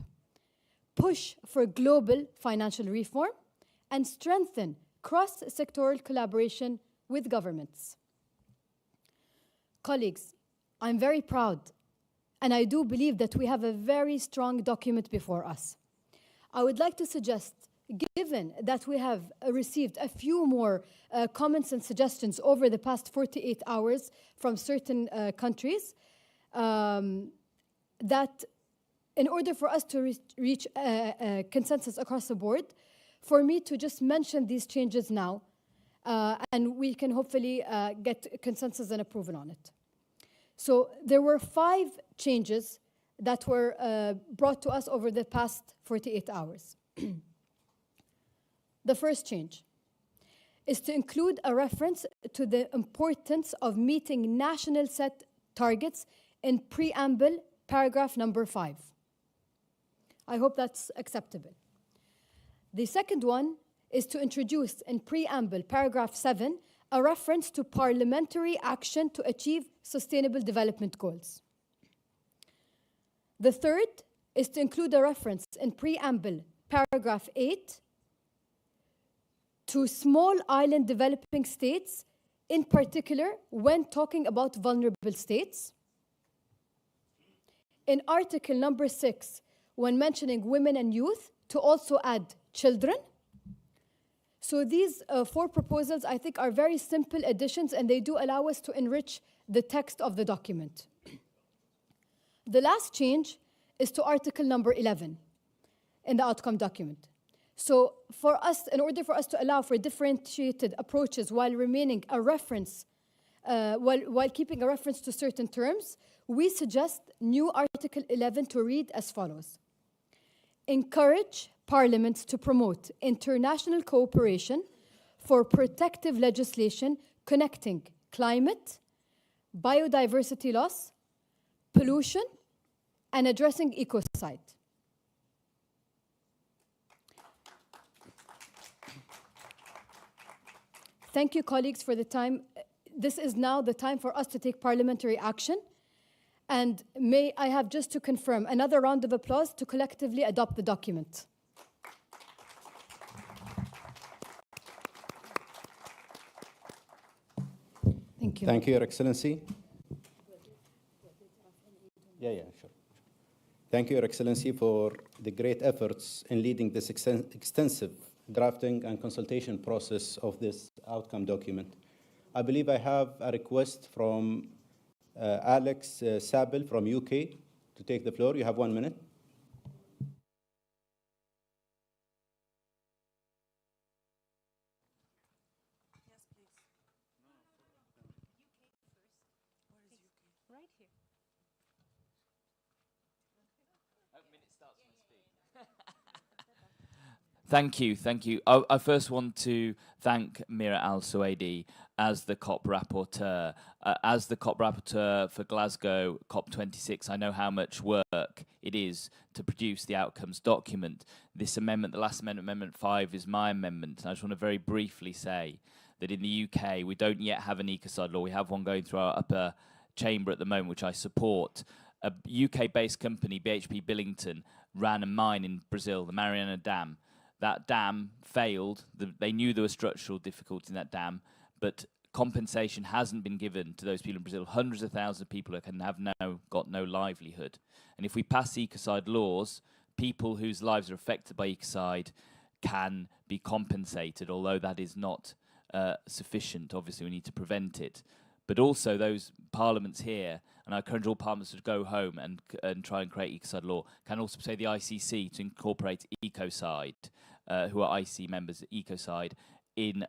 push for global financial reform, and strengthen cross-sectoral collaboration with governments. Colleagues, I'm very proud, and I do believe that we have a very strong document before us. I would like to suggest, given that we have received a few more comments and suggestions over the past 48 hours from certain countries, that in order for us to reach a consensus across the board, for me to just mention these changes now, and we can hopefully get consensus and approval on it. So there were 5 changes that were brought to us over the past 48 hours. The first change is to include a reference to the importance of meeting national set targets in preamble paragraph number 5. I hope that's acceptable. The second one is to introduce in preamble paragraph 7 a reference to parliamentary action to achieve sustainable development goals. The third is to include a reference in preamble paragraph 8 to small island developing states, in particular when talking about vulnerable states. In article number 6, when mentioning women and youth, to also add children. So these 4 proposals, I think, are very simple additions, and they do allow us to enrich the text of the document. The last change is to article number 11 in the outcome document. So for us, in order for us to allow for differentiated approaches while remaining a reference, while keeping a reference to certain terms, we suggest new article 11 to read as follows. Encourage parliaments to promote international cooperation for protective legislation connecting climate, biodiversity loss, pollution, and addressing ecocide. Thank you, colleagues, for the time. This is now the time for us to take parliamentary action. And may I have just to confirm another round of applause to collectively adopt the document. Thank you. Thank you, Your Excellency. Yeah, sure. Thank you, Your Excellency, for the great efforts in leading this extensive drafting and consultation process of this outcome document. I believe I have a request from Alex Sabel from UK to take the floor. You have 1 minute. Yes, please. Right here. Thank you. I first want to thank Mira Al-Suwaidi as the COP rapporteur. As the COP rapporteur for Glasgow COP26, I know how much work it is to produce the outcomes document. This amendment, the last amendment, Amendment 5, is my amendment. And I just want to very briefly say that in the UK, we don't yet have an ecocide law. We have one going through our upper chamber at the moment, which I support. A UK-based company, BHP Billington, ran a mine in Brazil, the Mariana Dam. That dam failed. They knew there was structural difficulty in that dam, but compensation hasn't been given to those people in Brazil. Hundreds of thousands of people have now got no livelihood. And if we pass ecocide laws, people whose lives are affected by ecocide can be compensated, although that is not sufficient. Obviously, we need to prevent it. But also those parliaments here, and I encourage all parliaments to go home and try and create ecocide law, can also say the ICC to incorporate ecocide, who are IC members, ecocide, in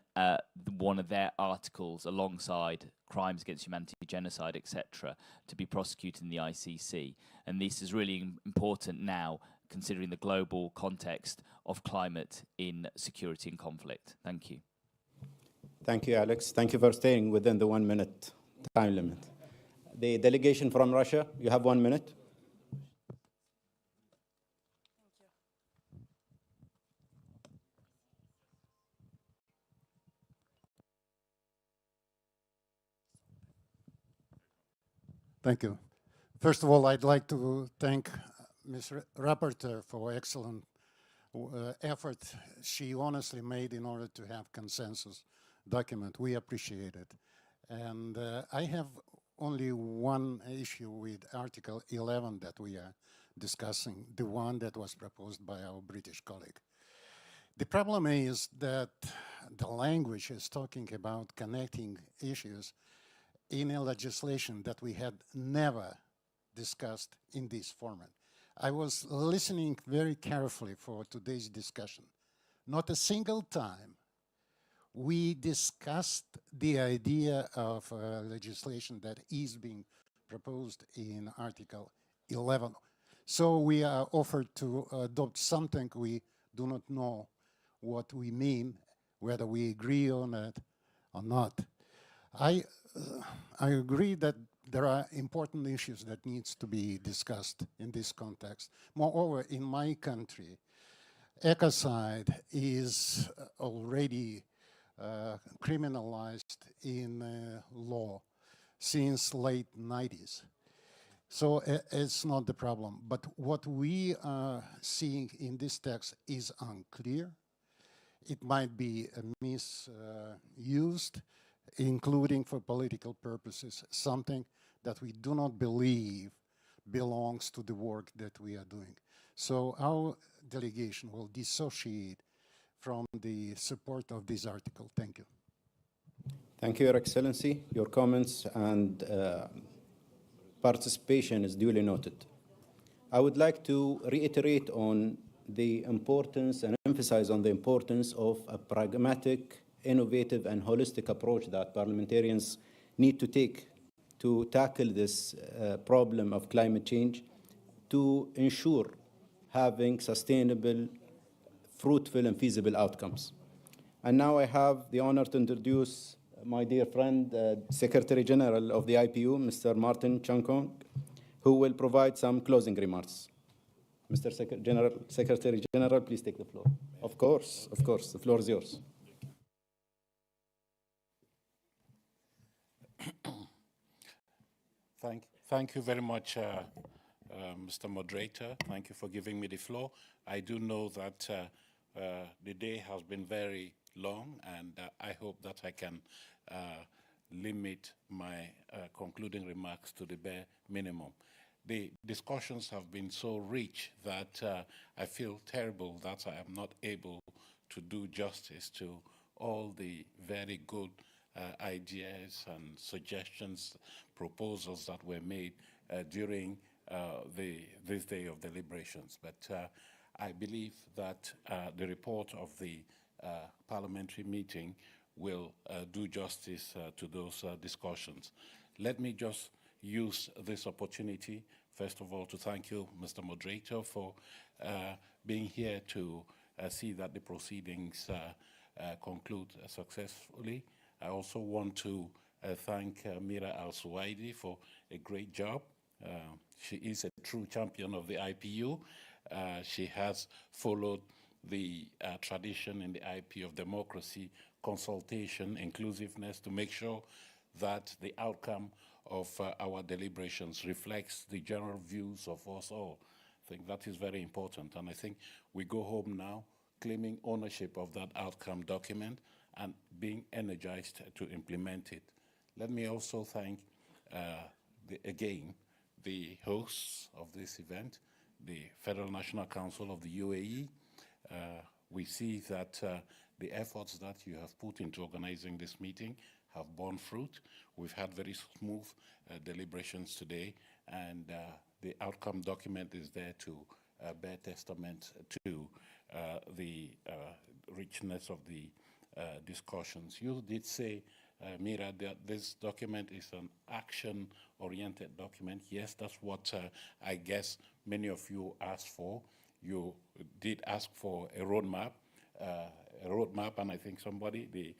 one of their articles alongside crimes against humanity, genocide, etc., to be prosecuted in the ICC. And this is really important now, considering the global context of climate in security and conflict. Thank you. Thank you, Alex. Thank you for staying within the 1 minute time limit. The delegation from Russia, you have 1 minute. Thank you. First of all, I'd like to thank Ms. Rapporteur for excellent effort she honestly made in order to have consensus document. We appreciate it. And I have only one issue with Article 11 that we are discussing, the one that was proposed by our British colleague. The problem is that the language is talking about connecting issues in a legislation that we had never discussed in this format. I was listening very carefully for today's discussion. Not a single time we discussed the idea of legislation that is being proposed in Article 11. So we are offered to adopt something we do not know what we mean, whether we agree on it or not. I agree that there are important issues that needs to be discussed in this context. Moreover, in my country, ecocide is already criminalized in law since late 90s. So it's not the problem. But what we are seeing in this text is unclear. It might be misused, including for political purposes, something that we do not believe belongs to the work that we are doing. So our delegation will dissociate from the support of this article. Thank you. Thank you, Your Excellency. Your comments and participation is duly noted. I would like to reiterate on the importance and emphasize on the importance of a pragmatic, innovative and holistic approach that parliamentarians need to take to tackle this problem of climate change, to ensure having sustainable, fruitful and feasible outcomes. And now I have the honor to introduce my dear friend, Secretary General of the IPU, Mr. Martin Chankong, who will provide some closing remarks. Mr. Secretary General, please take the floor. Of course, the floor is yours. Thank you very much, Mr. Moderator. Thank you for giving me the floor. I do know that the day has been very long, and I hope that I can limit my concluding remarks to the bare minimum. The discussions have been so rich that I feel terrible that I am not able to do justice to all the very good ideas and suggestions, proposals that were made during this day of deliberations. But I believe that the report of the parliamentary meeting will do justice to those discussions. Let me just use this opportunity, first of all, to thank you, Mr. Moderator, for being here to see that the proceedings conclude successfully. I also want to thank Mira Al-Suwaidi for a great job. She is a true champion of the IPU. She has followed the tradition in the IPU of democracy, consultation, inclusiveness, to make sure that the outcome of our deliberations reflects the general views of us all. I think that is very important. And I think we go home now claiming ownership of that outcome document and being energized to implement it. Let me also thank, again, the hosts of this event, the Federal National Council of the UAE. We see that the efforts that you have put into organizing this meeting have borne fruit. We've had very smooth deliberations today, and the outcome document is there to bear testament to the richness of the discussions. You did say, Mira, that this document is an action-oriented document. Yes, that's what I guess many of you asked for. You did ask for a roadmap, and I think somebody,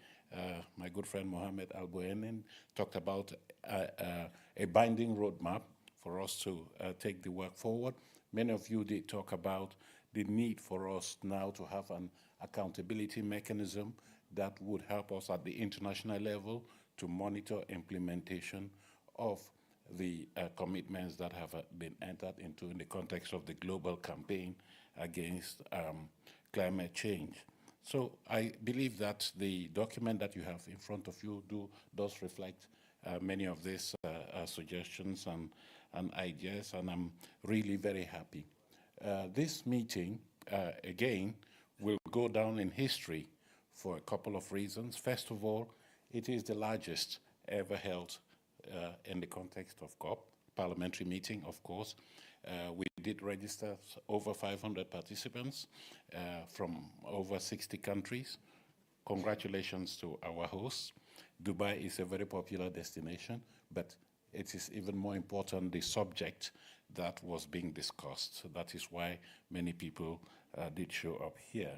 my good friend Mohammed Al-Buenin, talked about a binding roadmap for us to take the work forward. Many of you did talk about the need for us now to have an accountability mechanism that would help us at the international level to monitor implementation of the commitments that have been entered into in the context of the global campaign against climate change. So I believe that the document that you have in front of you does reflect many of these suggestions and ideas, and I'm really very happy. This meeting, again, will go down in history for a couple of reasons. First of all, it is the largest ever held in the context of COP, parliamentary meeting, of course. We did register over 500 participants from over 60 countries. Congratulations to our hosts. Dubai is a very popular destination, but it is even more important the subject that was being discussed. So that is why many people did show up here.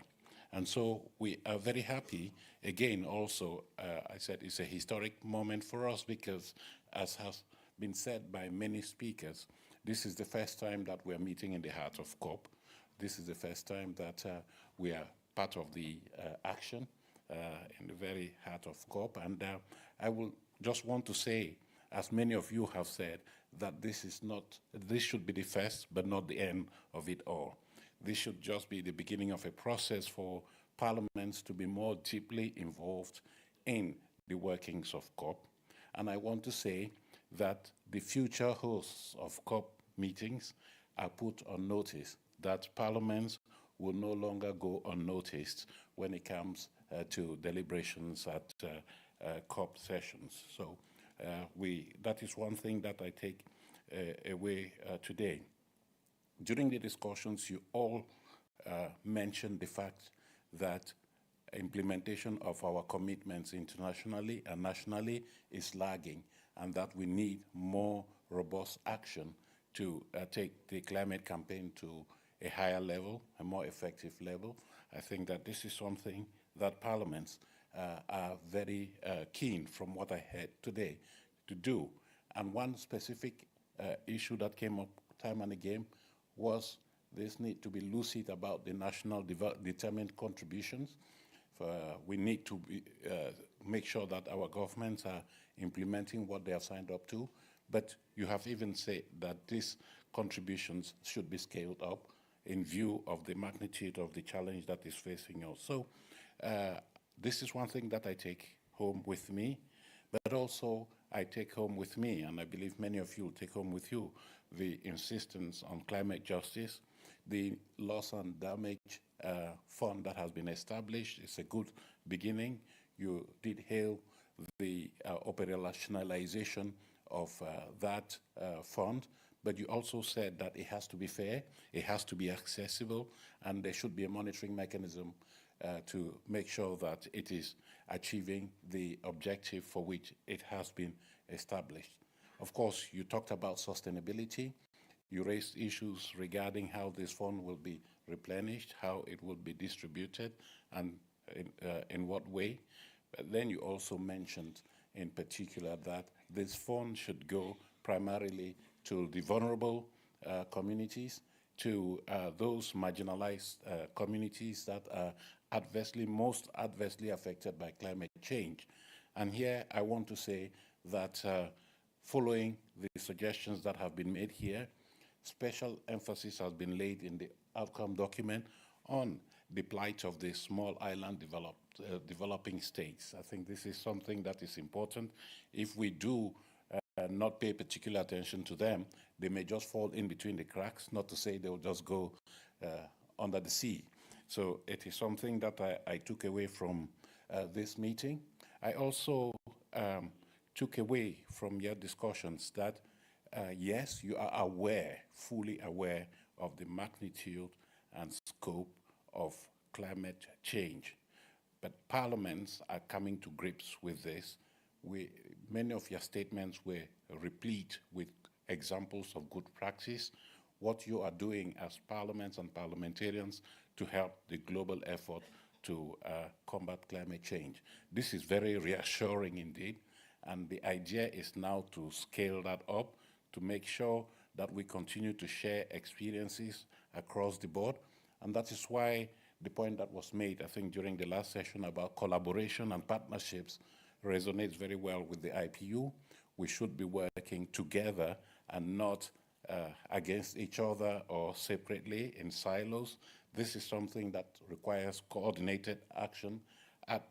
And so we are very happy. Again, also, I said it's a historic moment for us because, as has been said by many speakers, this is the first time that we're meeting in the heart of COP. This is the first time that we are part of the action in the very heart of COP. And I will just want to say, as many of you have said, that this should be the first, but not the end of it all. This should just be the beginning of a process for parliaments to be more deeply involved in the workings of COP. And I want to say that the future hosts of COP meetings are put on notice that parliaments will no longer go unnoticed when it comes to deliberations at COP sessions. So that is one thing that I take away today. During the discussions, you all mentioned the fact that implementation of our commitments internationally and nationally is lagging, and that we need more robust action to take the climate campaign to a higher level, a more effective level. I think that this is something that parliaments are very keen, from what I heard today, to do. And one specific issue that came up time and again was this need to be lucid about the national determined contributions. We need to make sure that our governments are implementing what they have signed up to, but you have even said that these contributions should be scaled up in view of the magnitude of the challenge that is facing us. So this is one thing that I take home with me, but also I take home with me, and I believe many of you take home with you, the insistence on climate justice, the loss and damage fund that has been established. It's a good beginning. You did hail the operationalization of that fund, but you also said that it has to be fair, it has to be accessible, and there should be a monitoring mechanism to make sure that it is achieving the objective for which it has been established. Of course, you talked about sustainability. You raised issues regarding how this fund will be replenished, how it will be distributed, and in what way. But then you also mentioned in particular that this fund should go primarily to the vulnerable communities, to those marginalized communities that are most adversely affected by climate change. And here I want to say that following the suggestions that have been made here, special emphasis has been laid in the outcome document on the plight of the small island developing states. I think this is something that is important. If we do not pay particular attention to them, they may just fall in between the cracks, not to say they'll just go under the sea. So it is something that I took away from this meeting. I also took away from your discussions that, yes, you are aware, fully aware of the magnitude and scope of climate change. But parliaments are coming to grips with this. Many of your statements were replete with examples of good practice, what you are doing as parliaments and parliamentarians to help the global effort to combat climate change. This is very reassuring indeed, and the idea is now to scale that up to make sure that we continue to share experiences across the board. And that is why the point that was made, I think, during the last session about collaboration and partnerships resonates very well with the IPU. We should be working together and not against each other or separately in silos. This is something that requires coordinated action at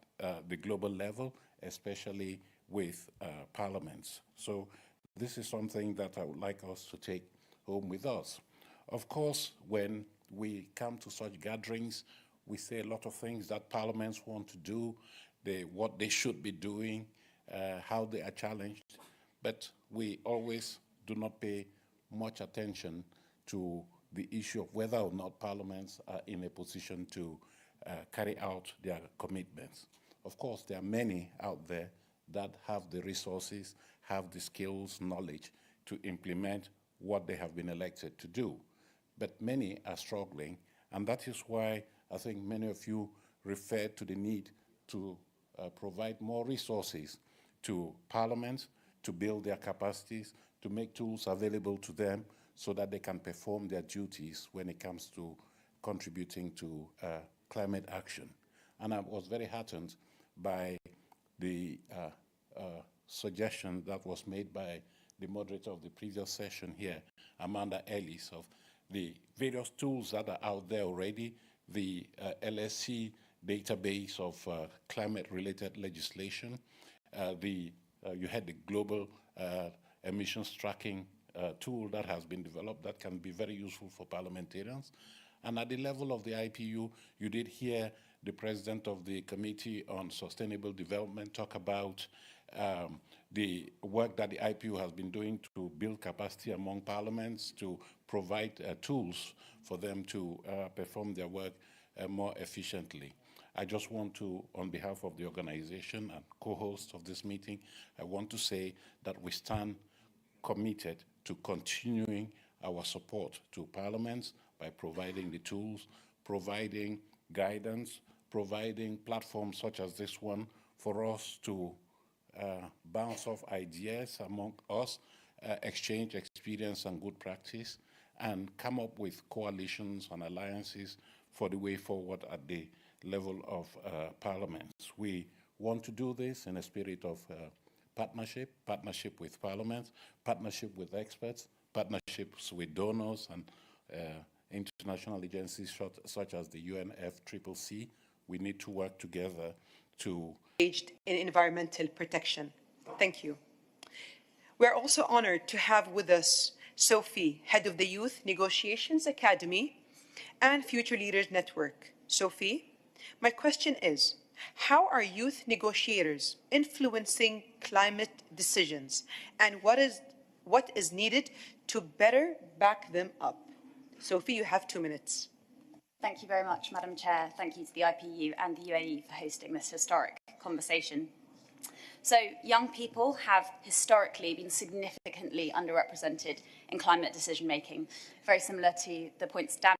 the global level, especially with parliaments. So this is something that I would like us to take home with us. Of course, when we come to such gatherings, we say a lot of things that parliaments want to do, what they should be doing, how they are challenged, but we always do not pay much attention to the issue of whether or not parliaments are in a position to carry out their commitments. Of course, there are many out there that have the resources, have the skills, knowledge to implement what they have been elected to do. But many are struggling, and that is why I think many of you referred to the need to provide more resources to parliaments to build their capacities, to make tools available to them so that they can perform their duties when it comes to contributing to climate action. And I was very heartened by the suggestion that was made by the moderator of the previous session here, Amanda Ellis, of the various tools that are out there already, the LSC database of climate-related legislation, you had the global emissions tracking tool that has been developed that can be very useful for parliamentarians. And at the level of the IPU, you did hear the president of the Committee on Sustainable Development talk about the work that the IPU has been doing to build capacity among parliaments, to provide tools for them to perform their work more efficiently. I just want to, on behalf of the organization and co-host of this meeting, I want to say that we stand committed to continuing our support to parliaments by providing the tools, providing guidance, providing platforms such as this one for us to bounce off ideas among us, exchange experience and good practice, and come up with coalitions and alliances for the way forward at the level of parliaments. We want to do this in a spirit of partnership with parliaments, partnership with experts, partnerships with donors and international agencies such as the UNFCCC. We need to work together to engaged in environmental protection. Thank you. We're also honored to have with us Sophie, head of the Youth Negotiations Academy and Future Leaders Network. Sophie, my question is, how are youth negotiators influencing climate decisions, and what is needed to better back them up? Sophie, you have 2 minutes. Thank you very much, Madam Chair. Thank you to the IPU and the UAE for hosting this historic conversation. So, young people have historically been significantly underrepresented in climate decision-making, very similar to the points Dan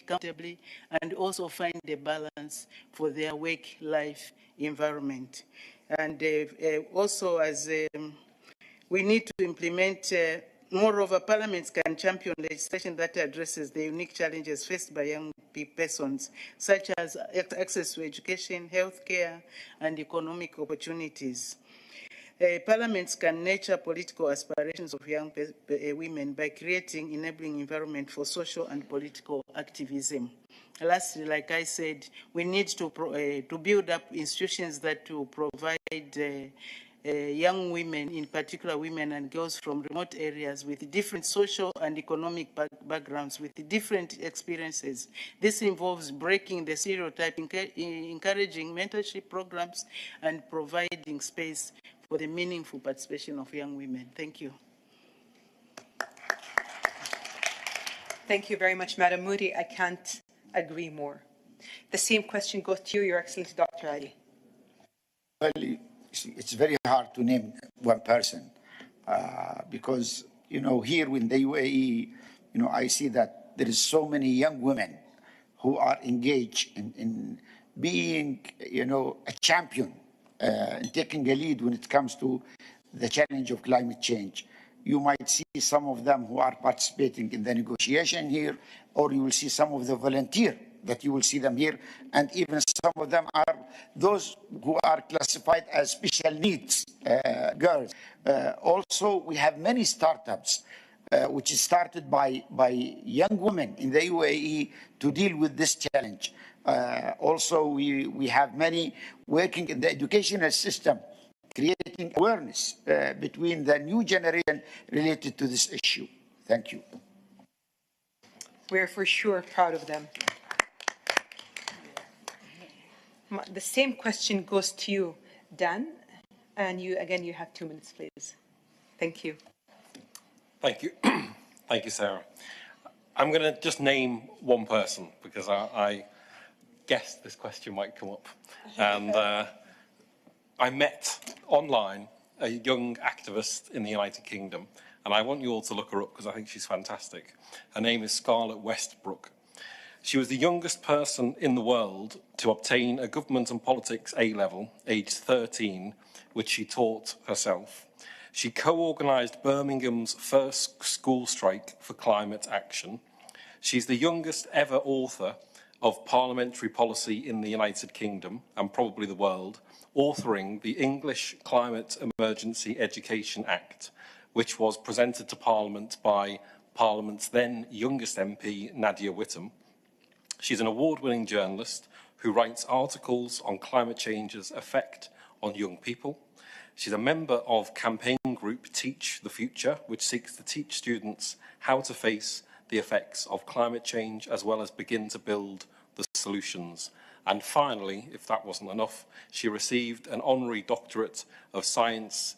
comfortably and also find a balance for their work-life environment. And also, as we need to implement, moreover, parliaments can champion legislation that addresses the unique challenges faced by young persons, such as access to education, healthcare, and economic opportunities. Parliaments can nurture political aspirations of young women by creating enabling environment for social and political activism. Lastly, like I said, we need to build up institutions that will provide young women, in particular women and girls from remote areas with different social and economic backgrounds, with different experiences. This involves breaking the stereotype, encouraging mentorship programs, and providing space for the meaningful participation of young women. Thank you. Thank you very much, Madam Moody. I can't agree more. The same question goes to you, Your Excellency, Dr. Ali. Well, it's very hard to name one person because, you know, here in the UAE, you know, I see that there is so many young women who are engaged in being, you know, a champion, and taking a lead when it comes to the challenge of climate change. You might see some of them who are participating in the negotiation here, or you will see some of the volunteers that you will see them here, and even some of them are those who are classified as special needs girls. Also, we have many startups which is started by young women in the UAE to deal with this challenge. Also, we have many working in the educational system, creating awareness between the new generation related to this issue. Thank you. We're for sure proud of them. The same question goes to you, Dan, and you have 2 minutes, please. Thank you. Thank you. Thank you, Sarah. I'm going to just name one person because I guessed this question might come up. And I met online a young activist in the United Kingdom, and I want you all to look her up because I think she's fantastic. Her name is Scarlett Westbrook. She was the youngest person in the world to obtain a government and politics A-level, aged 13, which she taught herself. She co-organised Birmingham's first school strike for climate action. She's the youngest ever author of parliamentary policy in the United Kingdom, and probably the world, authoring the English Climate Emergency Education Act, which was presented to Parliament by Parliament's then youngest MP, Nadia Whittome. She's an award-winning journalist who writes articles on climate change's effect on young people. She's a member of campaign group Teach the Future, which seeks to teach students how to face the effects of climate change as well as begin to build the solutions. And finally, if that wasn't enough, she received an honorary doctorate of science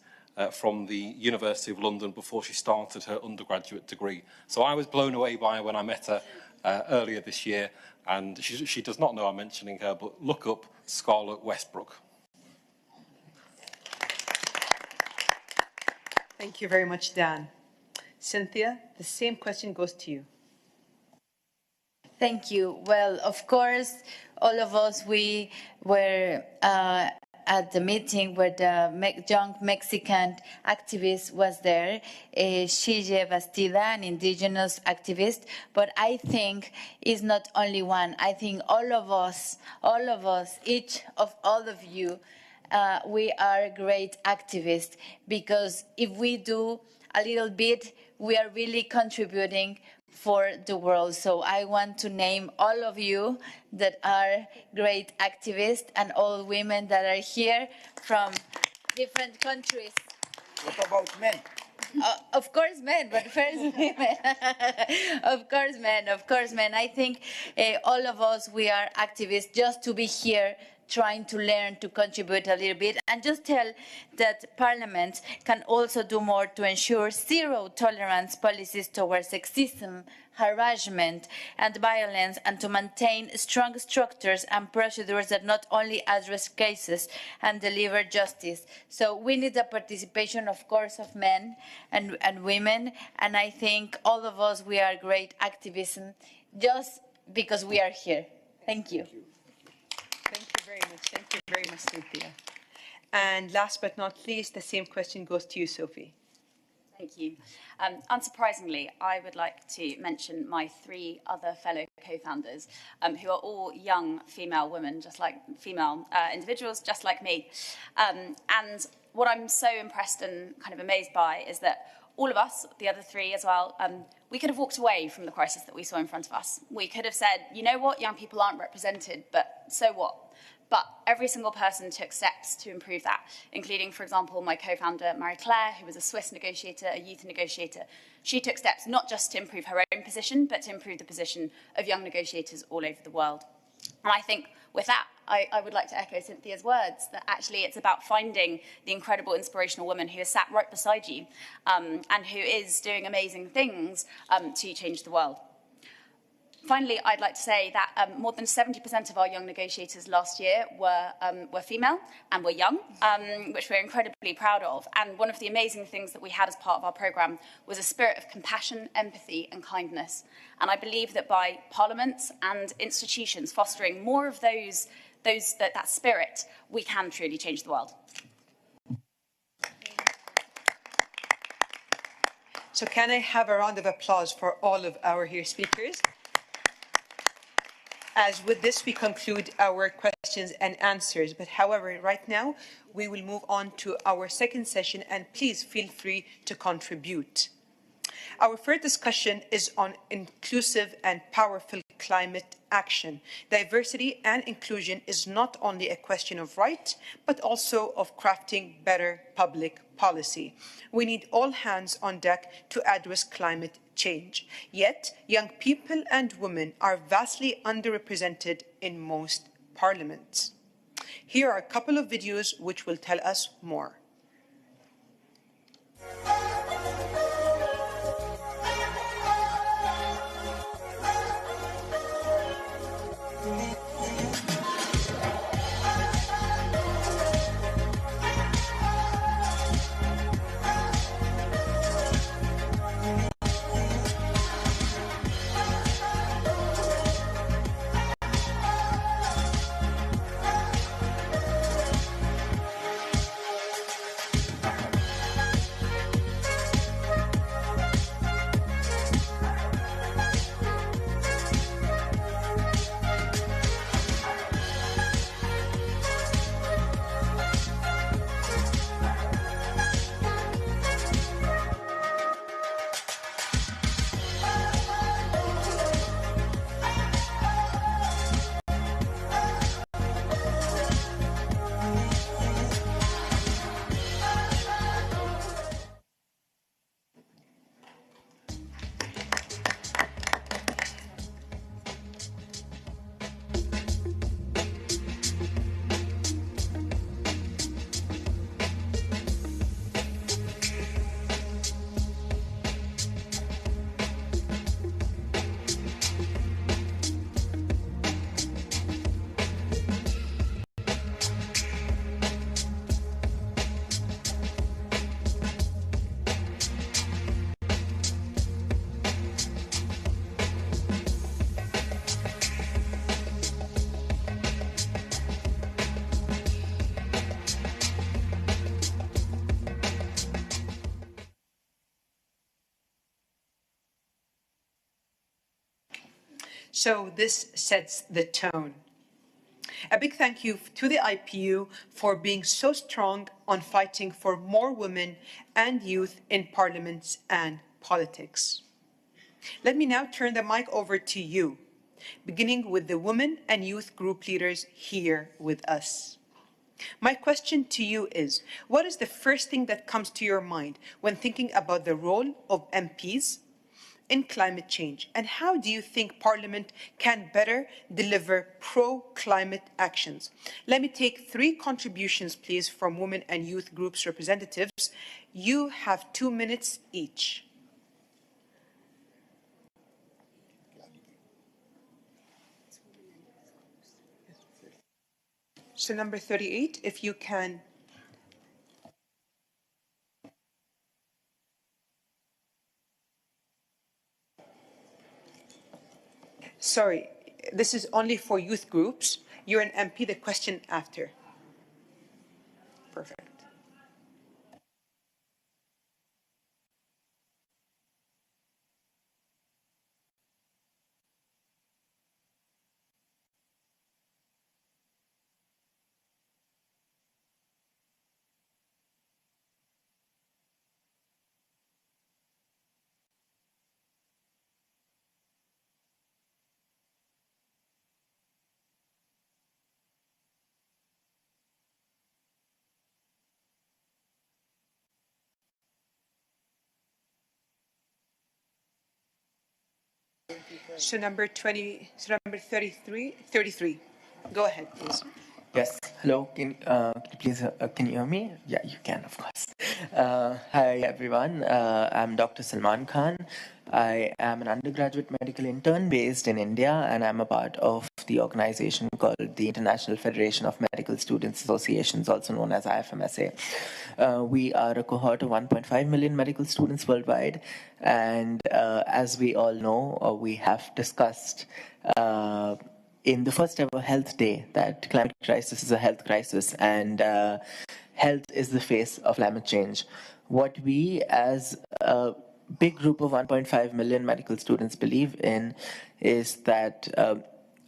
from the University of London before she started her undergraduate degree. So I was blown away by her when I met her earlier this year, and she does not know I'm mentioning her, but look up Scarlett Westbrook. Thank you very much, Dan. Cynthia, the same question goes to you. Thank you. Well, of course, all of us, we were at the meeting where the young Mexican activist was there, Shige Bastida, an indigenous activist. But I think it's not only one. I think all of us, each of all of you, we are great activists, because if we do a little bit, we are really contributing for the world. So I want to name all of you that are great activists and all women that are here from different countries. What about men? Of course men, but first women. Of course men. I think all of us, we are activists just to be here, trying to learn, to contribute a little bit, and just tell that Parliament can also do more to ensure zero tolerance policies towards sexism, harassment and violence, and to maintain strong structures and procedures that not only address cases and deliver justice. So we need the participation, of course, of men and women, and I think all of us, we are great activism just because we are here. Thank you. Thank you very much, Cynthia. And last but not least, the same question goes to you, Sophie. Thank you. Unsurprisingly, I would like to mention my three other fellow co-founders, who are all young female women, female individuals, just like me. And what I'm so impressed and kind of amazed by is that all of us, the other three as well, we could have walked away from the crisis that we saw in front of us. We could have said, you know what, young people aren't represented, but so what? But every single person took steps to improve that, including, for example, my co-founder, Marie-Claire, who was a Swiss negotiator, a youth negotiator. She took steps not just to improve her own position, but to improve the position of young negotiators all over the world. And I think with that, I would like to echo Cynthia's words, that actually it's about finding the incredible, inspirational woman who is sat right beside you and who is doing amazing things to change the world. Finally, I'd like to say that more than 70% of our young negotiators last year were female and were young, which we're incredibly proud of. And one of the amazing things that we had as part of our programme was a spirit of compassion, empathy and kindness. And I believe that by parliaments and institutions fostering more of that spirit, we can truly change the world. So can I have a round of applause for all of our here speakers? As with this, we conclude our questions and answers. But however, right now, we will move on to our second session, and please feel free to contribute. Our first discussion is on inclusive and powerful climate action. Diversity and inclusion is not only a question of right, but also of crafting better public policy. We need all hands on deck to address climate change. Yet, young people and women are vastly underrepresented in most parliaments. Here are a couple of videos which will tell us more. So this sets the tone. A big thank you to the IPU for being so strong on fighting for more women and youth in parliaments and politics. Let me now turn the mic over to you, beginning with the women and youth group leaders here with us. My question to you is, what is the first thing that comes to your mind when thinking about the role of MPs in climate change, and how do you think Parliament can better deliver pro-climate actions? Let me take 3 contributions, please, from women and youth groups representatives. You have 2 minutes each. So number 38, if you can. Sorry, this is only for youth groups. You're an MP, the question after. Perfect. So number 33. Go ahead, please. Yes. Hello. Can you please can you hear me? Yeah, you can, of course. Hi, everyone. I'm Dr. Salman Khan. I am an undergraduate medical intern based in India, and I'm a part of the organization called the International Federation of Medical Students Associations, also known as IFMSA. We are a cohort of 1.5 million medical students worldwide, and as we all know, we have discussed in the first ever health day that climate crisis is a health crisis, and health is the face of climate change. What we as a big group of 1.5 million medical students believe in is that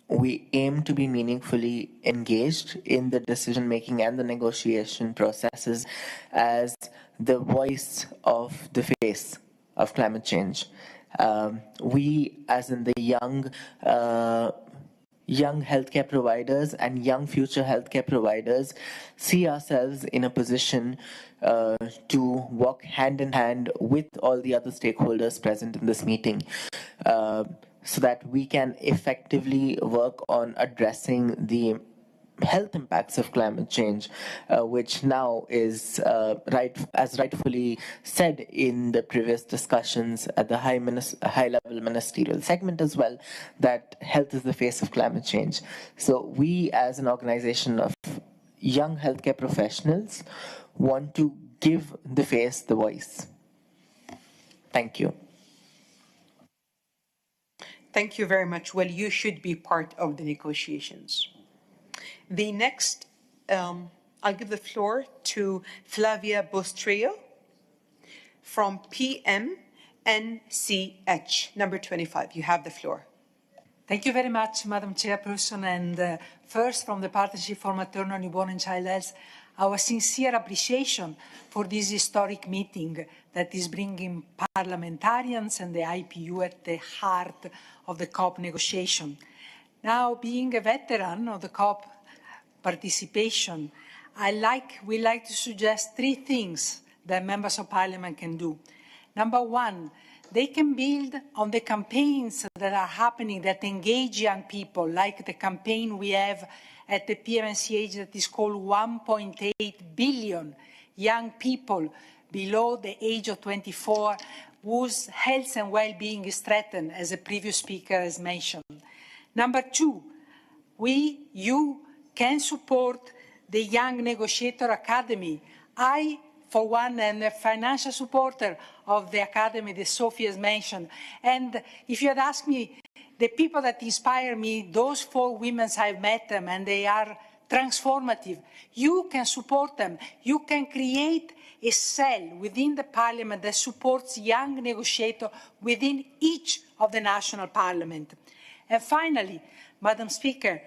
we aim to be meaningfully engaged in the decision making and the negotiation processes as the voice of the face of climate change. We, as in the young healthcare providers and young future healthcare providers, see ourselves in a position to walk hand in hand with all the other stakeholders present in this meeting, so that we can effectively work on addressing the health impacts of climate change, which now is, as rightfully said in the previous discussions at the high-level ministerial segment as well, that health is the face of climate change. So we, as an organization of young healthcare professionals, want to give the face the voice. Thank you. Thank you very much. Well, you should be part of the negotiations. The next, I'll give the floor to Flavia Bostrio from PMNCH, number 25. You have the floor. Thank you very much, Madam Chairperson. And first, from the Partnership for Maternal, Newborn and Child Health, our sincere appreciation for this historic meeting that is bringing parliamentarians and the IPU at the heart of the COP negotiation. Now, being a veteran of the COP participation, we like to suggest three things that members of parliament can do. Number one, they can build on the campaigns that are happening that engage young people, like the campaign we have at the PMNCH that is called 1.8 billion young people below the age of 24 whose health and well-being is threatened, as a previous speaker has mentioned. Number two, you can support the Young Negotiator Academy. I, for one, am a financial supporter of the academy that Sophie has mentioned. And if you had asked me, the people that inspire me, those 4 women, I've met them, and they are transformative. You can support them. You can create a cell within the parliament that supports young negotiators within each of the national parliament. And finally, Madam Speaker,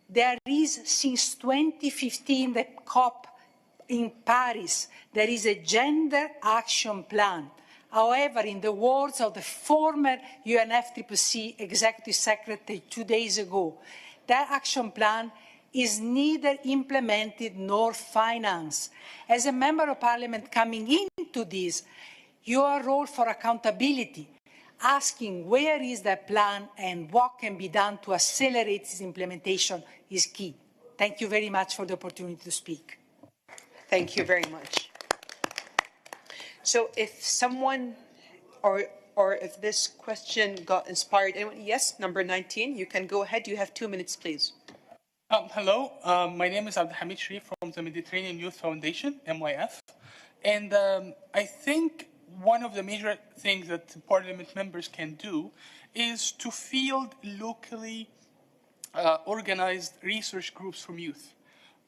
there is, since 2015, the COP in Paris, there is a gender action plan. However, in the words of the former UNFCCC Executive Secretary 2 days ago, that action plan is neither implemented nor financed. As a member of parliament coming into this, your role for accountability, asking where is that plan and what can be done to accelerate its implementation is key. Thank you very much for the opportunity to speak. Thank you very much. So if someone, or if this question got inspired, anyone? Yes, number 19, you can go ahead. You have 2 minutes, please. Hello, my name is Abdulhamid Sharif from the Mediterranean Youth Foundation, MYF. And I think one of the major things that Parliament members can do is to field locally organized research groups from youth.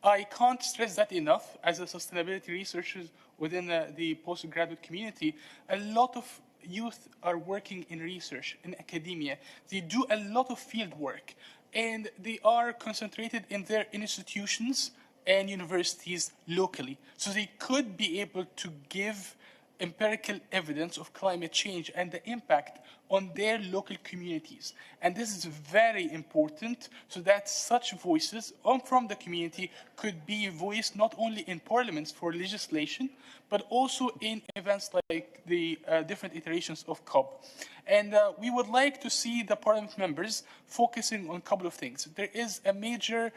I can't stress that enough. As a sustainability researchers within the postgraduate community, a lot of youth are working in research, in academia. They do a lot of field work, and they are concentrated in their institutions and universities locally. So they could be able to give empirical evidence of climate change and the impact on their local communities. And this is very important so that such voices from the community could be voiced not only in parliaments for legislation, but also in events like the different iterations of COP. And we would like to see the parliament members focusing on a couple of things. There is a major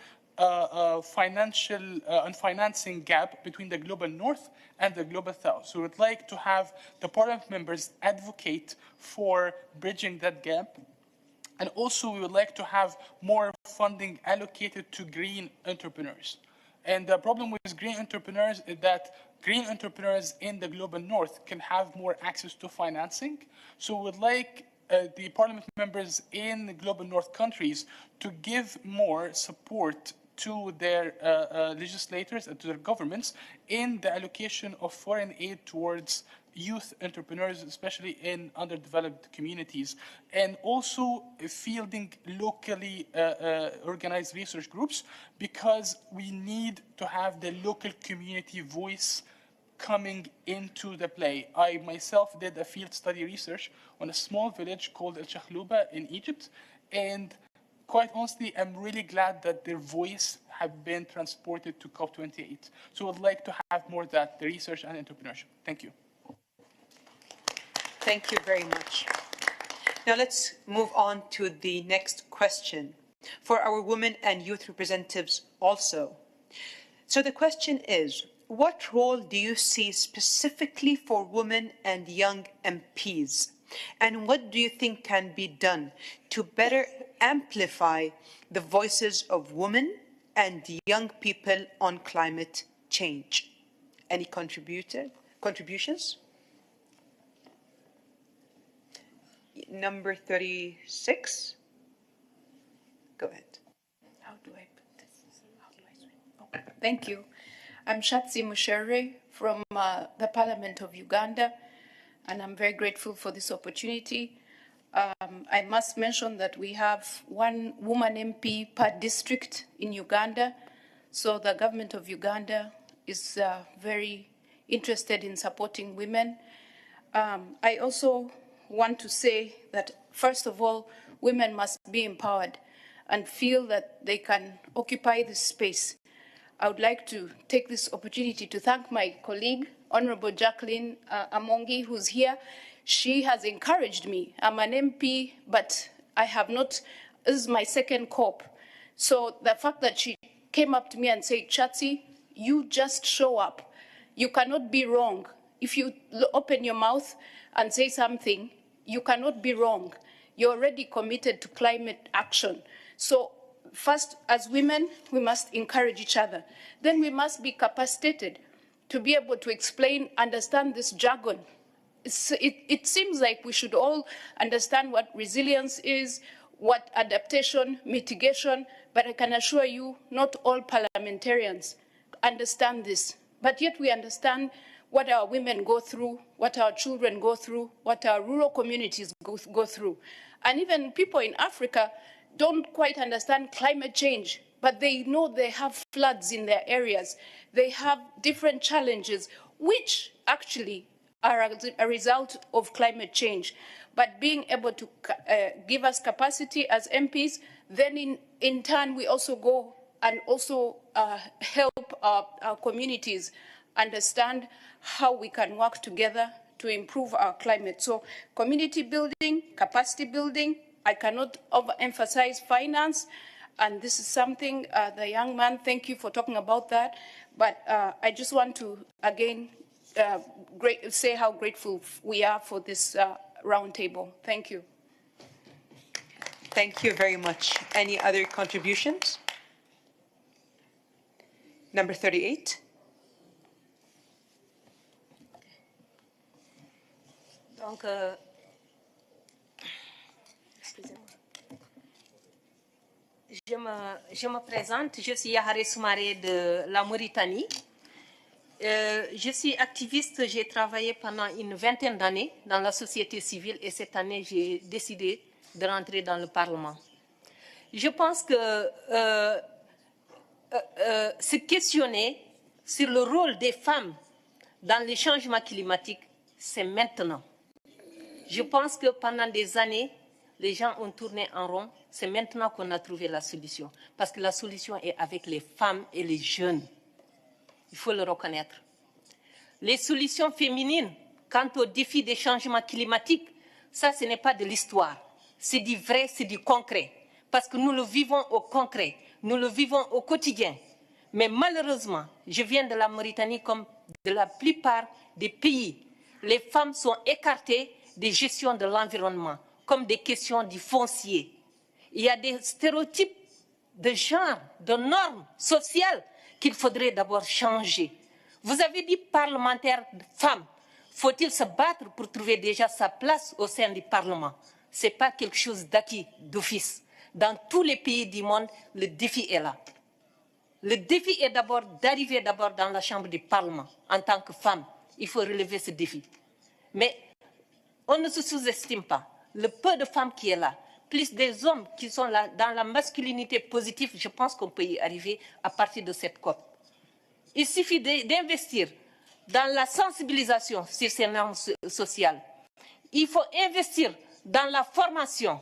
financial and financing gap between the global north and the global south. So we'd like to have the parliament members advocate for bridging that gap. And also we would like to have more funding allocated to green entrepreneurs. And the problem with green entrepreneurs is that green entrepreneurs in the global north can have more access to financing. So we'd like the parliament members in the global north countries to give more support to their legislators and to their governments in the allocation of foreign aid towards youth entrepreneurs, especially in underdeveloped communities, and also fielding locally organized research groups, because we need to have the local community voice coming into the play. I myself did a field study research on a small village called El Chakhlouba in Egypt, and quite honestly, I'm really glad that their voice have been transported to COP28. So I'd like to have more of that, the research and entrepreneurship. Thank you. Thank you very much. Now let's move on to the next question for our women and youth representatives also. So the question is, what role do you see specifically for women and young MPs? And what do you think can be done to better amplify the voices of women and young people on climate change? Any contributions? Number 36. Go ahead. How do I put this? Okay. Thank you. I'm Shatsi Mushere from the Parliament of Uganda, and I'm very grateful for this opportunity. I must mention that we have one woman MP per district in Uganda, so the government of Uganda is very interested in supporting women. I also want to say that, first of all, women must be empowered and feel that they can occupy this space. I would like to take this opportunity to thank my colleague, Honorable Jacqueline Amongi, who's here. She has encouraged me. I'm an MP, but I have not, this is my second COP. So the fact that she came up to me and said, Chatsi, you just show up. You cannot be wrong. If you open your mouth and say something, you cannot be wrong. You're already committed to climate action. So first, as women, we must encourage each other. Then we must be capacitated to be able to explain, understand this jargon. It seems like we should all understand what resilience is, what adaptation, mitigation, but I can assure you, not all parliamentarians understand this. But yet we understand what our women go through, what our children go through, what our rural communities go through. And even people in Africa don't quite understand climate change, but they know they have floods in their areas. They have different challenges, which actually are a result of climate change. But being able to give us capacity as MPs, then in turn we also go and also help our communities understand how we can work together to improve our climate. So community building, capacity building, I cannot overemphasize finance, and this is something, the young man, thank you for talking about that, but I just want to, again, say how grateful we are for this roundtable. Thank you. Thank you very much. Any other contributions? Number 38. Donc, je me présente, je suis Yahare Soumaré de la Mauritanie. Je suis activiste, j'ai travaillé pendant une vingtaine d'années dans la société civile et cette année, j'ai décidé de rentrer dans le Parlement. Je pense que se questionner sur le rôle des femmes dans les changements climatiques, c'est maintenant. Je pense que pendant des années, les gens ont tourné en rond. C'est maintenant qu'on a trouvé la solution. Parce que la solution est avec les femmes et les jeunes. Il faut le reconnaître. Les solutions féminines, quant au défi des changements climatiques, ça, ce n'est pas de l'histoire. C'est du vrai, c'est du concret. Parce que nous le vivons au concret. Nous le vivons au quotidien. Mais malheureusement, je viens de la Mauritanie comme de la plupart des pays. Les femmes sont écartées des gestions de l'environnement, comme des questions du foncier. Il y a des stéréotypes de genre, de normes sociales qu'il faudrait d'abord changer. Vous avez dit parlementaire femme. Faut-il se battre pour trouver déjà sa place au sein du Parlement? Ce n'est pas quelque chose d'acquis d'office. Dans tous les pays du monde, le défi est là. Le défi est d'abord d'arriver d'abord dans la chambre du Parlement en tant que femme. Il faut relever ce défi. Mais on ne se sous-estime pas. Le peu de femmes qui est là, plus des hommes qui sont là dans la masculinité positive, je pense qu'on peut y arriver à partir de cette COP. Il suffit d'investir dans la sensibilisation sur ces normes sociales. Il faut investir dans la formation.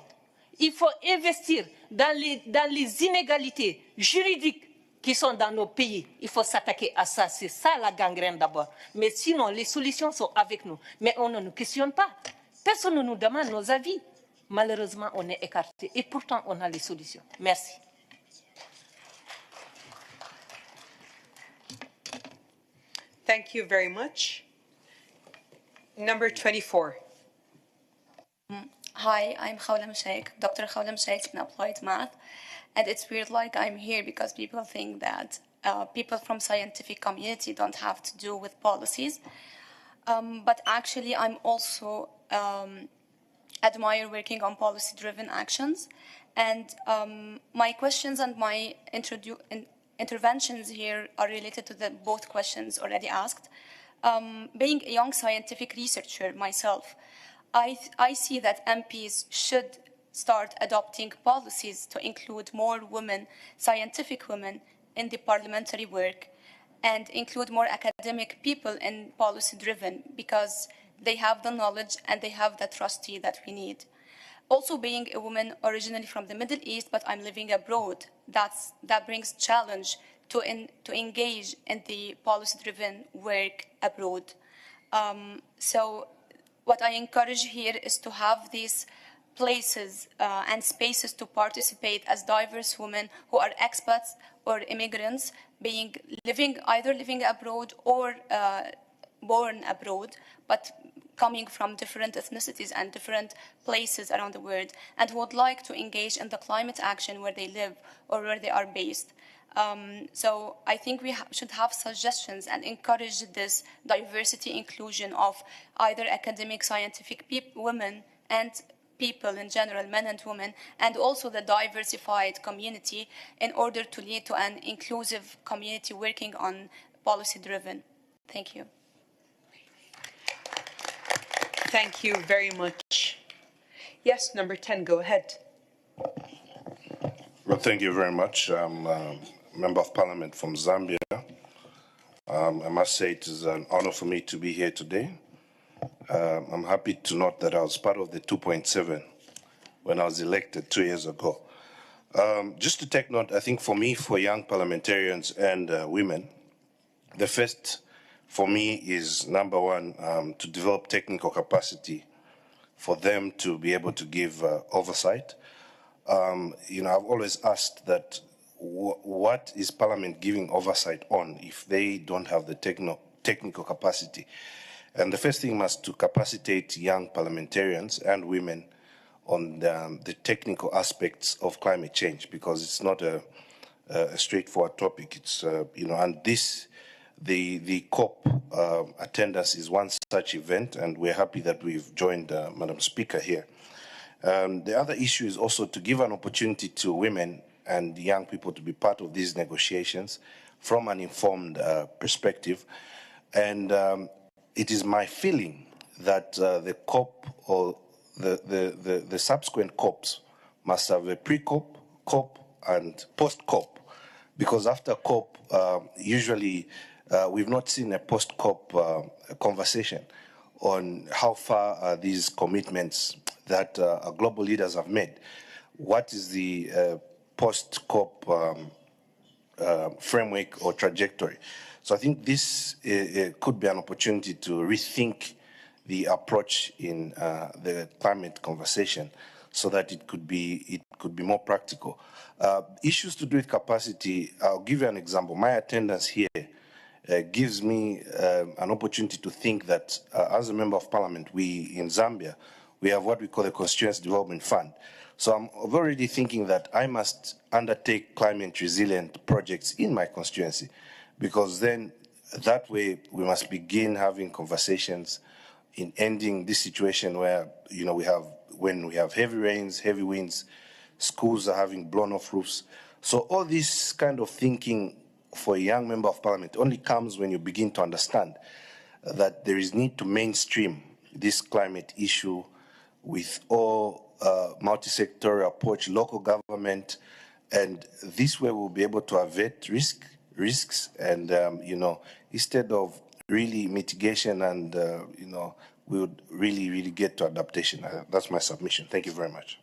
Il faut investir dans les inégalités juridiques qui sont dans nos pays. Il faut s'attaquer à ça. C'est ça la gangrène d'abord. Mais sinon, les solutions sont avec nous. Mais on ne nous questionne pas. Personne ne nous demande nos avis. Malheureusement, on est écarté. Et pourtant, on a les solutions. Merci. Thank you very much. Number 24. Hi, I'm Khawlam Sheikh, Dr. Khawlam Sheikh in Applied Math. And it's weird, like I'm here because people think that people from scientific community don't have to do with policies. But actually, I'm also admire working on policy-driven actions. And my questions and my interventions here are related to the both questions already asked. Being a young scientific researcher myself, I see that MPs should start adopting policies to include more women, scientific women, in the parliamentary work and include more academic people in policy-driven because they have the knowledge and they have the trustee that we need. Also, being a woman originally from the Middle East, but I'm living abroad, that brings challenge to engage in the policy-driven work abroad. So what I encourage here is to have these places and spaces to participate as diverse women who are expats or immigrants, either living abroad or born abroad, but coming from different ethnicities and different places around the world, and who would like to engage in the climate action where they live or where they are based. So I think we should have suggestions and encourage this diversity inclusion of either academic, scientific women and people in general, men and women, and also the diversified community in order to lead to an inclusive community working on policy-driven. Thank you. Thank you very much. Yes, number 10, go ahead. Well, thank you very much. I'm a Member of Parliament from Zambia. I must say it is an honor for me to be here today. I'm happy to note that I was part of the 2.7 when I was elected 2 years ago. Just to take note, I think for me, for young parliamentarians and women, the first for me is number one, to develop technical capacity for them to be able to give oversight. I've always asked that what is Parliament giving oversight on if they don't have the technical capacity? And the first thing must to capacitate young parliamentarians and women on the technical aspects of climate change, because it's not a straightforward topic. It's and this the COP attendance is one such event, and we're happy that we've joined Madam Speaker here. The other issue is also to give an opportunity to women and young people to be part of these negotiations from an informed perspective. And it is my feeling that the COP or the subsequent COPs must have a pre-COP, COP, and post-COP, because after COP, usually we've not seen a post-COP conversation on how far are these commitments that global leaders have made. What is the post-COP framework or trajectory? So I think this could be an opportunity to rethink the approach in the climate conversation, so that it could be more practical. Issues to do with capacity. I'll give you an example. My attendance here gives me an opportunity to think that as a member of parliament, we in Zambia, we have what we call the Constituency Development Fund. So I'm already thinking that I must undertake climate resilient projects in my constituency, because then that way we must begin having conversations in ending this situation where, you know, when we have heavy rains, heavy winds, schools are having blown off roofs. So all this kind of thinking for a young member of parliament only comes when you begin to understand that there is need to mainstream this climate issue with all multi-sectoral approach, local government, and this way we'll be able to avert risks and, you know, instead of really mitigation and, you know, we would really get to adaptation. That's my submission. Thank you very much.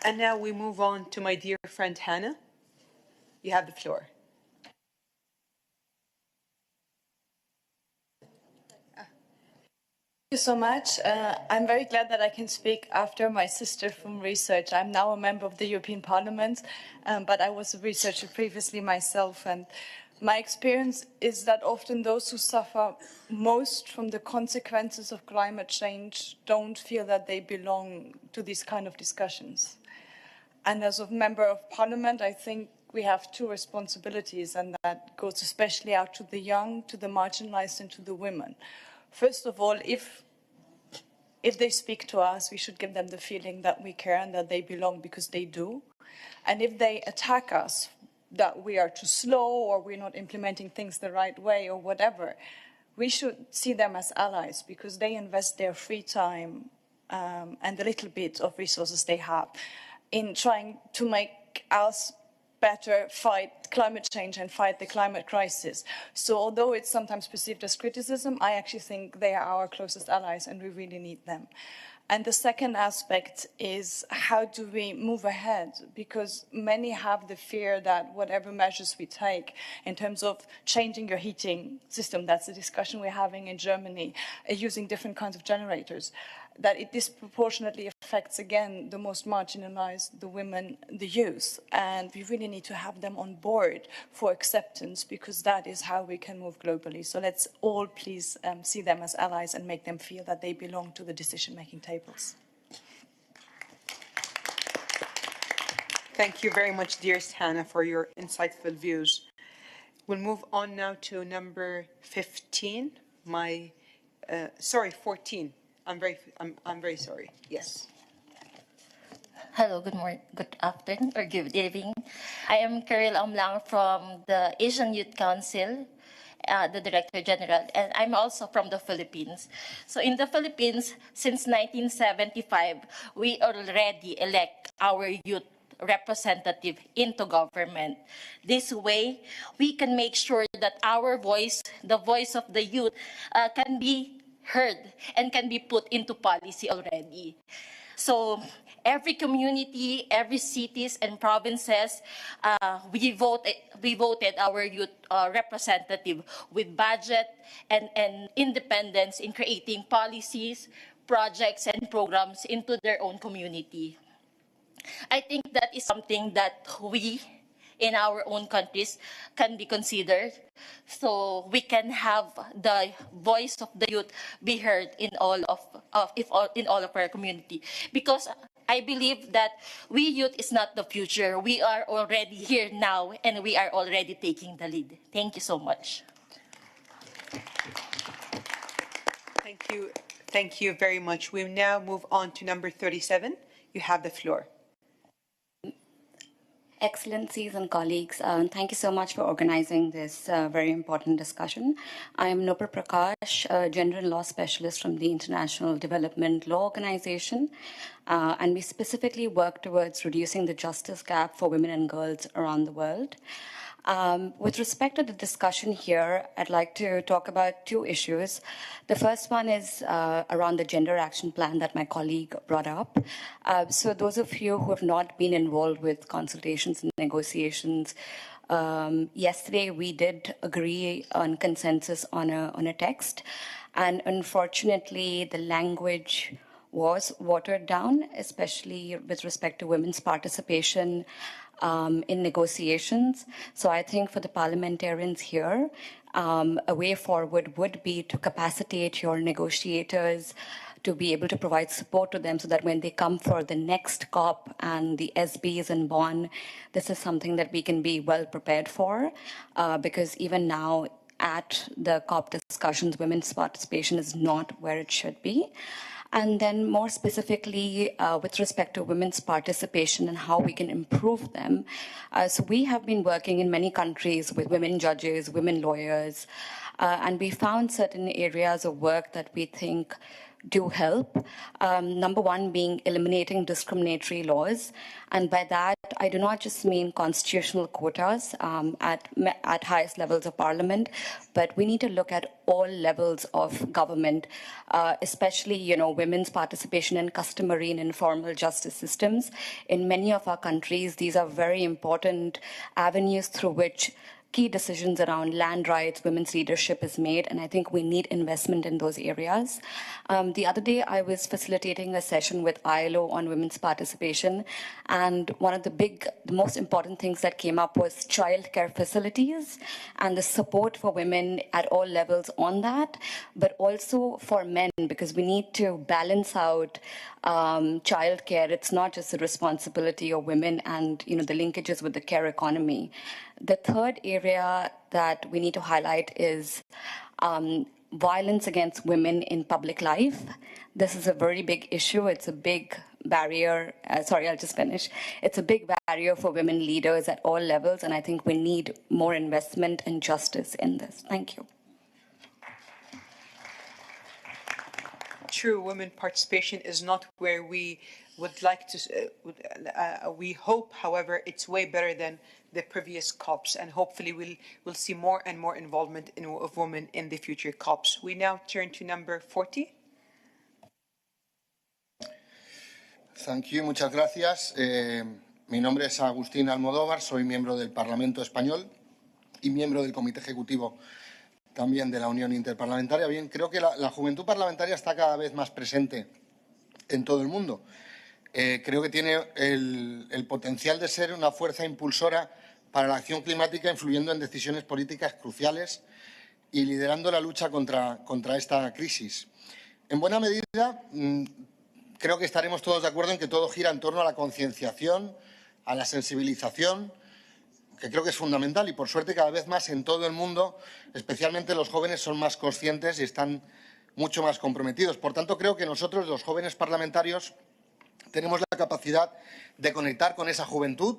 And now we move on to my dear friend Hannah. You have the floor. Thank you so much. I'm very glad that I can speak after my sister from research. I'm now a member of the European Parliament, but I was a researcher previously myself, and my experience is that often those who suffer most from the consequences of climate change don't feel that they belong to these kind of discussions. And as a member of parliament, I think we have two responsibilities, and that goes especially out to the young, to the marginalized, and to the women. First of all, if they speak to us, we should give them the feeling that we care and that they belong, because they do. And if they attack us, that we are too slow or we're not implementing things the right way or whatever, we should see them as allies, because they invest their free time and the little bit of resources they have in trying to make us better fight climate change and fight the climate crisis. So although it's sometimes perceived as criticism, I actually think they are our closest allies and we really need them. And the second aspect is, how do we move ahead? Because many have the fear that whatever measures we take in terms of changing your heating system, that's the discussion we're having in Germany, using different kinds of generators, that it disproportionately affects, again, the most marginalized, the women, the youth. And we really need to have them on board for acceptance, because that is how we can move globally. So let's all please see them as allies and make them feel that they belong to the decision-making tables. Thank you very much, dearest Hannah, for your insightful views. We'll move on now to number 15. 14. I'm very sorry. Yes. Hello, good morning, good afternoon, or good evening. I am Karil Omlang from the Asian Youth Council, the Director General, and I'm also from the Philippines. So in the Philippines, since 1975, we already elect our youth representative into government. This way, we can make sure that our voice, the voice of the youth, can be heard and can be put into policy already. So every community, every cities and provinces, we voted our youth representative with budget and independence in creating policies, projects and programs into their own community. I think that is something that we in our own countries can be considered, so we can have the voice of the youth be heard in all of our community. Because I believe that we youth is not the future. We are already here now, and we are already taking the lead. Thank you so much. Thank you. Thank you very much. We now move on to number 37. You have the floor. Excellencies and colleagues, thank you so much for organizing this very important discussion. I am Nupur Prakash, a Gender and Law Specialist from the International Development Law Organization, and we specifically work towards reducing the justice gap for women and girls around the world. With respect to the discussion here, I'd like to talk about two issues. The first one is around the gender action plan that my colleague brought up. So those of you who have not been involved with consultations and negotiations, yesterday we did agree on consensus on a text, and unfortunately the language was watered down, especially with respect to women's participation in negotiations. So I think for the parliamentarians here, a way forward would be to capacitate your negotiators, to be able to provide support to them so that when they come for the next COP and the SBs and Bonn, this is something that we can be well prepared for, because even now at the COP discussions, women's participation is not where it should be. And then more specifically, with respect to women's participation and how we can improve them. So we have been working in many countries with women judges, women lawyers, and we found certain areas of work that we think do help. Number one being eliminating discriminatory laws. And by that, I do not just mean constitutional quotas at highest levels of parliament, but we need to look at all levels of government, especially, women's participation in customary and informal justice systems. In many of our countries, these are very important avenues through which key decisions around land rights, women's leadership is made, and I think we need investment in those areas. The other day, I was facilitating a session with ILO on women's participation, and one of the most important things that came up was childcare facilities and the support for women at all levels on that, but also for men, because we need to balance out childcare. It's not just the responsibility of women and the linkages with the care economy. The third area that we need to highlight is violence against women in public life. This is a very big issue. It's a big barrier. Sorry, I'll just finish. It's a big barrier for women leaders at all levels, and I think we need more investment and justice in this. Thank you. True women participation is not where we would like to, we hope, however, it's way better than the previous COPs, and hopefully we'll see more and more involvement of women in the future COPs. We now turn to number 40. Thank you, muchas gracias. Mi nombre es Agustín Almodóvar, soy miembro del Parlamento Español y miembro del Comité Ejecutivo también de la Unión Interparlamentaria. Bien, creo que la juventud parlamentaria está cada vez más presente en todo el mundo. Creo que tiene el potencial de ser una fuerza impulsora para la acción climática, influyendo en decisiones políticas cruciales y liderando la lucha contra esta crisis. En buena medida, creo que estaremos todos de acuerdo en que todo gira en torno a la concienciación, a la sensibilización, que creo que es fundamental, y por suerte cada vez más en todo el mundo, especialmente los jóvenes, son más conscientes y están mucho más comprometidos. Por tanto, creo que nosotros, los jóvenes parlamentarios, tenemos la capacidad de conectar con esa juventud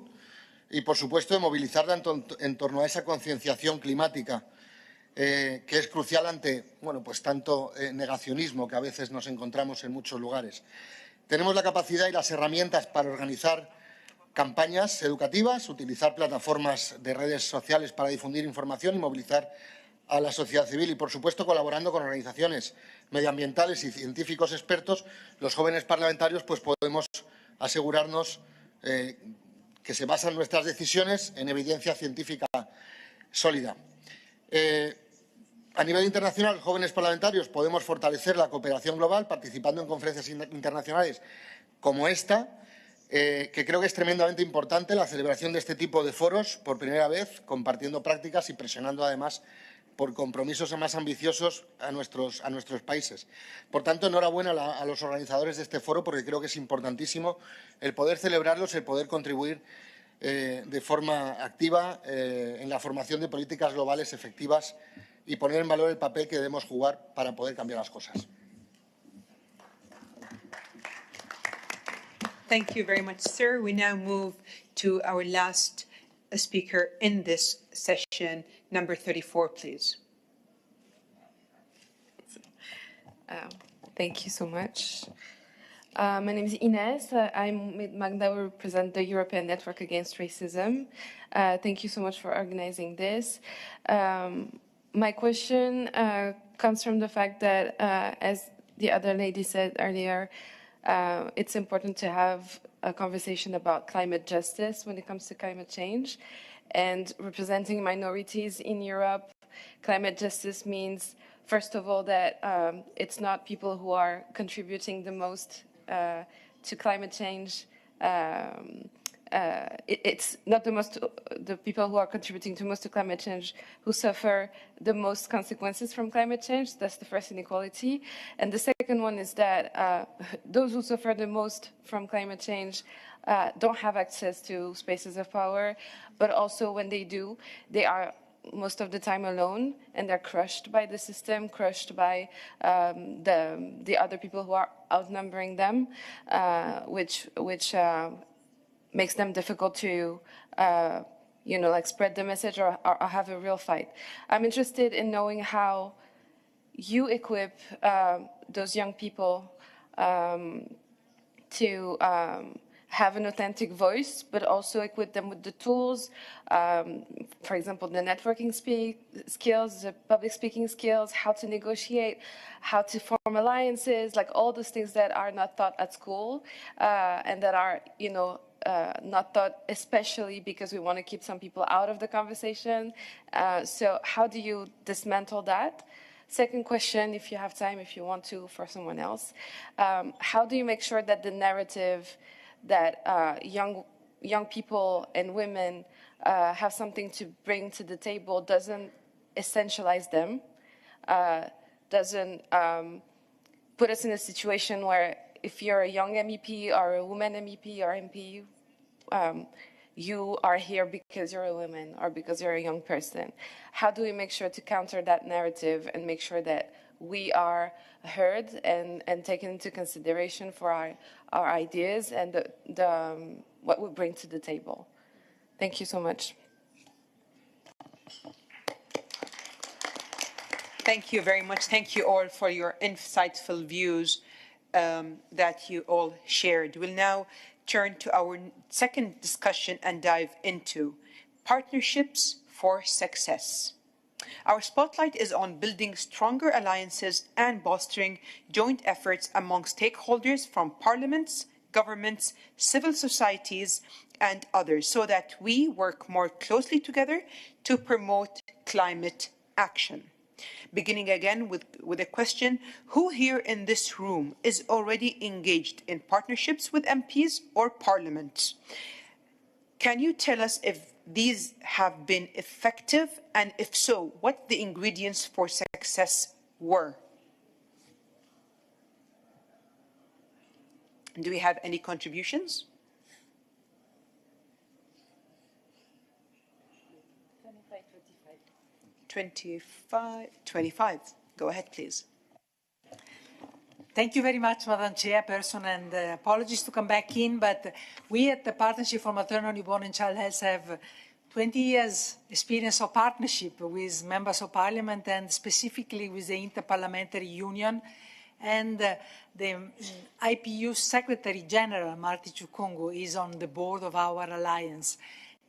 y, por supuesto, de movilizarla en torno a esa concienciación climática, que es crucial ante tanto negacionismo que a veces nos encontramos en muchos lugares. Tenemos la capacidad y las herramientas para organizar campañas educativas, utilizar plataformas de redes sociales para difundir información y movilizar a la sociedad civil y, por supuesto, colaborando con organizaciones medioambientales y científicos expertos, los jóvenes parlamentarios podemos asegurarnos que se basan nuestras decisiones en evidencia científica sólida. A nivel internacional, los jóvenes parlamentarios podemos fortalecer la cooperación global participando en conferencias internacionales como esta, que creo que es tremendamente importante la celebración de este tipo de foros por primera vez, compartiendo prácticas y presionando además por compromisos más ambiciosos a nuestros países. Por tanto, enhorabuena a los organizadores de este foro, porque creo que es importantísimo el poder celebrarlos, el poder contribuir de forma activa en la formación de políticas globales efectivas y poner en valor el papel que debemos jugar para poder cambiar las cosas. Thank you very much, sir. We now move to our last speaker in this session, number 34, please. Thank you so much. My name is Ines. I'm with Magda. We represent the European Network Against Racism. Thank you so much for organizing this. My question comes from the fact that, as the other lady said earlier, it's important to have a conversation about climate justice when it comes to climate change. And representing minorities in Europe, climate justice means, first of all, that it's not people who are contributing the most to climate change. It's not the people who are contributing the most to climate change who suffer the most consequences from climate change. That's the first inequality. And the second one is that those who suffer the most from climate change don't have access to spaces of power, but also when they do, they are most of the time alone, and they're crushed by the system, crushed by the other people who are outnumbering them, which makes them difficult to, like spread the message or have a real fight. I'm interested in knowing how you equip those young people to have an authentic voice, but also equip them with the tools, for example, the networking skills, the public speaking skills, how to negotiate, how to form alliances, like all those things that are not taught at school and that are, not taught, especially because we want to keep some people out of the conversation. So how do you dismantle that? Second question, if you have time, if you want to, for someone else, how do you make sure that the narrative that young people and women have something to bring to the table doesn't essentialize them, doesn't put us in a situation where if you're a young MEP or a woman MEP or MP, you are here because you're a woman or because you're a young person. How do we make sure to counter that narrative and make sure that we are heard and taken into consideration for our ideas and what we bring to the table? Thank you so much. Thank you very much. Thank you all for your insightful views that you all shared. We'll now turn to our second discussion and dive into partnerships for success. Our spotlight is on building stronger alliances and bolstering joint efforts among stakeholders from parliaments, governments, civil societies, and others so that we work more closely together to promote climate action. Beginning again with a question, who here in this room is already engaged in partnerships with MPs or parliaments? Can you tell us if these have been effective, and if so, what the ingredients for success were? Do we have any contributions? 25. Go ahead, please. Thank you very much, Madam Chairperson, and apologies to come back in, but we at the Partnership for Maternal, Newborn and Child Health have 20 years experience of partnership with members of parliament and specifically with the Interparliamentary Union, and the IPU Secretary General, Marty Chukungu, is on the board of our alliance.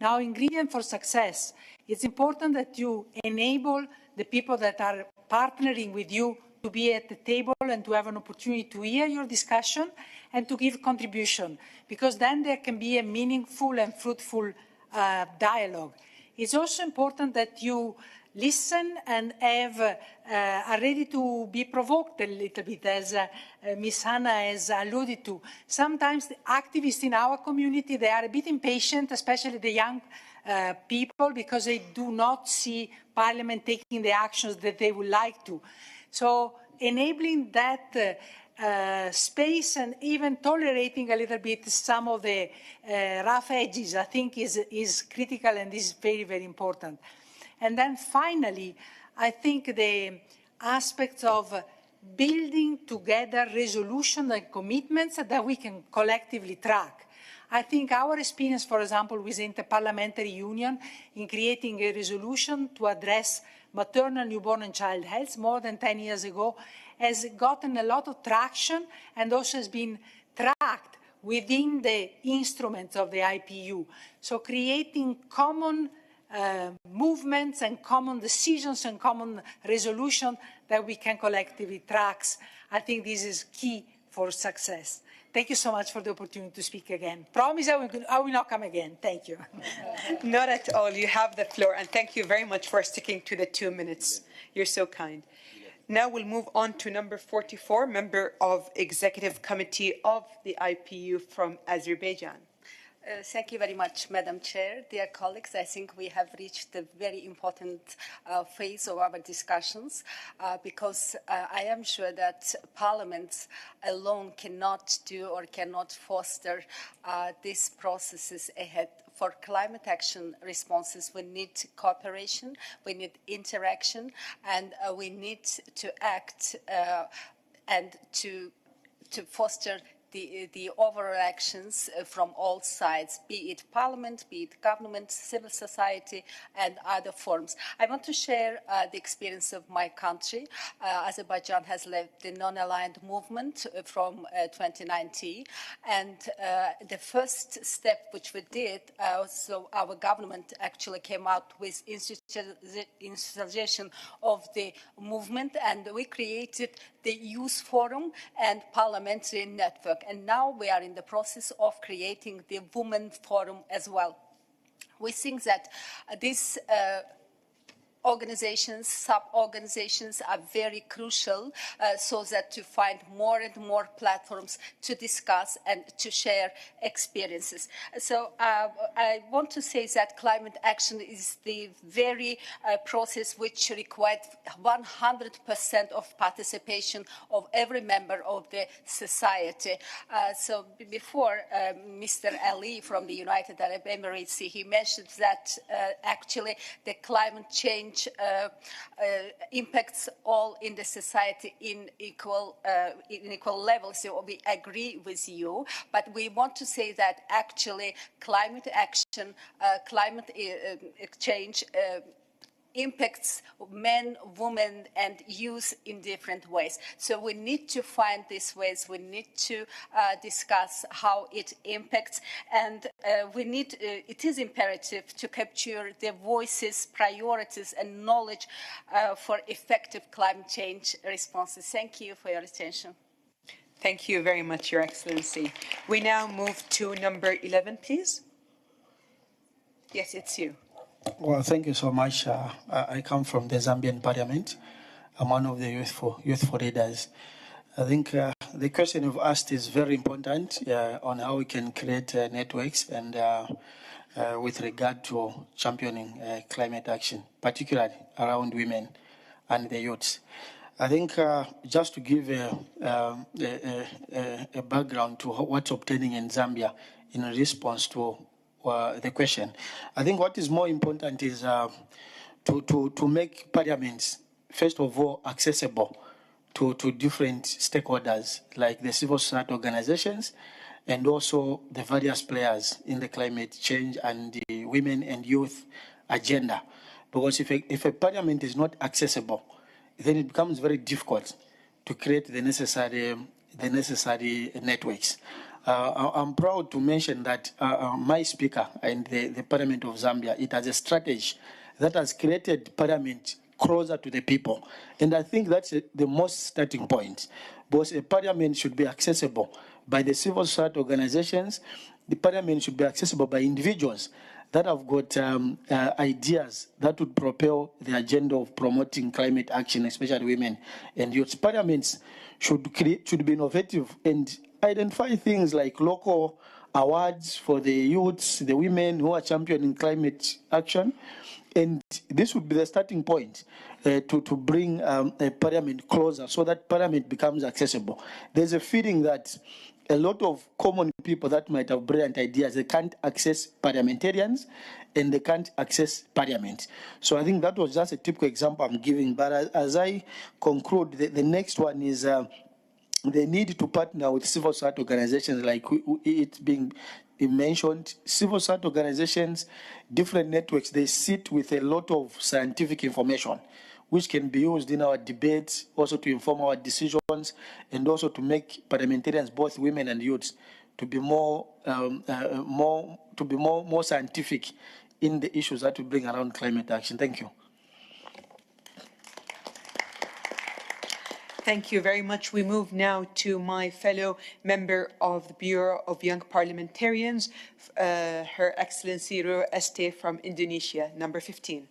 Now, ingredient for success, it's important that you enable the people that are partnering with you to be at the table and to have an opportunity to hear your discussion and to give contribution, because then there can be a meaningful and fruitful dialogue. It's also important that you listen and are ready to be provoked a little bit, as Ms. Hanna has alluded to. Sometimes the activists in our community, they are a bit impatient, especially the young people, because they do not see Parliament taking the actions that they would like to. So enabling that space and even tolerating a little bit some of the rough edges, I think is critical and is very, very important. And then finally, I think the aspects of building together resolution and commitments that we can collectively track. I think our experience, for example, with the Interparliamentary Union in creating a resolution to address maternal, newborn and child health more than 10 years ago has gotten a lot of traction and also has been interact within the instruments of the IPU. So creating common movements and common decisions and common resolution that we can collectively track. I think this is key for success. Thank you so much for the opportunity to speak again. Promise I will not come again. Thank you. Not at all. You have the floor, and thank you very much for sticking to the 2 minutes. You're so kind. Now we'll move on to number 44, member of Executive Committee of the IPU from Azerbaijan. Thank you very much, Madam Chair. Dear colleagues, I think we have reached a very important phase of our discussions because I am sure that Parliament alone cannot do or cannot foster these processes ahead. For climate action responses, we need cooperation, we need interaction, and we need to act and to foster the overall actions from all sides, be it Parliament, be it government, civil society, and other forms. I want to share the experience of my country. Azerbaijan has led the non-aligned movement from 2019, and the first step which we did, so our government actually came out with institutionalization of the movement, and we created the Youth Forum and Parliamentary Network. And now we are in the process of creating the Women Forum as well. We think that these organizations, sub-organizations are very crucial so that to find more and more platforms to discuss and to share experiences. So I want to say that climate action is the very process which required 100% of participation of every member of the society. So before Mr. Ali from the United Arab Emirates, he mentioned that actually the climate change impacts all in the society in equal levels. So we agree with you, but we want to say that actually climate action, climate change impacts men, women, and youth in different ways. So we need to find these ways. We need to discuss how it impacts, and we need. It is imperative to capture the voices, priorities, and knowledge for effective climate change responses. Thank you for your attention. Thank you very much, Your Excellency. We now move to number 11, please. Yes, it's you. Well, thank you so much. I come from the Zambian Parliament. I'm one of the youthful leaders. I think the question you've asked is very important on how we can create networks and with regard to championing climate action, particularly around women and the youths. I think just to give a background to what's obtaining in Zambia in response to the question. I think what is more important is to make parliaments, first of all, accessible to different stakeholders like the civil society organizations and also the various players in the climate change and the women and youth agenda. Because if a parliament is not accessible, then it becomes very difficult to create the necessary networks. I'm proud to mention that my speaker in the Parliament of Zambia, it has a strategy that has created Parliament closer to the people. And I think that's the most starting point, because a Parliament should be accessible by the civil society organizations. The Parliament should be accessible by individuals that have got ideas that would propel the agenda of promoting climate action, especially women and youth. Parliaments should be innovative and identify things like local awards for the youths, the women who are championing climate action. And this would be the starting point to bring a parliament closer so that parliament becomes accessible. There's a feeling that a lot of common people that might have brilliant ideas, they can't access parliamentarians and they can't access parliament. So I think that was just a typical example I'm giving. But as I conclude, the next one is the need to partner with civil society organizations like it's being mentioned. Civil society organizations, different networks, they sit with a lot of scientific information which can be used in our debates, also to inform our decisions, and also to make parliamentarians, both women and youths, to be more scientific in the issues that we bring around climate action. Thank you. Thank you very much. We move now to my fellow member of the Bureau of Young Parliamentarians, Her Excellency Roro Este from Indonesia, number 15.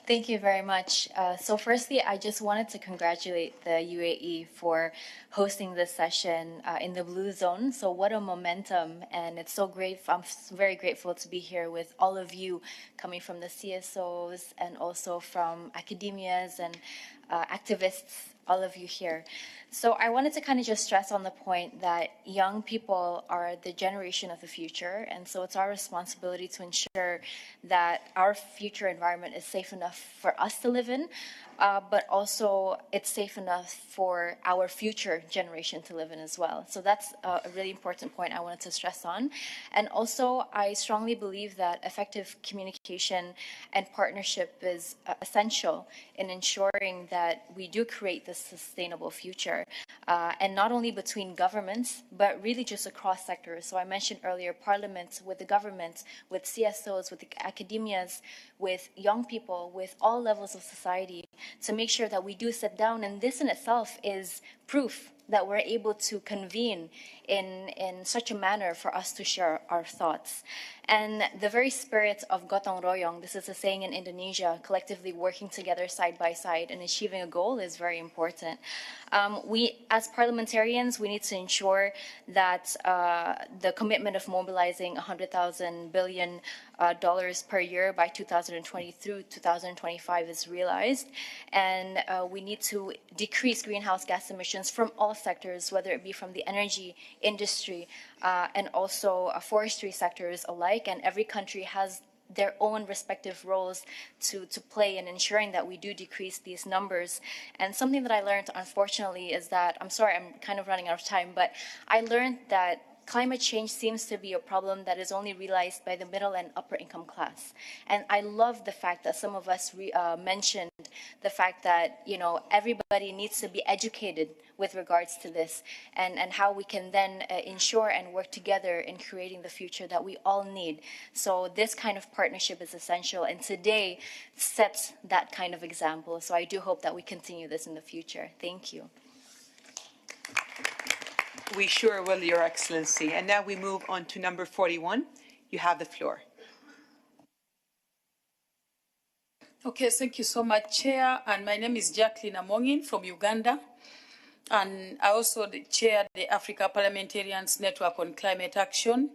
Thank you very much. So firstly, I just wanted to congratulate the UAE for hosting this session in the Blue Zone. So what a momentum, and it's so great. I'm very grateful to be here with all of you coming from the CSOs and also from academias and activists, all of you here. So I wanted to kind of just stress on the point that young people are the generation of the future, and so it's our responsibility to ensure that our future environment is safe enough for us to live in, but also it's safe enough for our future generation to live in as well. So that's a really important point I wanted to stress on. And also, I strongly believe that effective communication and partnership is essential in ensuring that we do create this sustainable future. And not only between governments, but really just across sectors. So I mentioned earlier, Parliament, with the government, with CSOs, with the academias, with young people, with all levels of society, to make sure that we do sit down. And this in itself is proof that we're able to convene in such a manner for us to share our thoughts. And the very spirit of gotong royong, this is a saying in Indonesia, collectively working together side by side and achieving a goal is very important. We, as parliamentarians, we need to ensure that the commitment of mobilizing $100,000 billion per year by 2020 through 2025 is realized. And we need to decrease greenhouse gas emissions from all sectors, whether it be from the energy industry and also forestry sectors alike. And every country has their own respective roles to play in ensuring that we do decrease these numbers. And something that I learned, unfortunately, is that, I'm sorry, I'm kind of running out of time, but I learned that climate change seems to be a problem that is only realized by the middle and upper income class. And I love the fact that some of us mentioned the fact that, you know, everybody needs to be educated with regards to this and how we can then ensure and work together in creating the future that we all need. So this kind of partnership is essential, and today sets that kind of example. So I do hope that we continue this in the future. Thank you. We sure will, Your Excellency. And now we move on to number 41. You have the floor. Okay, thank you so much, Chair. And my name is Jacqueline Amongin from Uganda. And I also chair the Africa Parliamentarians Network on Climate Action.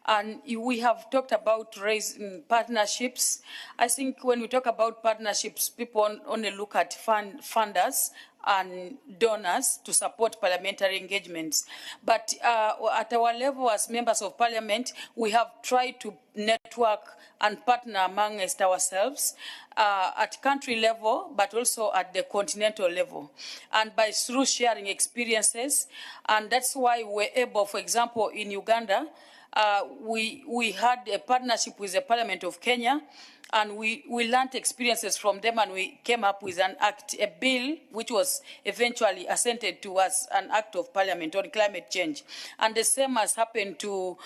And we have talked about raising partnerships. I think when we talk about partnerships, people only look at funders and donors to support parliamentary engagements. But at our level as members of parliament, we have tried to network and partner amongst ourselves at country level, but also at the continental level, and through sharing experiences. And that's why we're able, for example, in Uganda, we had a partnership with the Parliament of Kenya, and we learned experiences from them, and we came up with a bill, which was eventually assented to as an act of parliament on climate change. And the same has happened to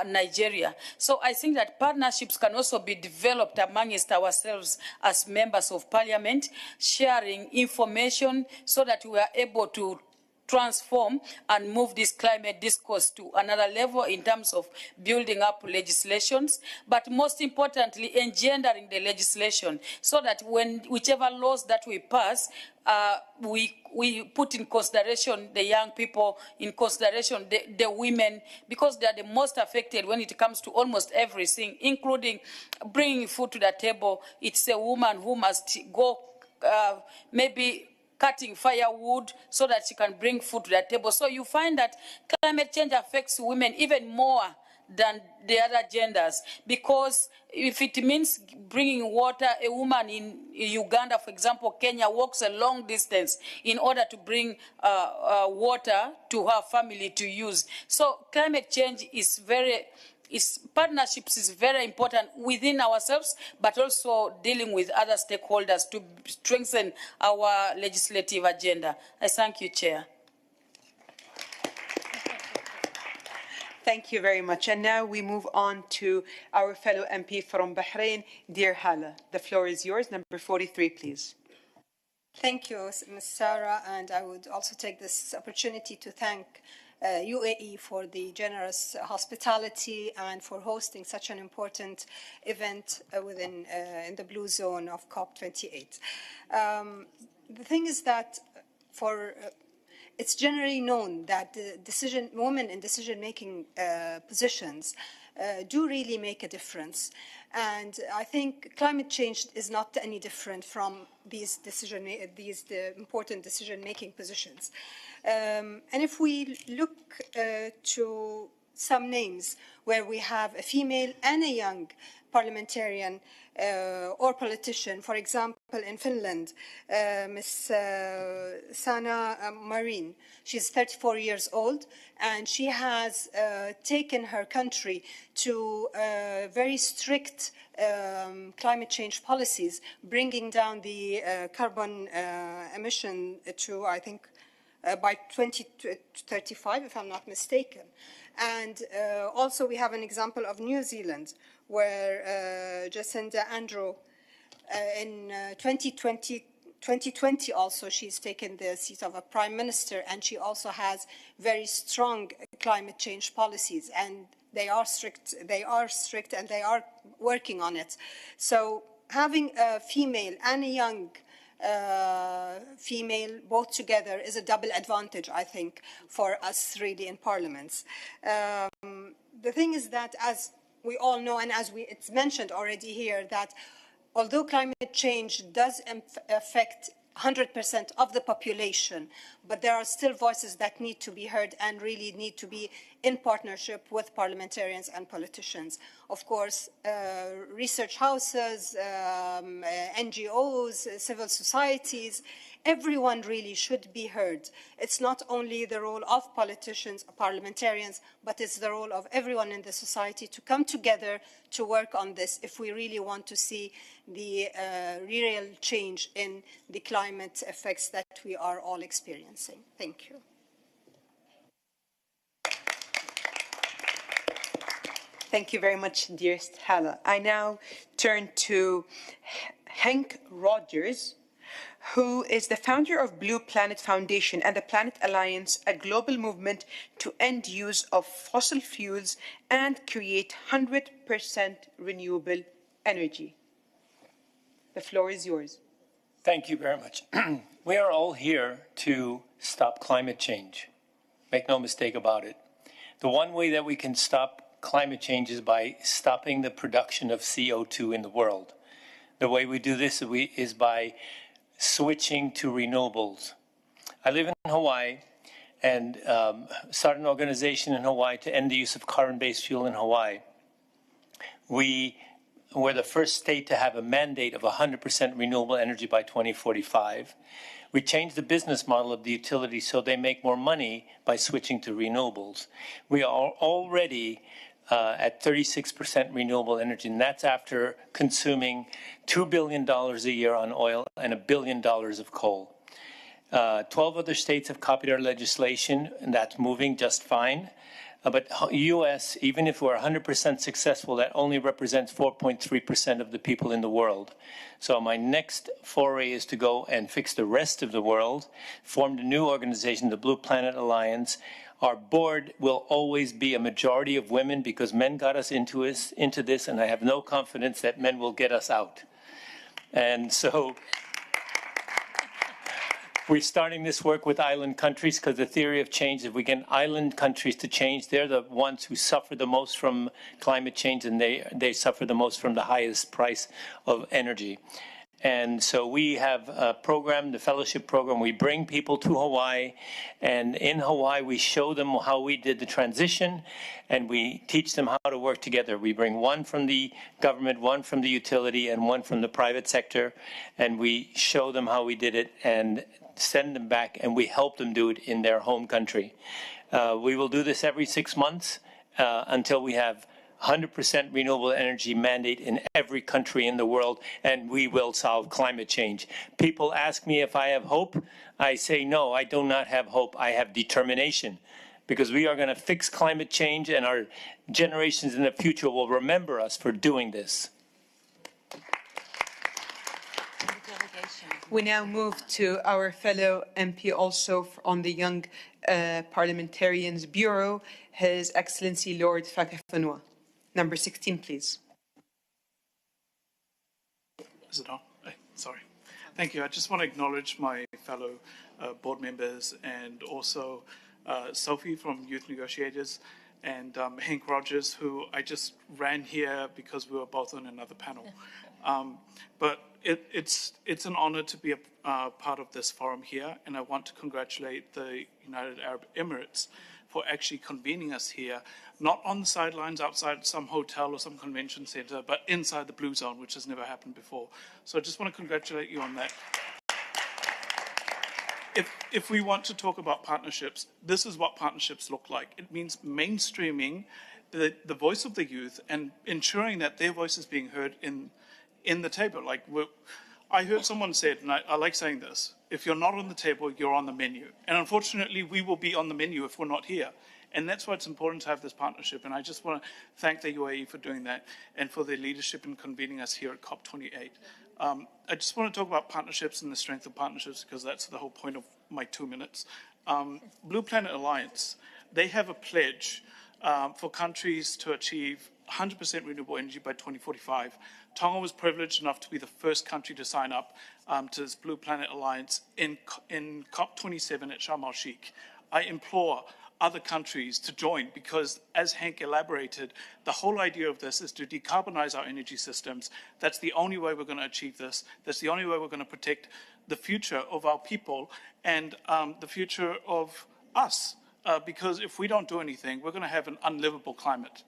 Nigeria. So I think that partnerships can also be developed amongst ourselves as members of parliament, sharing information so that we are able to transform and move this climate discourse to another level in terms of building up legislations, but most importantly, engendering the legislation so that whichever laws that we pass, we put in consideration the young people, in consideration the women, because they are the most affected when it comes to almost everything, including bringing food to the table. It's a woman who must go maybe cutting firewood so that she can bring food to the table. So you find that climate change affects women even more than the other genders, because if it means bringing water, a woman in Uganda, for example, Kenya, walks a long distance in order to bring water to her family to use. So climate change is partnerships is very important within ourselves, but also dealing with other stakeholders to strengthen our legislative agenda. I thank you, Chair. Thank you very much. And now we move on to our fellow MP from Bahrain, dear Hala. The floor is yours. Number 43, please. Thank you, Ms. Sarah, and I would also take this opportunity to thank UAE for the generous hospitality and for hosting such an important event in the blue zone of COP28. The thing is that it's generally known that women in decision-making positions do really make a difference. And I think climate change is not any different from these important decision-making positions. And if we look to some names where we have a female and a young parliamentarian or politician, for example, in Finland, Ms. Sanna Marin, she's 34 years old, and she has taken her country to very strict climate change policies, bringing down the carbon emission to, I think, by 2035, if I'm not mistaken. And also we have an example of New Zealand, where Jacinda Ardern in 2020 also she's taken the seat of a prime minister, and she also has very strong climate change policies, and they are strict and they are working on it. So having a female and a young female both together is a double advantage, I think, for us really in parliaments. The thing is that, as we all know, and as it's mentioned already here, that although climate change does affect 100% of the population, but there are still voices that need to be heard and really need to be in partnership with parliamentarians and politicians. Of course, research houses, NGOs, civil societies, everyone really should be heard. It's not only the role of politicians, parliamentarians, but it's the role of everyone in the society to come together to work on this if we really want to see the real change in the climate effects that we are all experiencing. Thank you. Thank you very much, dearest Hala. I now turn to Henk Rogers, who is the founder of Blue Planet Foundation and the Planet Alliance, a global movement to end use of fossil fuels and create 100% renewable energy. The floor is yours. Thank you very much. We are all here to stop climate change. Make no mistake about it. The one way that we can stop climate change is by stopping the production of CO2 in the world. The way we do this is by switching to renewables. I live in Hawaii and started an organization in Hawaii to end the use of carbon-based fuel in Hawaii. We were the first state to have a mandate of 100% renewable energy by 2045. We changed the business model of the utility so they make more money by switching to renewables. We are already at 36% renewable energy, and that's after consuming $2 billion a year on oil and $1 billion of coal. 12 other states have copied our legislation, and that's moving just fine. But U.S., even if we're 100% successful, that only represents 4.3% of the people in the world. So my next foray is to go and fix the rest of the world, formed a new organization, the Blue Planet Alliance. Our board will always be a majority of women because men got us into this, and I have no confidence that men will get us out. And so we're starting this work with island countries because the theory of change, if we get island countries to change, they're the ones who suffer the most from climate change, and they suffer the most from the highest price of energy. And so we have a program, the fellowship program. We bring people to Hawaii, and in Hawaii we show them how we did the transition, and we teach them how to work together. We bring one from the government, one from the utility, and one from the private sector, and we show them how we did it and send them back, and we help them do it in their home country. We will do this every 6 months until we have 100% renewable energy mandate in every country in the world, and we will solve climate change. People ask me if I have hope. I say, no, I do not have hope. I have determination, because we are going to fix climate change, and our generations in the future will remember us for doing this. We now move to our fellow MP also on the Young Parliamentarians Bureau, His Excellency Lord Fakafenwa. Number 16, please. Is it on? Sorry. Thank you. I just want to acknowledge my fellow board members and also Sophie from Youth Negotiators and Hank Rogers, who I just ran here because we were both on another panel. But it's an honor to be a part of this forum here, and I want to congratulate the United Arab Emirates for actually convening us here, not on the sidelines outside some hotel or some convention center, but inside the Blue Zone, which has never happened before. So I just want to congratulate you on that. If we want to talk about partnerships, this is what partnerships look like. It means mainstreaming the voice of the youth and ensuring that their voice is being heard in the table. Like I heard someone said, and I like saying this, if you're not on the table, you're on the menu. And unfortunately, we will be on the menu if we're not here. And that's why it's important to have this partnership. And I just want to thank the UAE for doing that and for their leadership in convening us here at COP28. I just want to talk about partnerships and the strength of partnerships, because that's the whole point of my 2 minutes. Blue Planet Alliance, they have a pledge for countries to achieve 100% renewable energy by 2045. Tonga was privileged enough to be the first country to sign up to this Blue Planet Alliance in COP27 at Sharm el-Sheikh. I implore other countries to join, because as Hank elaborated, the whole idea of this is to decarbonize our energy systems. That's the only way we're going to achieve this. That's the only way we're going to protect the future of our people and the future of us. Because if we don't do anything, we're going to have an unlivable climate.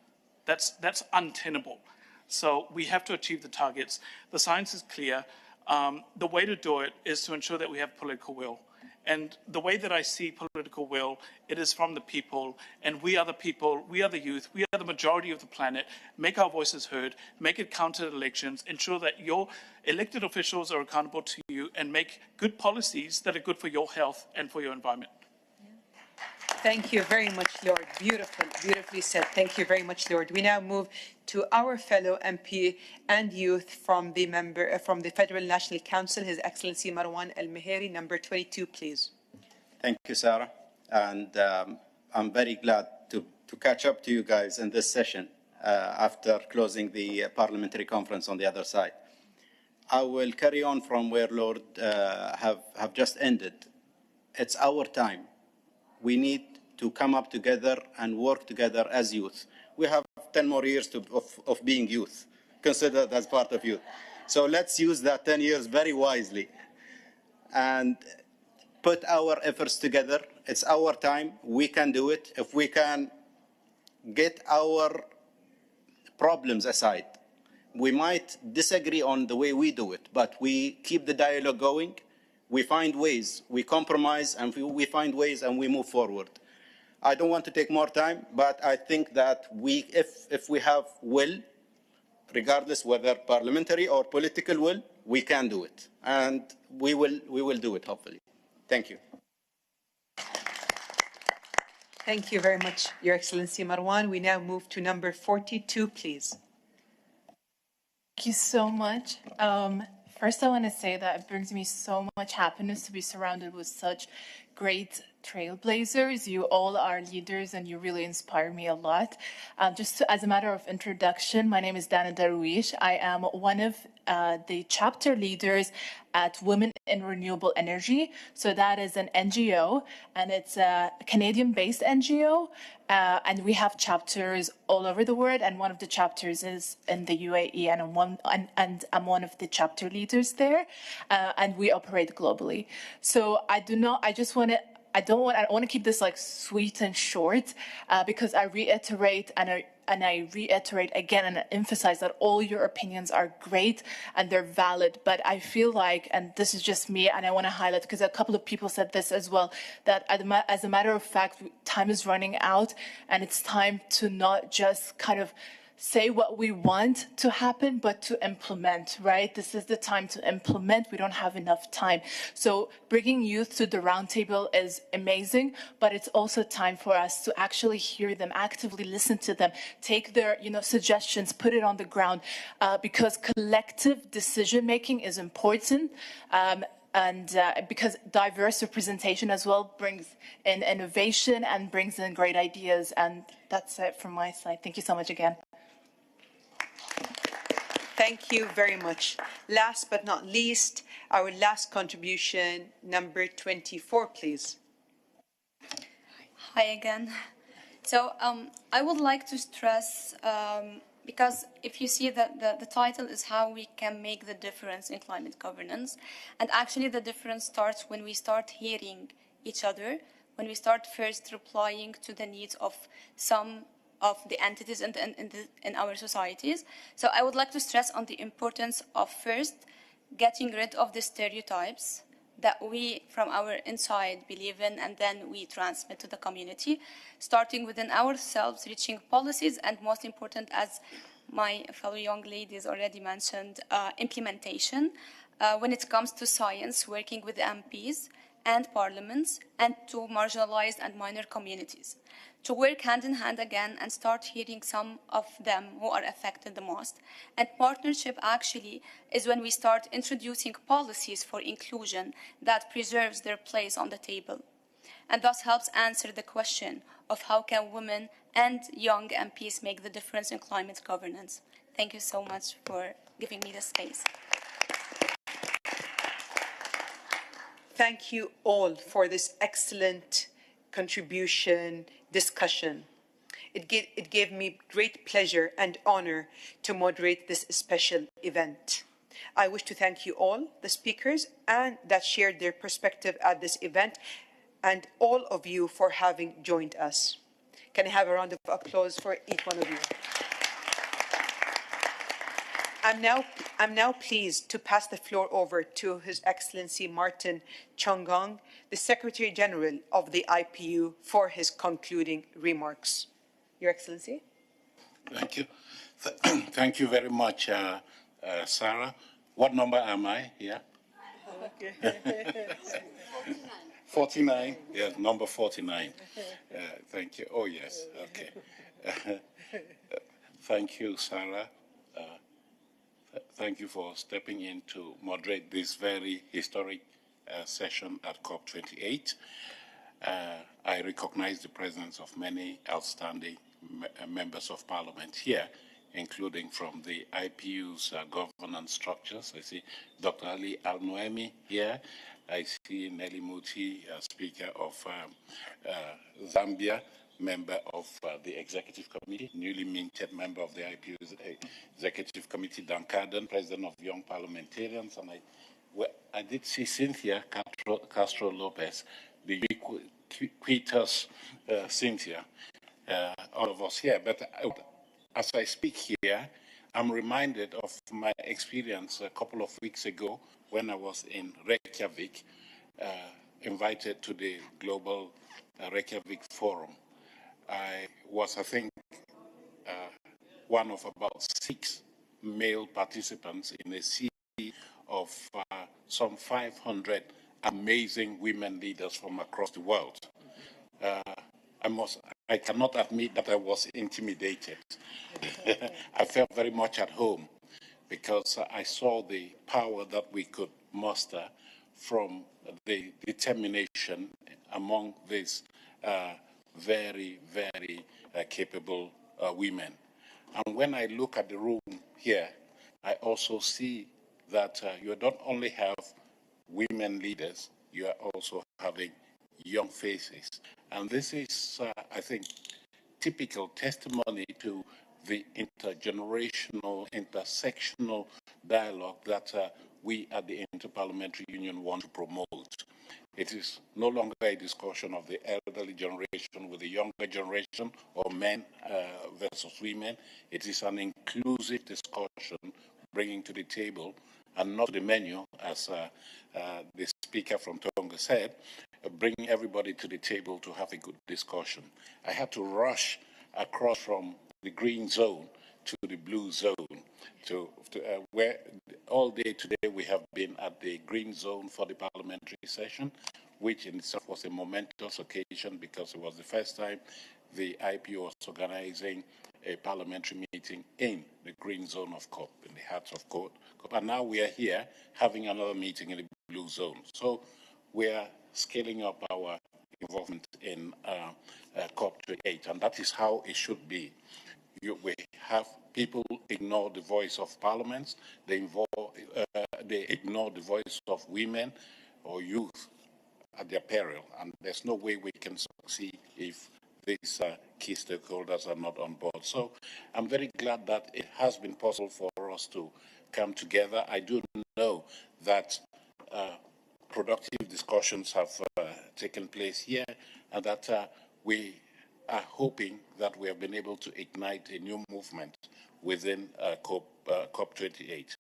That's untenable. So we have to achieve the targets. The science is clear. The way to do it is to ensure that we have political will. And the way that I see political will, it is from the people, and we are the people, we are the youth, we are the majority of the planet. Make our voices heard, make it count at elections, ensure that your elected officials are accountable to you, and make good policies that are good for your health and for your environment. Thank you very much, Lord. Beautifully said. Thank you very much, Lord. We now move to our fellow MP and youth from the Federal National Council, His Excellency Marwan Al-Meheri, number 22, please. Thank you, Sarah. And I'm very glad to catch up to you guys in this session after closing the parliamentary conference on the other side. I will carry on from where Lord have just ended. It's our time. We need to come up together and work together as youth. We have 10 more years of being youth, considered as part of youth. So let's use that 10 years very wisely and put our efforts together. It's our time. We can do it. If we can get our problems aside, we might disagree on the way we do it, but we keep the dialogue going. We find ways, we compromise, and we find ways, and we move forward. I don't want to take more time, but I think that if we have will, regardless whether parliamentary or political will, we can do it, and we will do it, hopefully. Thank you. Thank you very much, Your Excellency Marwan. We now move to number 42, please. Thank you so much. First, I want to say that it brings me so much happiness to be surrounded with such great trailblazers. You all are leaders, and you really inspire me a lot. As a matter of introduction, my name is Dana Darwish. I am one of the chapter leaders at Women in Renewable Energy. So that is an NGO, and it's a Canadian-based NGO. And we have chapters all over the world, and one of the chapters is in the UAE, and I'm one of the chapter leaders there, and we operate globally. So I want to keep this like sweet and short, because I reiterate and I reiterate again and emphasize that all your opinions are great and they're valid. But I feel like, and this is just me, and I want to highlight, because a couple of people said this as well, that as a matter of fact, time is running out, and it's time to not just kind of say what we want to happen, but to implement, right? This is the time to implement. We don't have enough time. So bringing youth to the roundtable is amazing, but it's also time for us to actually hear them, actively listen to them, take their, suggestions, put it on the ground, because collective decision-making is important. And because diverse representation as well brings in innovation and brings in great ideas. And that's it from my side. Thank you so much again. Thank you very much. Last but not least, our last contribution, number 24, please. Hi again. So I would like to stress, because if you see that the title is how we can make the difference in climate governance. And actually the difference starts when we start hearing each other, when we start first replying to the needs of some of the entities in our societies. So I would like to stress on the importance of first getting rid of the stereotypes that we from our inside believe in, and then we transmit to the community, starting within ourselves, reaching policies, and most important, as my fellow young ladies already mentioned, implementation. When it comes to science, working with MPs and parliaments and to marginalized and minor communities, to work hand in hand again and start hearing some of them who are affected the most. And partnership actually is when we start introducing policies for inclusion that preserves their place on the table, and thus helps answer the question of how can women and young MPs make the difference in climate governance. Thank you so much for giving me the space. Thank you all for this excellent contribution, discussion. It gave me great pleasure and honor to moderate this special event. I wish to thank you all, the speakers, and that shared their perspective at this event, and all of you for having joined us. Can I have a round of applause for each one of you? I'm now pleased to pass the floor over to His Excellency Martin Chongong, the Secretary General of the IPU, for his concluding remarks. Your Excellency. Thank you. Thank you very much, Sarah. What number am I here? Okay. 49? Yes, number 49. Thank you. Oh, yes. Okay. Thank you, Sarah. Thank you for stepping in to moderate this very historic session at COP28. I recognize the presence of many outstanding members of parliament here, including from the IPU's governance structures. I see Dr. Ali Al-Noemi here. I see Nelly Muti, Speaker of Zambia, member of the Executive Committee, newly minted member of the IPU's Executive Committee, Dan Carden, President of Young Parliamentarians, and I did see Cynthia Castro-Lopez, the ubiquitous Cynthia, all of us here. But as I speak here, I'm reminded of my experience a couple of weeks ago when I was in Reykjavik, invited to the Global Reykjavik Forum. I was, I think, one of about 6 male participants in a sea of some 500 amazing women leaders from across the world. I cannot admit that I was intimidated. I felt very much at home because I saw the power that we could muster from the determination among these very, very capable women. And when I look at the room here, I also see that you don't only have women leaders, you are also having young faces. And this is, I think, typical testimony to the intergenerational, intersectional dialogue that we at the Interparliamentary Union want to promote. It is no longer a discussion of the elderly generation with the younger generation or men versus women. It is an inclusive discussion bringing to the table and not the menu, as the speaker from Tonga said, bring everybody to the table to have a good discussion. I had to rush across from the green zone to the blue zone, where all day today we have been at the green zone for the parliamentary session, which in itself was a momentous occasion because it was the first time the IPO was organizing a parliamentary meeting in the green zone of COP, in the heart of COP. And now we are here having another meeting in the blue zone. So we are scaling up our involvement in COP28, and that is how it should be. We have people ignore the voice of parliaments, they ignore the voice of women or youth at their peril, and there's no way we can succeed if these key stakeholders are not on board. So I'm very glad that it has been possible for us to come together. I do know that productive discussions have taken place here, and that we are hoping that we have been able to ignite a new movement within COP28.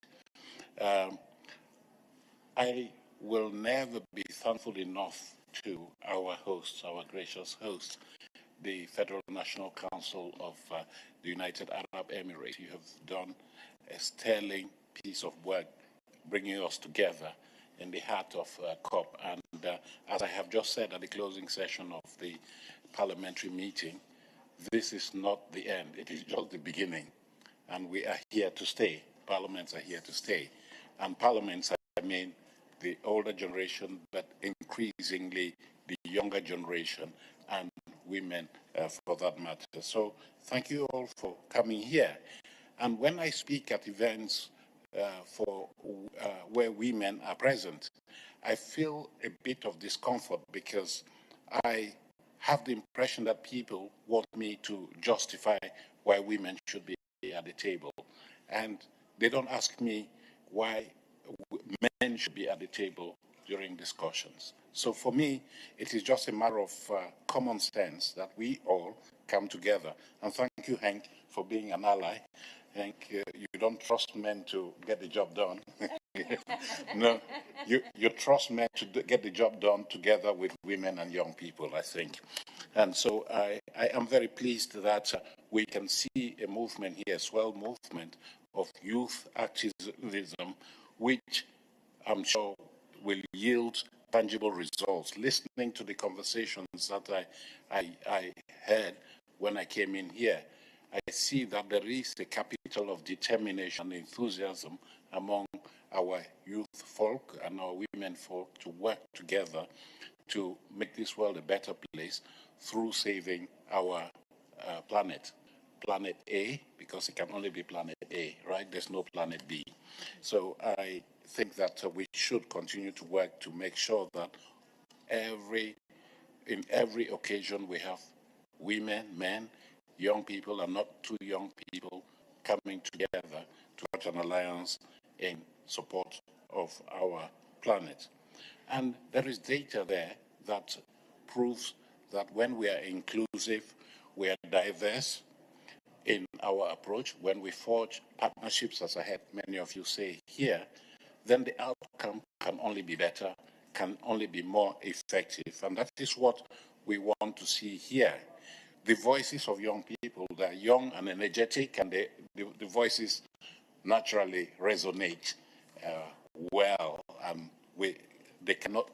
I will never be thankful enough to our hosts, our gracious hosts, the Federal National Council of the United Arab Emirates. You have done a sterling piece of work bringing us together in the heart of COP. And as I have just said at the closing session of the parliamentary meeting, this is not the end, it is just the beginning. And we are here to stay. Parliaments are here to stay. And parliaments, I mean, the older generation, but increasingly the younger generation and women for that matter. So thank you all for coming here. And when I speak at events where women are present, I feel a bit of discomfort because I have the impression that people want me to justify why women should be at the table. And they don't ask me why men should be at the table during discussions. So for me, it is just a matter of common sense that we all come together. And thank you, Hank, for being an ally. Hank, you don't trust men to get the job done. No, you trust men to get the job done together with women and young people, I think. And so I am very pleased that we can see a movement here, a swell movement of youth activism, which I'm sure will yield tangible results. Listening to the conversations that I heard when I came in here, I see that there is a capital of determination and enthusiasm among our youth folk and our women folk to work together to make this world a better place through saving our planet. Planet A, because it can only be planet A, right? There's no planet B. So I think that we should continue to work to make sure that in every occasion we have women, men, young people, and not too young people coming together to forge an alliance in support of our planet. And there is data there that proves that when we are inclusive, we are diverse in our approach, when we forge partnerships, as I heard many of you say here, then the outcome can only be better, can only be more effective. And that is what we want to see here. The voices of young people, they're young and energetic, and the voices naturally resonate well, and they cannot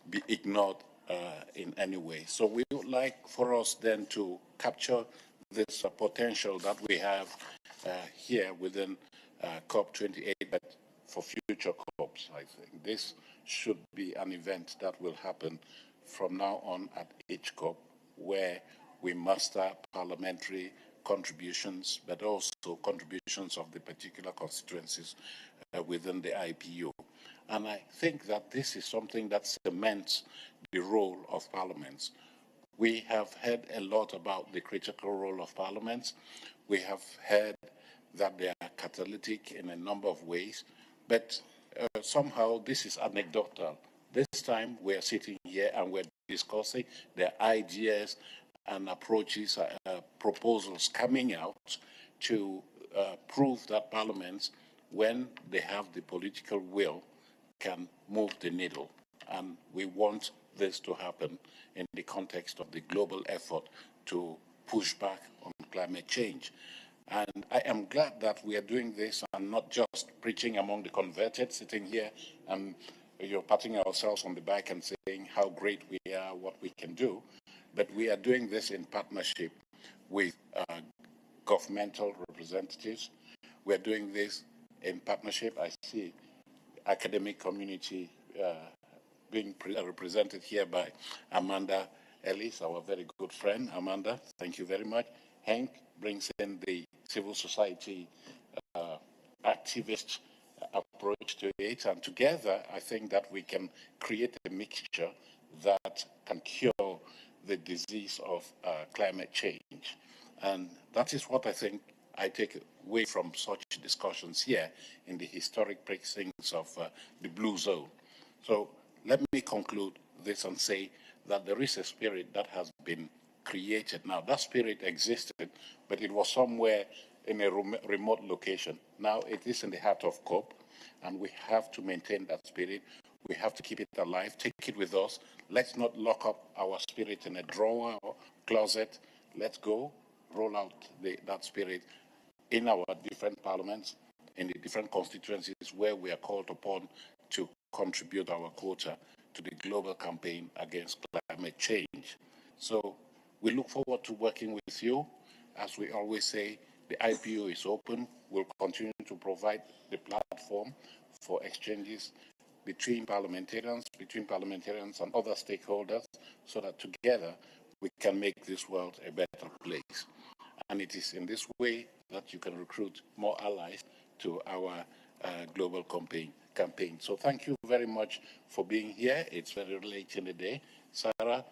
be ignored in any way. So we would like for us then to capture this potential that we have here within COP28, but for future COPs, I think. This should be an event that will happen from now on at each COP, where we muster parliamentary contributions, but also contributions of the particular constituencies within the IPU. And I think that this is something that cements the role of parliaments. We have heard a lot about the critical role of parliaments. We have heard that they are catalytic in a number of ways, but somehow this is anecdotal. This time we're sitting here and we're discussing the ideas and approaches, proposals coming out to prove that parliaments, when they have the political will, can move the needle. And we want this to happen in the context of the global effort to push back on climate change. And I am glad that we are doing this and not just preaching among the converted, sitting here and you're patting ourselves on the back and saying how great we are, what we can do. But we are doing this in partnership with governmental representatives. We are doing this in partnership. I see academic community being represented here by Amanda Ellis, our very good friend. Amanda, thank you very much. Hank brings in the civil society activist approach to it, and together I think that we can create a mixture that can cure the disease of climate change. And that is what I think I take away from such discussions here in the historic precincts of the Blue Zone. So let me conclude this and say that there is a spirit that has been created. Now, that spirit existed, but it was somewhere in a remote location. Now it is in the heart of COP, and we have to maintain that spirit. We have to keep it alive, take it with us. Let's not lock up our spirit in a drawer or closet. Let's go, roll out that spirit in our different parliaments, in the different constituencies where we are called upon to contribute our quota to the global campaign against climate change. So we look forward to working with you. As we always say, the IPO is open. We'll continue to provide the platform for exchanges between parliamentarians and other stakeholders so that together we can make this world a better place. And it is in this way that you can recruit more allies to our global campaign. So thank you very much for being here. It's very late in the day. Sarah,